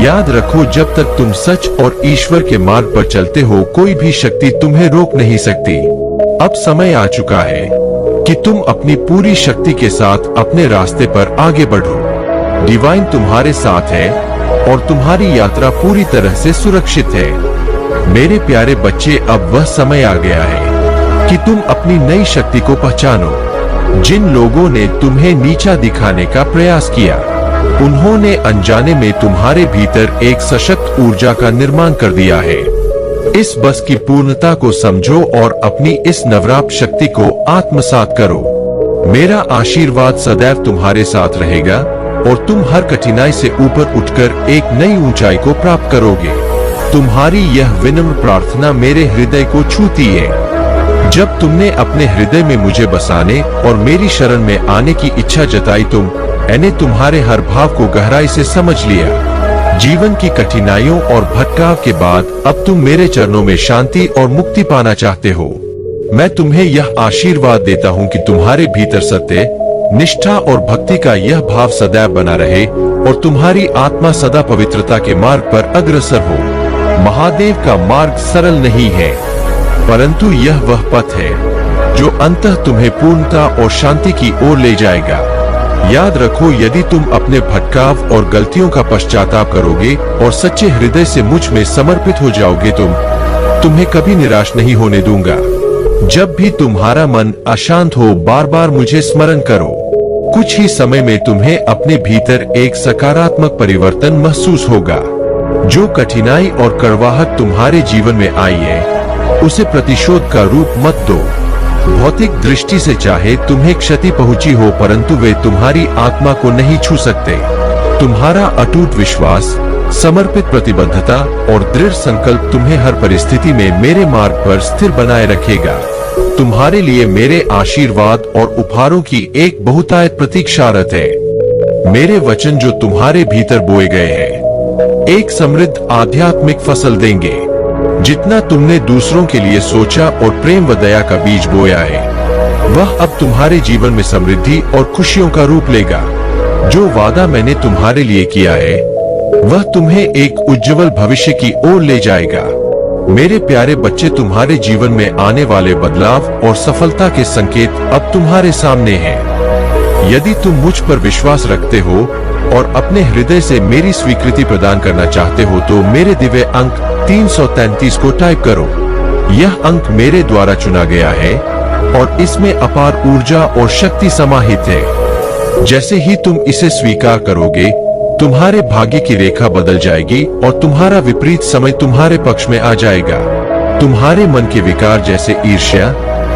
याद रखो, जब तक तुम सच और ईश्वर के मार्ग पर चलते हो, कोई भी शक्ति तुम्हें रोक नहीं सकती। अब समय आ चुका है कि तुम अपनी पूरी शक्ति के साथ अपने रास्ते पर आगे बढ़ो। डिवाइन तुम्हारे साथ है और तुम्हारी यात्रा पूरी तरह से सुरक्षित है। मेरे प्यारे बच्चे, अब वह समय आ गया है कि तुम अपनी नई शक्ति को पहचानो। जिन लोगों ने तुम्हें नीचा दिखाने का प्रयास किया, उन्होंने अनजाने में तुम्हारे भीतर एक सशक्त ऊर्जा का निर्माण कर दिया है। इस बस की पूर्णता को समझो और अपनी इस नवराप शक्ति को आत्मसात करो। मेरा आशीर्वाद सदैव तुम्हारे साथ रहेगा और तुम हर कठिनाई से ऊपर उठकर एक नई ऊंचाई को प्राप्त करोगे। तुम्हारी यह विनम्र प्रार्थना मेरे हृदय को छूती है। जब तुमने अपने हृदय में मुझे बसाने और मेरी शरण में आने की इच्छा जताई, मैंने तुम्हारे हर भाव को गहराई से समझ लिया। जीवन की कठिनाइयों और भटकाव के बाद अब तुम मेरे चरणों में शांति और मुक्ति पाना चाहते हो। मैं तुम्हें यह आशीर्वाद देता हूँ कि तुम्हारे भीतर सत्य, निष्ठा और भक्ति का यह भाव सदैव बना रहे और तुम्हारी आत्मा सदा पवित्रता के मार्ग पर अग्रसर हो। महादेव का मार्ग सरल नहीं है, परंतु यह वह पथ है जो अंततः तुम्हें पूर्णता और शांति की ओर ले जाएगा। याद रखो, यदि तुम अपने भटकाव और गलतियों का पश्चाताप करोगे और सच्चे हृदय से मुझ में समर्पित हो जाओगे, तुम्हें कभी निराश नहीं होने दूंगा। जब भी तुम्हारा मन अशांत हो, बार बार मुझे स्मरण करो। कुछ ही समय में तुम्हें अपने भीतर एक सकारात्मक परिवर्तन महसूस होगा। जो कठिनाई और कड़वाहट तुम्हारे जीवन में आई है, उसे प्रतिशोध का रूप मत दो। भौतिक दृष्टि से चाहे तुम्हें क्षति पहुंची हो, परंतु वे तुम्हारी आत्मा को नहीं छू सकते। तुम्हारा अटूट विश्वास, समर्पित प्रतिबद्धता और दृढ़ संकल्प तुम्हें हर परिस्थिति में मेरे मार्ग पर स्थिर बनाए रखेगा। तुम्हारे लिए मेरे आशीर्वाद और उपहारों की एक बहुतायत प्रतीक्षारत है। मेरे वचन जो तुम्हारे भीतर बोए गए हैं, एक समृद्ध आध्यात्मिक फसल देंगे। जितना तुमने दूसरों के लिए सोचा और प्रेम व दया का बीज बोया है, वह अब तुम्हारे जीवन में समृद्धि और खुशियों का रूप लेगा। जो वादा मैंने तुम्हारे लिए किया है, वह तुम्हें एक उज्जवल भविष्य की ओर ले जाएगा। मेरे प्यारे बच्चे, तुम्हारे जीवन में आने वाले बदलाव और सफलता के संकेत अब तुम्हारे सामने हैं। यदि तुम मुझ पर विश्वास रखते हो और अपने हृदय से मेरी स्वीकृति प्रदान करना चाहते हो, तो मेरे दिव्य अंक 333 को टाइप करो। यह अंक मेरे द्वारा चुना गया है और इसमें अपार ऊर्जा और शक्ति समाहित है। जैसे ही तुम इसे स्वीकार करोगे, तुम्हारे भाग्य की रेखा बदल जाएगी और तुम्हारा विपरीत समय तुम्हारे पक्ष में आ जाएगा। तुम्हारे मन के विकार जैसे ईर्ष्या,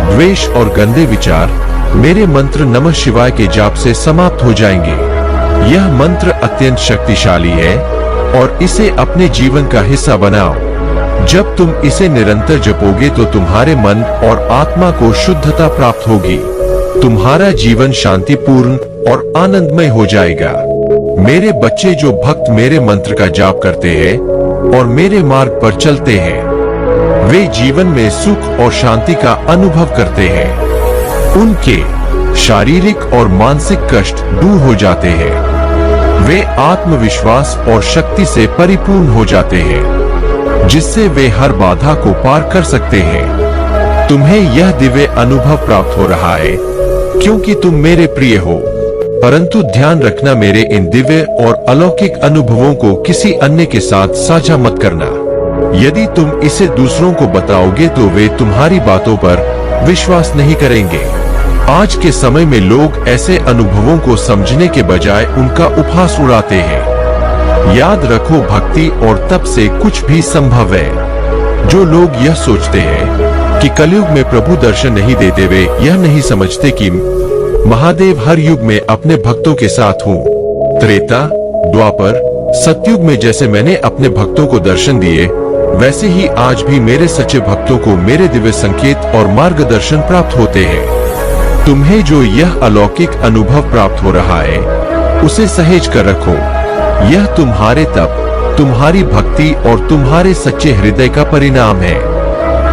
द्वेष और गंदे विचार मेरे मंत्र नमः शिवाय के जाप से समाप्त हो जाएंगे। यह मंत्र अत्यंत शक्तिशाली है और इसे अपने जीवन का हिस्सा बनाओ। जब तुम इसे निरंतर जपोगे तो तुम्हारे मन और आत्मा को शुद्धता प्राप्त होगी। तुम्हारा जीवन शांतिपूर्ण और आनंदमय हो जाएगा। मेरे बच्चे, जो भक्त मेरे मंत्र का जाप करते हैं और मेरे मार्ग पर चलते हैं, वे जीवन में सुख और शांति का अनुभव करते हैं। उनके शारीरिक और मानसिक कष्ट दूर हो जाते हैं। वे आत्मविश्वास और शक्ति से परिपूर्ण हो जाते हैं, जिससे वे हर बाधा को पार कर सकते हैं। तुम्हें यह दिव्य अनुभव प्राप्त हो रहा है क्योंकि तुम मेरे प्रिय हो। परंतु ध्यान रखना, मेरे इन दिव्य और अलौकिक अनुभवों को किसी अन्य के साथ साझा मत करना। यदि तुम इसे दूसरों को बताओगे तो वे तुम्हारी बातों पर विश्वास नहीं करेंगे। आज के समय में लोग ऐसे अनुभवों को समझने के बजाय उनका उपहास उड़ाते हैं। याद रखो, भक्ति और तप से कुछ भी संभव है। जो लोग यह सोचते हैं कि कलयुग में प्रभु दर्शन नहीं देते, वे यह नहीं समझते कि महादेव हर युग में अपने भक्तों के साथ हूँ। त्रेता, द्वापर, सतयुग में जैसे मैंने अपने भक्तों को दर्शन दिए, वैसे ही आज भी मेरे सच्चे भक्तों को मेरे दिव्य संकेत और मार्गदर्शन प्राप्त होते हैं। तुम्हें जो यह अलौकिक अनुभव प्राप्त हो रहा है, उसे सहेज कर रखो। यह तुम्हारे तप, तुम्हारी भक्ति और तुम्हारे सच्चे हृदय का परिणाम है।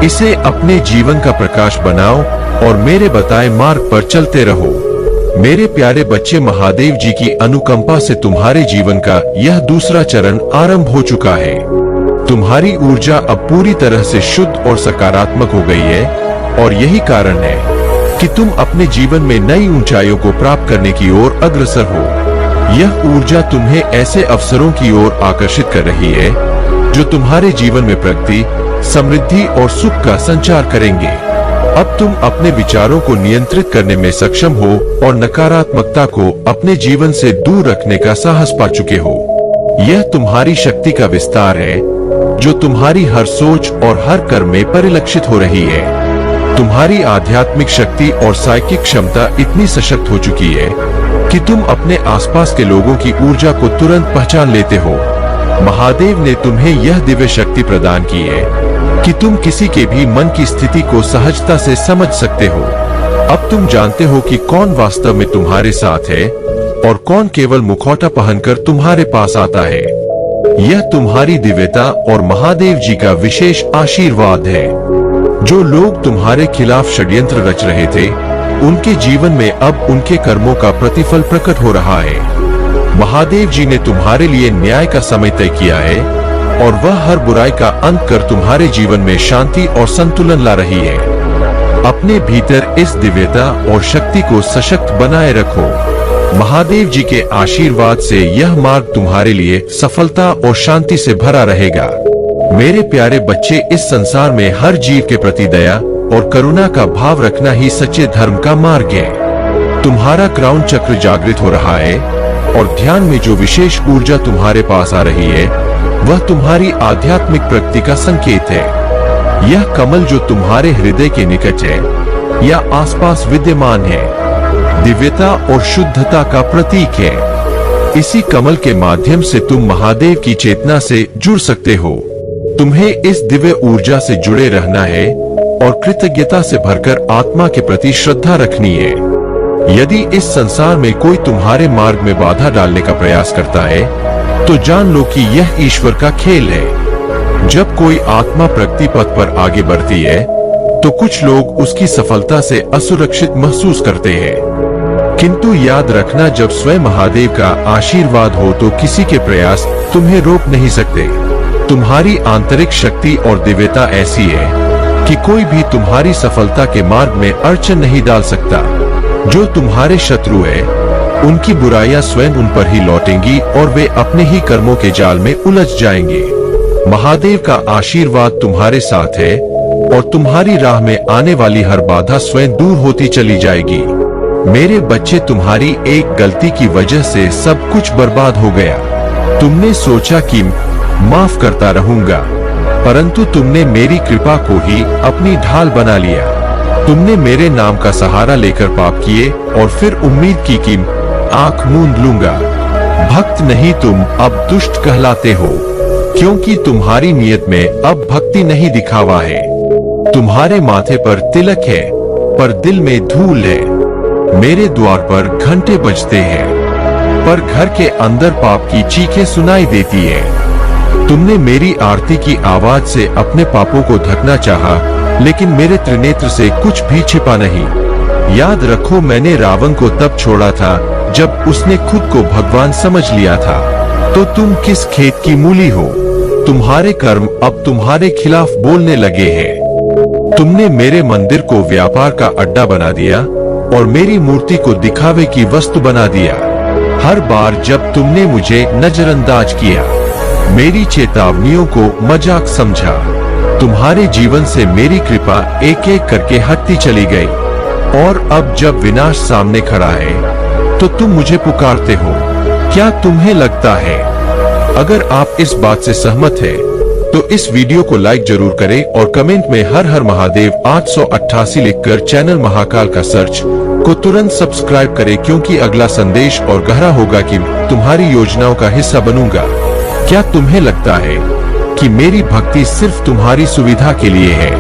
इसे अपने जीवन का प्रकाश बनाओ और मेरे बताए मार्ग पर चलते रहो। मेरे प्यारे बच्चे, महादेव जी की अनुकंपा से तुम्हारे जीवन का यह दूसरा चरण आरंभ हो चुका है। तुम्हारी ऊर्जा अब पूरी तरह से शुद्ध और सकारात्मक हो गई है और यही कारण है कि तुम अपने जीवन में नई ऊंचाइयों को प्राप्त करने की ओर अग्रसर हो। यह ऊर्जा तुम्हें ऐसे अवसरों की ओर आकर्षित कर रही है जो तुम्हारे जीवन में प्रगति, समृद्धि और सुख का संचार करेंगे। अब तुम अपने विचारों को नियंत्रित करने में सक्षम हो और नकारात्मकता को अपने जीवन से दूर रखने का साहस पा चुके हो। यह तुम्हारी शक्ति का विस्तार है जो तुम्हारी हर सोच और हर कर्म में परिलक्षित हो रही है। तुम्हारी आध्यात्मिक शक्ति और साइकिक क्षमता इतनी सशक्त हो चुकी है कि तुम अपने आसपास के लोगों की ऊर्जा को तुरंत पहचान लेते हो। महादेव ने तुम्हें यह दिव्य शक्ति प्रदान की है कि तुम किसी के भी मन की स्थिति को सहजता से समझ सकते हो। अब तुम जानते हो कि कौन वास्तव में तुम्हारे साथ है और कौन केवल मुखौटा पहनकर तुम्हारे पास आता है। यह तुम्हारी दिव्यता और महादेव जी का विशेष आशीर्वाद है। जो लोग तुम्हारे खिलाफ षड्यंत्र रच रहे थे, उनके जीवन में अब उनके कर्मों का प्रतिफल प्रकट हो रहा है। महादेव जी ने तुम्हारे लिए न्याय का समय तय किया है और वह हर बुराई का अंत कर तुम्हारे जीवन में शांति और संतुलन ला रही है। अपने भीतर इस दिव्यता और शक्ति को सशक्त बनाए रखो। महादेव जी के आशीर्वाद से यह मार्ग तुम्हारे लिए सफलता और शांति से भरा रहेगा। मेरे प्यारे बच्चे, इस संसार में हर जीव के प्रति दया और करुणा का भाव रखना ही सच्चे धर्म का मार्ग है। तुम्हारा क्राउन चक्र जागृत हो रहा है और ध्यान में जो विशेष ऊर्जा तुम्हारे पास आ रही है वह तुम्हारी आध्यात्मिक प्रगति का संकेत है। यह कमल जो तुम्हारे हृदय के निकट है या आसपास विद्यमान है, दिव्यता और शुद्धता का प्रतीक है। इसी कमल के माध्यम से तुम महादेव की चेतना से जुड़ सकते हो। तुम्हें इस दिव्य ऊर्जा से जुड़े रहना है और कृतज्ञता से भरकर आत्मा के प्रति श्रद्धा रखनी है। यदि इस संसार में कोई तुम्हारे मार्ग में बाधा डालने का प्रयास करता है तो जान लो कि यह ईश्वर का खेल है। जब कोई आत्मा प्रगति पथ पर आगे बढ़ती है तो कुछ लोग उसकी सफलता से असुरक्षित महसूस करते हैं, किंतु याद रखना, जब स्वयं महादेव का आशीर्वाद हो तो किसी के प्रयास तुम्हें रोक नहीं सकते। तुम्हारी आंतरिक शक्ति और दिव्यता ऐसी है कि कोई भी तुम्हारी सफलता के मार्ग में अड़चन नहीं डाल सकता। जो तुम्हारे शत्रु है उनकी बुराइयां स्वयं उन पर ही लौटेंगी और वे अपने ही कर्मों के जाल में उलझ जाएंगे। महादेव का आशीर्वाद तुम्हारे साथ है और तुम्हारी राह में आने वाली हर बाधा स्वयं दूर होती चली जाएगी। मेरे बच्चे, तुम्हारी एक गलती की वजह से सब कुछ बर्बाद हो गया। तुमने सोचा कि माफ करता रहूंगा, परंतु तुमने मेरी कृपा को ही अपनी ढाल बना लिया। तुमने मेरे नाम का सहारा लेकर पाप किए और फिर उम्मीद की कि आंख मूंद लूंगा। भक्त नहीं, तुम अब दुष्ट कहलाते हो, क्योंकि तुम्हारी नियत में अब भक्ति नहीं दिखावा है। तुम्हारे माथे पर तिलक है पर दिल में धूल है। मेरे द्वार पर घंटे बजते हैं पर घर के अंदर पाप की चीखें सुनाई देती है। तुमने मेरी आरती की आवाज से अपने पापों को ढकना चाहा, लेकिन मेरे त्रिनेत्र से कुछ भी छिपा नहीं। याद रखो, मैंने रावण को तब छोड़ा था जब उसने खुद को भगवान समझ लिया था। तो तुम किस खेत की मूली हो? तुम्हारे कर्म अब तुम्हारे खिलाफ बोलने लगे हैं। तुमने मेरे मंदिर को व्यापार का अड्डा बना दिया और मेरी मूर्ति को दिखावे की वस्तु बना दिया। हर बार जब तुमने मुझे नजरअंदाज किया, मेरी चेतावनियों को मजाक समझा, तुम्हारे जीवन से मेरी कृपा एक एक करके हटती चली गई। और अब जब विनाश सामने खड़ा है तो तुम मुझे पुकारते हो। क्या तुम्हें लगता है? अगर आप इस बात से सहमत है तो इस वीडियो को लाइक जरूर करें और कमेंट में हर हर महादेव 888 लिखकर चैनल महाकाल का सर्च को तुरंत सब्सक्राइब करें, क्योंकि अगला संदेश और गहरा होगा कि तुम्हारी योजनाओं का हिस्सा बनूंगा। क्या तुम्हें लगता है कि मेरी भक्ति सिर्फ तुम्हारी सुविधा के लिए है?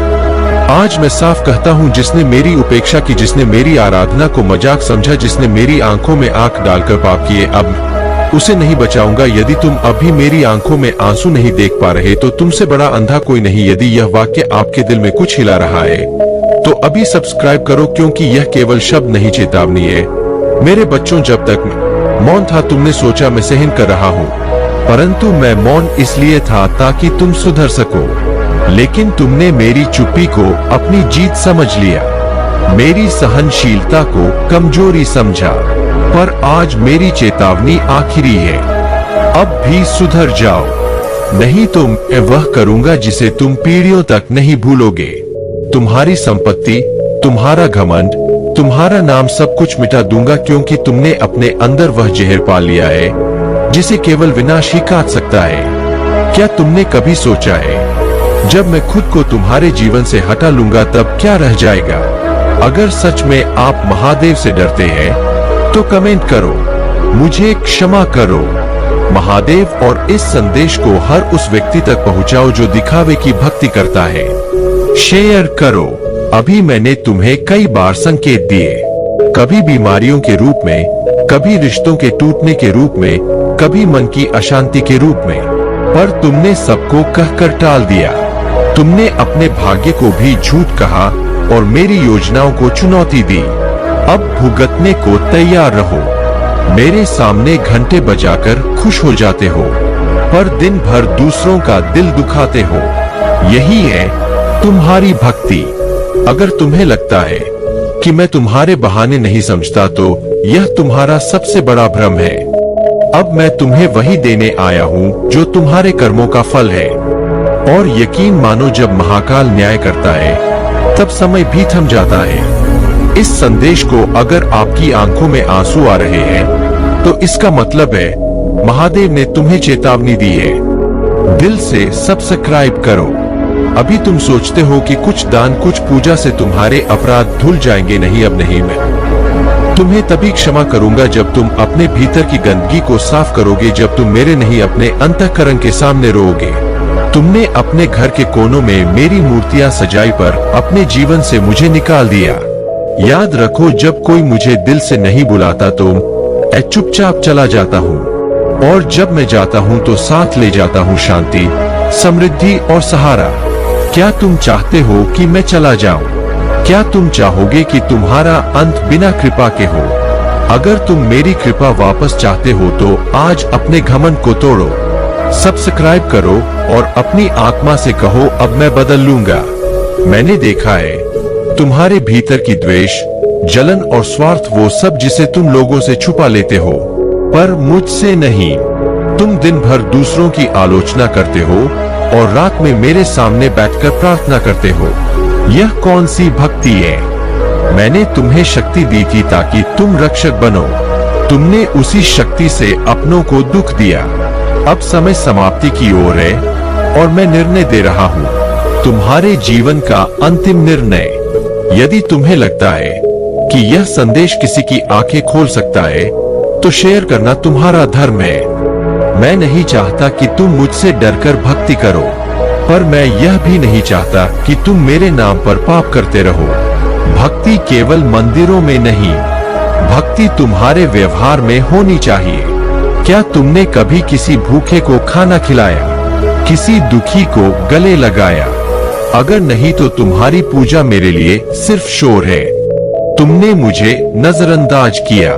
आज मैं साफ कहता हूँ, जिसने मेरी उपेक्षा की, जिसने मेरी आराधना को मजाक समझा, जिसने मेरी आंखों में आंख डालकर पाप किए, अब उसे नहीं बचाऊंगा। यदि तुम अभी मेरी आंखों में आंसू नहीं देख पा रहे तो तुमसे बड़ा अंधा कोई नहीं। यदि यह वाक्य आपके दिल में कुछ हिला रहा है तो अभी सब्सक्राइब करो, क्योंकि यह केवल शब्द नहीं, चेतावनी है। मेरे बच्चों, जब तक मौन था तुमने सोचा मैं सहन कर रहा हूँ, परंतु मैं मौन इसलिए था ताकि तुम सुधर सको। लेकिन तुमने मेरी चुप्पी को अपनी जीत समझ लिया, मेरी सहनशीलता को कमजोरी समझा। पर आज मेरी चेतावनी आखिरी है, अब भी सुधर जाओ, नहीं तो मैं वह करूंगा जिसे तुम पीढ़ियों तक नहीं भूलोगे। तुम्हारी संपत्ति, तुम्हारा घमंड, तुम्हारा नाम, सब कुछ मिटा दूंगा, क्योंकि तुमने अपने अंदर वह जहर पाल लिया है जिसे केवल विनाश ही काट सकता है। क्या तुमने कभी सोचा है, जब मैं खुद को तुम्हारे जीवन से हटा लूंगा तब क्या रह जाएगा? अगर सच में आप महादेव से डरते हैं तो कमेंट करो, मुझे क्षमा करो। महादेव और इस संदेश को हर उस व्यक्ति तक पहुंचाओ जो दिखावे की भक्ति करता है। शेयर करो। अभी मैंने तुम्हें कई बार संकेत दिए, कभी बीमारियों के रूप में, कभी रिश्तों के टूटने के रूप में, कभी मन की अशांति के रूप में, पर तुमने सबको कहकर टाल दिया। तुमने अपने भाग्य को भी झूठ कहा और मेरी योजनाओं को चुनौती दी। अब भुगतने को तैयार रहो। मेरे सामने घंटे बजाकर खुश हो जाते हो, पर दिन भर दूसरों का दिल दुखाते हो। यही है तुम्हारी भक्ति। अगर तुम्हें लगता है कि मैं तुम्हारे बहाने नहीं समझता तो यह तुम्हारा सबसे बड़ा भ्रम है। अब मैं तुम्हें वही देने आया हूँ जो तुम्हारे कर्मों का फल है। और यकीन मानो, जब महाकाल न्याय करता है तब समय भी थम जाता है। इस संदेश को अगर आपकी आंखों में आंसू आ रहे हैं तो इसका मतलब है महादेव ने तुम्हें चेतावनी दी है। दिल से सब्सक्राइब करो। अभी तुम सोचते हो कि कुछ दान कुछ पूजा से तुम्हारे अपराध धुल जाएंगे। नहीं, अब नहीं। मैं तुम्हें तभी क्षमा करूंगा जब तुम अपने भीतर की गंदगी को साफ करोगे, जब तुम मेरे नहीं अपने अंतःकरण के सामने रोओगे। तुमने अपने घर के कोनों में मेरी मूर्तियां सजाई पर अपने जीवन से मुझे निकाल दिया। याद रखो, जब कोई मुझे दिल से नहीं बुलाता तो मैं चुपचाप चला जाता हूँ, और जब मैं जाता हूँ तो साथ ले जाता हूँ शांति, समृद्धि और सहारा। क्या तुम चाहते हो कि मैं चला जाऊं? क्या तुम चाहोगे कि तुम्हारा अंत बिना कृपा के हो? अगर तुम मेरी कृपा वापस चाहते हो तो आज अपने घमंड को तोड़ो, सब्सक्राइब करो और अपनी आत्मा से कहो, अब मैं बदल लूंगा। मैंने देखा है तुम्हारे भीतर की द्वेष, जलन और स्वार्थ, वो सब जिसे तुम लोगों से छुपा लेते हो, पर मुझसे नहीं। तुम दिन भर दूसरों की आलोचना करते हो और रात में मेरे सामने बैठकर प्रार्थना करते हो। यह कौन सी भक्ति है? मैंने तुम्हें शक्ति दी थी ताकि तुम रक्षक बनो। तुमने उसी शक्ति से अपनों को दुख दिया। अब समय समाप्ति की ओर है और मैं निर्णय दे रहा हूँ, तुम्हारे जीवन का अंतिम निर्णय। यदि तुम्हें लगता है कि यह संदेश किसी की आंखें खोल सकता है तो शेयर करना तुम्हारा धर्म है। मैं नहीं चाहता कि तुम मुझसे डरकर भक्ति करो, पर मैं यह भी नहीं चाहता कि तुम मेरे नाम पर पाप करते रहो। भक्ति केवल मंदिरों में नहीं, भक्ति तुम्हारे व्यवहार में होनी चाहिए। क्या तुमने कभी किसी भूखे को खाना खिलाया, किसी दुखी को गले लगाया? अगर नहीं तो तुम्हारी पूजा मेरे लिए सिर्फ शोर है। तुमने मुझे नजरअंदाज किया,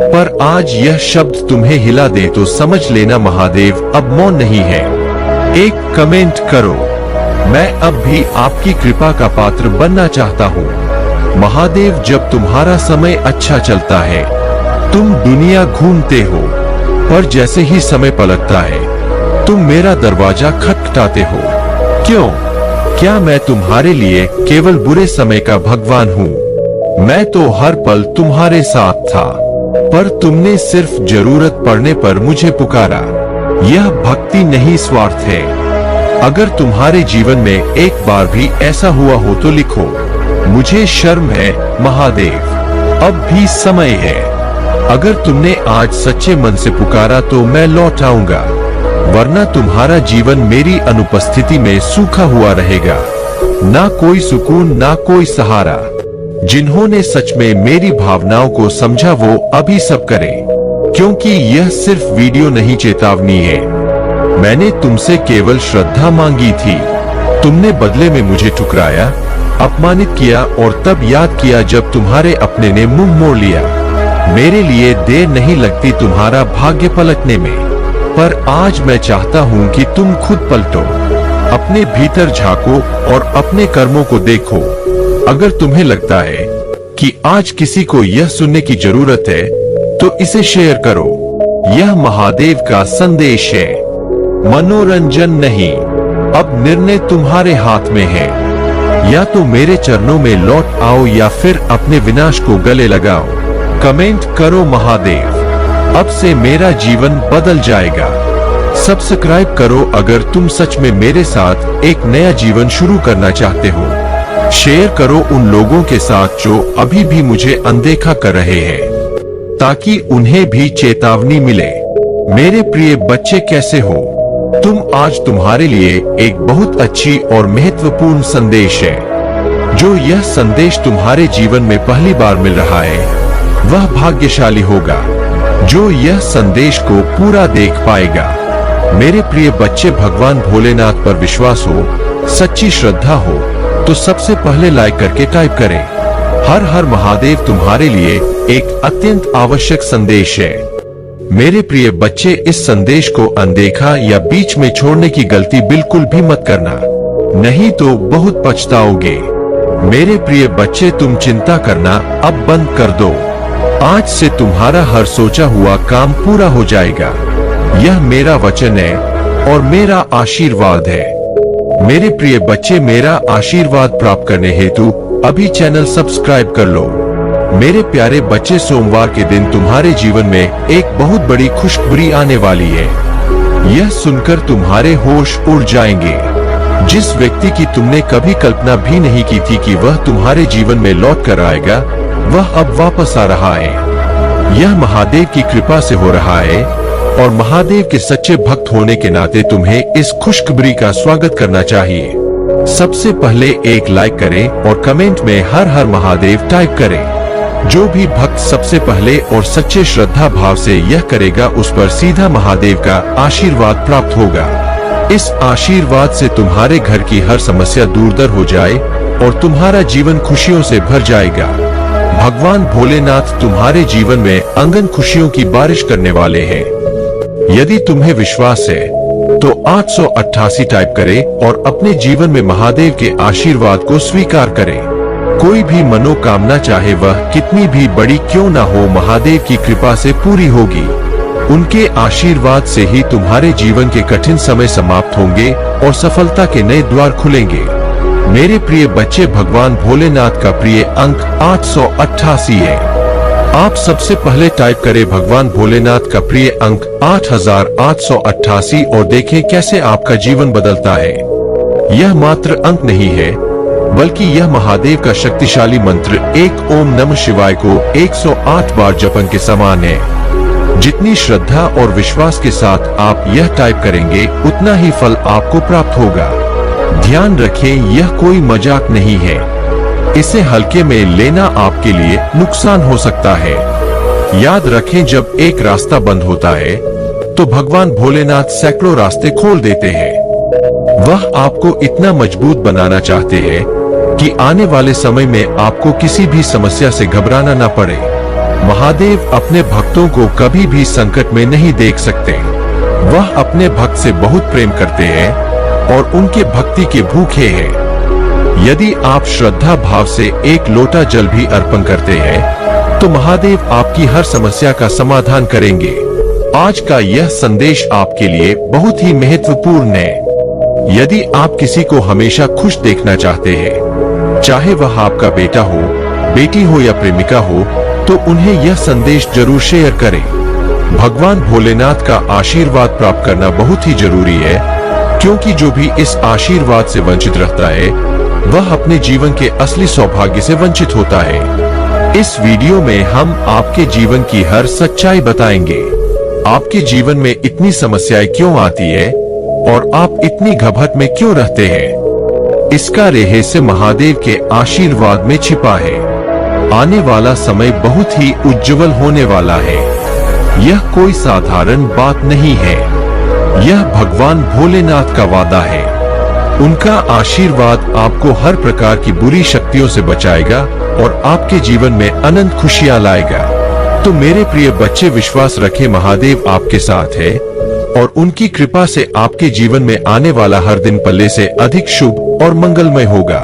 पर आज यह शब्द तुम्हें हिला दे तो समझ लेना महादेव अब मौन नहीं है। एक कमेंट करो, मैं अब भी आपकी कृपा का पात्र बनना चाहता हूँ। महादेव, जब तुम्हारा समय अच्छा चलता है तुम दुनिया घूमते हो, पर जैसे ही समय पलटता है तुम मेरा दरवाजा खटखटाते हो। क्यों? क्या मैं तुम्हारे लिए केवल बुरे समय का भगवान हूँ? मैं तो हर पल तुम्हारे साथ था, पर तुमने सिर्फ जरूरत पड़ने पर मुझे पुकारा। यह भक्ति नहीं, स्वार्थ है। अगर तुम्हारे जीवन में एक बार भी ऐसा हुआ हो तो लिखो, मुझे शर्म है महादेव, अब भी समय है। अगर तुमने आज सच्चे मन से पुकारा तो मैं लौट आऊंगा, वरना तुम्हारा जीवन मेरी अनुपस्थिति में सूखा हुआ रहेगा। ना कोई सुकून, ना कोई सहारा। जिन्होंने सच में मेरी भावनाओं को समझा वो अभी सब करें, क्योंकि यह सिर्फ वीडियो नहीं, चेतावनी है। मैंने तुमसे केवल श्रद्धा मांगी थी, तुमने बदले में मुझे ठुकराया, अपमानित किया और तब याद किया जब तुम्हारे अपने ने मुंह मोड़ लिया। मेरे लिए देर नहीं लगती तुम्हारा भाग्य पलटने में, पर आज मैं चाहता हूँ कि तुम खुद पलटो, अपने भीतर झांको और अपने कर्मों को देखो। अगर तुम्हें लगता है कि आज किसी को यह सुनने की जरूरत है तो इसे शेयर करो। यह महादेव का संदेश है, मनोरंजन नहीं। अब निर्णय तुम्हारे हाथ में है, या तो मेरे चरणों में लौट आओ या फिर अपने विनाश को गले लगाओ। कमेंट करो महादेव, अब से मेरा जीवन बदल जाएगा। सब्सक्राइब करो अगर तुम सच में मेरे साथ एक नया जीवन शुरू करना चाहते हो। शेयर करो उन लोगों के साथ जो अभी भी मुझे अनदेखा कर रहे हैं, ताकि उन्हें भी चेतावनी मिले। मेरे प्रिय बच्चे, कैसे हो तुम? आज तुम्हारे लिए एक बहुत अच्छी और महत्वपूर्ण संदेश है। जो यह संदेश तुम्हारे जीवन में पहली बार मिल रहा है वह भाग्यशाली होगा जो यह संदेश को पूरा देख पाएगा। मेरे प्रिय बच्चे, भगवान भोलेनाथ पर विश्वास हो, सच्ची श्रद्धा हो तो सबसे पहले लाइक करके टाइप करें। हर हर महादेव तुम्हारे लिए एक अत्यंत आवश्यक संदेश है। मेरे प्रिय बच्चे, इस संदेश को अनदेखा या बीच में छोड़ने की गलती बिल्कुल भी मत करना, नहीं तो बहुत पछताओगे। मेरे प्रिय बच्चे, तुम चिंता करना अब बंद कर दो। आज से तुम्हारा हर सोचा हुआ काम पूरा हो जाएगा। यह मेरा वचन है और मेरा आशीर्वाद है। मेरे प्रिय बच्चे, मेरा आशीर्वाद प्राप्त करने हेतु अभी चैनल सब्सक्राइब कर लो। मेरे प्यारे बच्चे, सोमवार के दिन तुम्हारे जीवन में एक बहुत बड़ी खुशखबरी आने वाली है। यह सुनकर तुम्हारे होश उड़ जाएंगे। जिस व्यक्ति की तुमने कभी कल्पना भी नहीं की थी कि वह तुम्हारे जीवन में लौट कर आएगा, वह अब वापस आ रहा है। यह महादेव की कृपा से हो रहा है और महादेव के सच्चे भक्त होने के नाते तुम्हें इस खुशखबरी का स्वागत करना चाहिए। सबसे पहले एक लाइक करें और कमेंट में हर हर महादेव टाइप करें। जो भी भक्त सबसे पहले और सच्चे श्रद्धा भाव से यह करेगा, उस पर सीधा महादेव का आशीर्वाद प्राप्त होगा। इस आशीर्वाद से तुम्हारे घर की हर समस्या दूर हो जाए और तुम्हारा जीवन खुशियों से भर जाएगा। भगवान भोलेनाथ तुम्हारे जीवन में अंगन खुशियों की बारिश करने वाले हैं। यदि तुम्हें विश्वास है तो 888 टाइप करें और अपने जीवन में महादेव के आशीर्वाद को स्वीकार करें। कोई भी मनोकामना, चाहे वह कितनी भी बड़ी क्यों ना हो, महादेव की कृपा से पूरी होगी। उनके आशीर्वाद से ही तुम्हारे जीवन के कठिन समय समाप्त होंगे और सफलता के नए द्वार खुलेंगे। मेरे प्रिय बच्चे, भगवान भोलेनाथ का प्रिय अंक 888 है। आप सबसे पहले टाइप करें भगवान भोलेनाथ का प्रिय अंक 8888 और देखें कैसे आपका जीवन बदलता है। यह मात्र अंक नहीं है, बल्कि यह महादेव का शक्तिशाली मंत्र एक ओम नमः शिवाय को 108 बार जपन के समान है। जितनी श्रद्धा और विश्वास के साथ आप यह टाइप करेंगे, उतना ही फल आपको प्राप्त होगा। ध्यान रखें, यह कोई मजाक नहीं है। इसे हल्के में लेना आपके लिए नुकसान हो सकता है। याद रखें, जब एक रास्ता बंद होता है तो भगवान भोलेनाथ सैकड़ों रास्ते खोल देते हैं। वह आपको इतना मजबूत बनाना चाहते हैं कि आने वाले समय में आपको किसी भी समस्या से घबराना न पड़े। महादेव अपने भक्तों को कभी भी संकट में नहीं देख सकते। वह अपने भक्त से बहुत प्रेम करते हैं और उनके भक्ति के भूखे हैं। यदि आप श्रद्धा भाव से एक लोटा जल भी अर्पण करते हैं तो महादेव आपकी हर समस्या का समाधान करेंगे। आज का यह संदेश आपके लिए बहुत ही महत्वपूर्ण है। यदि आप किसी को हमेशा खुश देखना चाहते हैं, चाहे वह आपका बेटा हो, बेटी हो या प्रेमिका हो, तो उन्हें यह संदेश जरूर शेयर करें। भगवान भोलेनाथ का आशीर्वाद प्राप्त करना बहुत ही जरूरी है, क्योंकि जो भी इस आशीर्वाद से वंचित रहता है, वह अपने जीवन के असली सौभाग्य से वंचित होता है। इस वीडियो में हम आपके जीवन की हर सच्चाई बताएंगे। आपके जीवन में इतनी समस्याएं क्यों आती है और आप इतनी घबराहट में क्यों रहते हैं, इसका रहस्य महादेव के आशीर्वाद में छिपा है। आने वाला समय बहुत ही उज्जवल होने वाला है। यह कोई साधारण बात नहीं है, यह भगवान भोलेनाथ का वादा है। उनका आशीर्वाद आपको हर प्रकार की बुरी शक्तियों से बचाएगा और आपके जीवन में अनंत खुशियां लाएगा। तो मेरे प्रिय बच्चे, विश्वास रखें, महादेव आपके साथ है और उनकी कृपा से आपके जीवन में आने वाला हर दिन पहले से अधिक शुभ और मंगलमय होगा।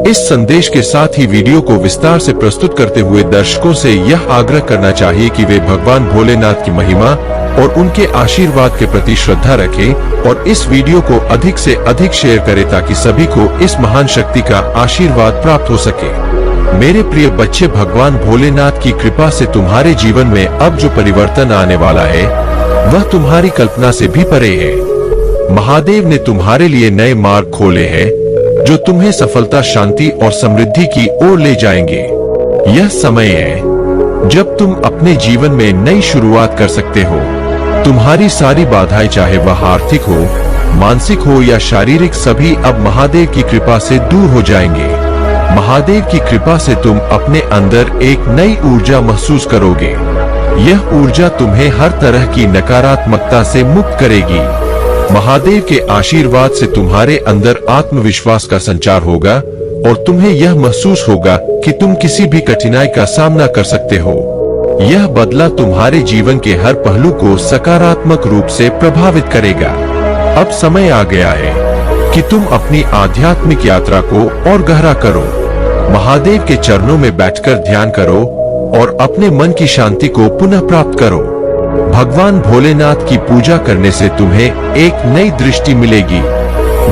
इस संदेश के साथ ही वीडियो को विस्तार से प्रस्तुत करते हुए दर्शकों से यह आग्रह करना चाहिए कि वे भगवान भोलेनाथ की महिमा और उनके आशीर्वाद के प्रति श्रद्धा रखें और इस वीडियो को अधिक से अधिक शेयर करें ताकि सभी को इस महान शक्ति का आशीर्वाद प्राप्त हो सके। मेरे प्रिय बच्चे, भगवान भोलेनाथ की कृपा से तुम्हारे जीवन में अब जो परिवर्तन आने वाला है, वह तुम्हारी कल्पना से भी परे है। महादेव ने तुम्हारे लिए नए मार्ग खोले हैं जो तुम्हें सफलता, शांति और समृद्धि की ओर ले जाएंगे। यह समय है जब तुम अपने जीवन में नई शुरुआत कर सकते हो। तुम्हारी सारी बाधाएं, चाहे वह आर्थिक हो, मानसिक हो या शारीरिक, सभी अब महादेव की कृपा से दूर हो जाएंगे। महादेव की कृपा से तुम अपने अंदर एक नई ऊर्जा महसूस करोगे। यह ऊर्जा तुम्हें हर तरह की नकारात्मकता से मुक्त करेगी। महादेव के आशीर्वाद से तुम्हारे अंदर आत्मविश्वास का संचार होगा और तुम्हें यह महसूस होगा कि तुम किसी भी कठिनाई का सामना कर सकते हो। यह बदलाव तुम्हारे जीवन के हर पहलू को सकारात्मक रूप से प्रभावित करेगा। अब समय आ गया है कि तुम अपनी आध्यात्मिक यात्रा को और गहरा करो। महादेव के चरणों में बैठकर ध्यान करो और अपने मन की शांति को पुनः प्राप्त करो। भगवान भोलेनाथ की पूजा करने से तुम्हें एक नई दृष्टि मिलेगी,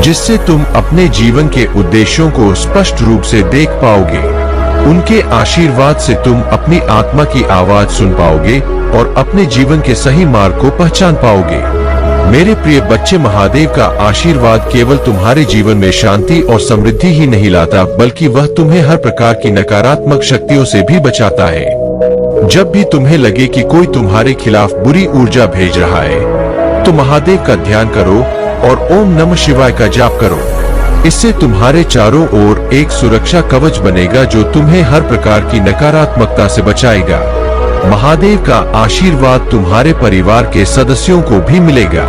जिससे तुम अपने जीवन के उद्देश्यों को स्पष्ट रूप से देख पाओगे। उनके आशीर्वाद से तुम अपनी आत्मा की आवाज सुन पाओगे और अपने जीवन के सही मार्ग को पहचान पाओगे। मेरे प्रिय बच्चे, महादेव का आशीर्वाद केवल तुम्हारे जीवन में शांति और समृद्धि ही नहीं लाता, बल्कि वह तुम्हें हर प्रकार की नकारात्मक शक्तियों से भी बचाता है। जब भी तुम्हें लगे कि कोई तुम्हारे खिलाफ बुरी ऊर्जा भेज रहा है, तो महादेव का ध्यान करो और ओम नमः शिवाय का जाप करो। इससे तुम्हारे चारों ओर एक सुरक्षा कवच बनेगा, जो तुम्हें हर प्रकार की नकारात्मकता से बचाएगा। महादेव का आशीर्वाद तुम्हारे परिवार के सदस्यों को भी मिलेगा।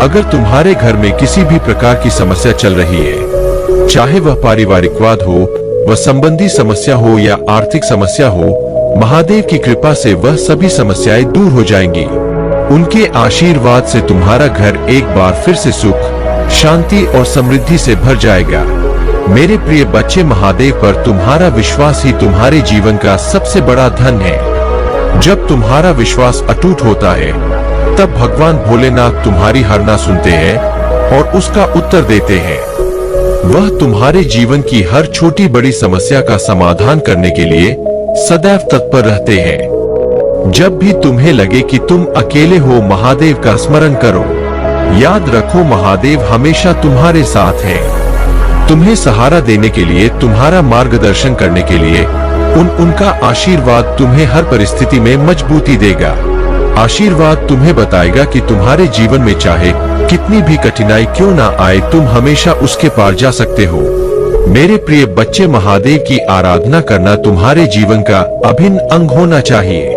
अगर तुम्हारे घर में किसी भी प्रकार की समस्या चल रही है, चाहे वह पारिवारिक वाद हो, वह संबंधी समस्या हो या आर्थिक समस्या हो, महादेव की कृपा से वह सभी समस्याएं दूर हो जाएंगी। उनके आशीर्वाद से तुम्हारा घर एक बार फिर से सुख, शांति और समृद्धि से भर जाएगा। मेरे प्रिय बच्चे, महादेव पर तुम्हारा विश्वास ही तुम्हारे जीवन का सबसे बड़ा धन है। जब तुम्हारा विश्वास अटूट होता है, तब भगवान भोलेनाथ तुम्हारी हरना सुनते हैं और उसका उत्तर देते हैं। वह तुम्हारे जीवन की हर छोटी बड़ी समस्या का समाधान करने के लिए सदैव तत्पर रहते हैं। जब भी तुम्हें लगे कि तुम अकेले हो, महादेव का स्मरण करो। याद रखो, महादेव हमेशा तुम्हारे साथ हैं। तुम्हें सहारा देने के लिए, तुम्हारा मार्गदर्शन करने के लिए उनका आशीर्वाद तुम्हें हर परिस्थिति में मजबूती देगा। आशीर्वाद तुम्हें बताएगा कि तुम्हारे जीवन में चाहे कितनी भी कठिनाई क्यों ना आए, तुम हमेशा उसके पार जा सकते हो। मेरे प्रिय बच्चे, महादेव की आराधना करना तुम्हारे जीवन का अभिन्न अंग होना चाहिए।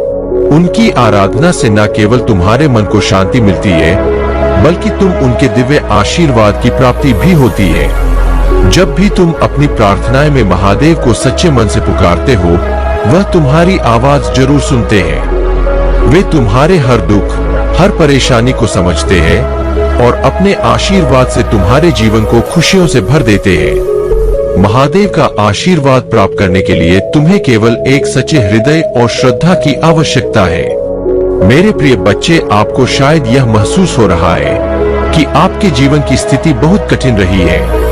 उनकी आराधना से न केवल तुम्हारे मन को शांति मिलती है, बल्कि तुम उनके दिव्य आशीर्वाद की प्राप्ति भी होती है। जब भी तुम अपनी प्रार्थनाएं में महादेव को सच्चे मन से पुकारते हो, वह तुम्हारी आवाज जरूर सुनते हैं। वे तुम्हारे हर दुख, हर परेशानी को समझते हैं और अपने आशीर्वाद से तुम्हारे जीवन को खुशियों से भर देते हैं। महादेव का आशीर्वाद प्राप्त करने के लिए तुम्हें केवल एक सच्चे हृदय और श्रद्धा की आवश्यकता है। मेरे प्रिय बच्चे, आपको शायद यह महसूस हो रहा है कि आपके जीवन की स्थिति बहुत कठिन रही है।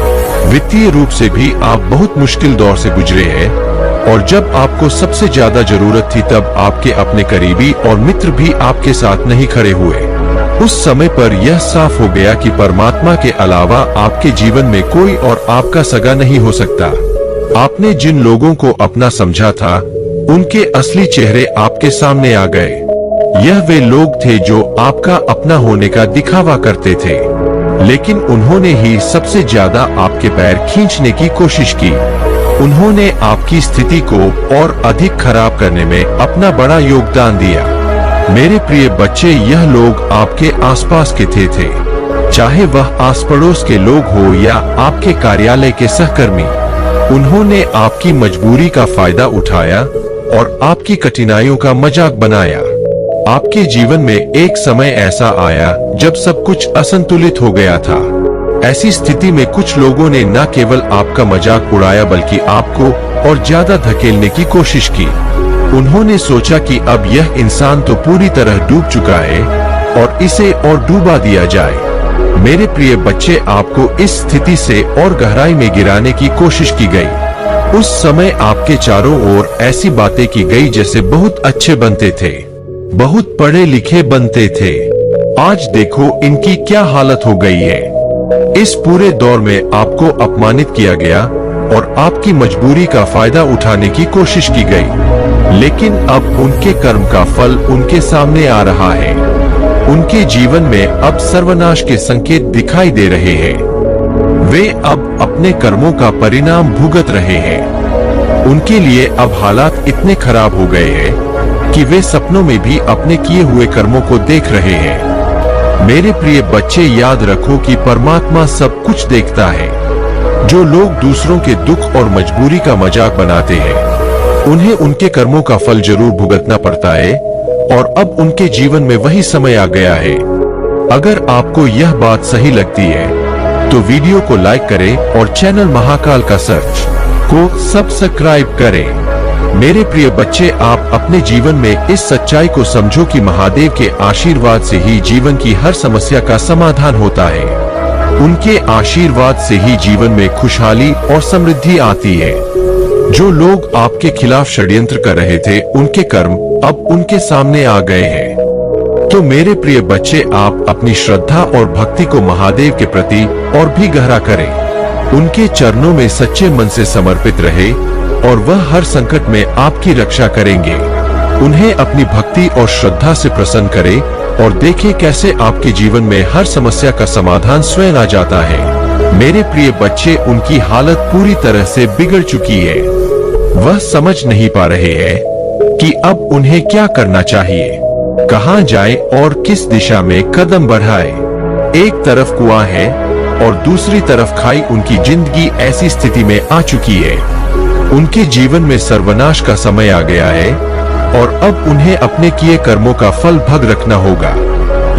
वित्तीय रूप से भी आप बहुत मुश्किल दौर से गुजरे हैं और जब आपको सबसे ज्यादा जरूरत थी, तब आपके अपने करीबी और मित्र भी आपके साथ नहीं खड़े हुए। उस समय पर यह साफ हो गया कि परमात्मा के अलावा आपके जीवन में कोई और आपका सगा नहीं हो सकता। आपने जिन लोगों को अपना समझा था, उनके असली चेहरे आपके सामने आ गए। यह वे लोग थे जो आपका अपना होने का दिखावा करते थे, लेकिन उन्होंने ही सबसे ज्यादा आपके पैर खींचने की कोशिश की। उन्होंने आपकी स्थिति को और अधिक खराब करने में अपना बड़ा योगदान दिया। मेरे प्रिय बच्चे, यह लोग आपके आसपास के थे, चाहे वह आस पड़ोस के लोग हो या आपके कार्यालय के सहकर्मी। उन्होंने आपकी मजबूरी का फायदा उठाया और आपकी कठिनाइयों का मजाक बनाया। आपके जीवन में एक समय ऐसा आया जब सब कुछ असंतुलित हो गया था। ऐसी स्थिति में कुछ लोगों ने न केवल आपका मजाक उड़ाया, बल्कि आपको और ज्यादा धकेलने की कोशिश की। उन्होंने सोचा कि अब यह इंसान तो पूरी तरह डूब चुका है और इसे और डूबा दिया जाए। मेरे प्रिय बच्चे, आपको इस स्थिति से और गहराई में गिराने की कोशिश की गई। उस समय आपके चारों ओर ऐसी बातें की गई जैसे बहुत अच्छे बनते थे, बहुत पढ़े लिखे बनते थे। आज देखो इनकी क्या हालत हो गई है। इस पूरे दौर में आपको अपमानित किया गया और आपकी मजबूरी का फायदा उठाने की कोशिश की गई। लेकिन अब उनके कर्म का फल उनके सामने आ रहा है। उनके जीवन में अब सर्वनाश के संकेत दिखाई दे रहे हैं। वे अब अपने कर्मों का परिणाम भुगत रहे हैं। उनके लिए अब हालात इतने खराब हो गए हैं कि वे सपनों में भी अपने किए हुए कर्मों को देख रहे हैं। मेरे प्रिय बच्चे, याद रखो कि परमात्मा सब कुछ देखता है। जो लोग दूसरों के दुख और मजबूरी का मजाक बनाते हैं, उन्हें उनके कर्मों का फल जरूर भुगतना पड़ता है और अब उनके जीवन में वही समय आ गया है। अगर आपको यह बात सही लगती है तो वीडियो को लाइक करें और चैनल महाकाल का सर्च को सब्सक्राइब करें। मेरे प्रिय बच्चे, आप अपने जीवन में इस सच्चाई को समझो कि महादेव के आशीर्वाद से ही जीवन की हर समस्या का समाधान होता है। उनके आशीर्वाद से ही जीवन में खुशहाली और समृद्धि आती है। जो लोग आपके खिलाफ षड्यंत्र कर रहे थे, उनके कर्म अब उनके सामने आ गए हैं। तो मेरे प्रिय बच्चे, आप अपनी श्रद्धा और भक्ति को महादेव के प्रति और भी गहरा करें। उनके चरणों में सच्चे मन से समर्पित रहे और वह हर संकट में आपकी रक्षा करेंगे। उन्हें अपनी भक्ति और श्रद्धा से प्रसन्न करें और देखें कैसे आपके जीवन में हर समस्या का समाधान स्वयं आ जाता है। मेरे प्रिय बच्चे, उनकी हालत पूरी तरह से बिगड़ चुकी है। वह समझ नहीं पा रहे हैं कि अब उन्हें क्या करना चाहिए, कहां जाए और किस दिशा में कदम बढ़ाए। एक तरफ कुआं है और दूसरी तरफ खाई। उनकी जिंदगी ऐसी स्थिति में आ चुकी है। उनके जीवन में सर्वनाश का समय आ गया है और अब उन्हें अपने किए कर्मों का फल भोग रखना होगा।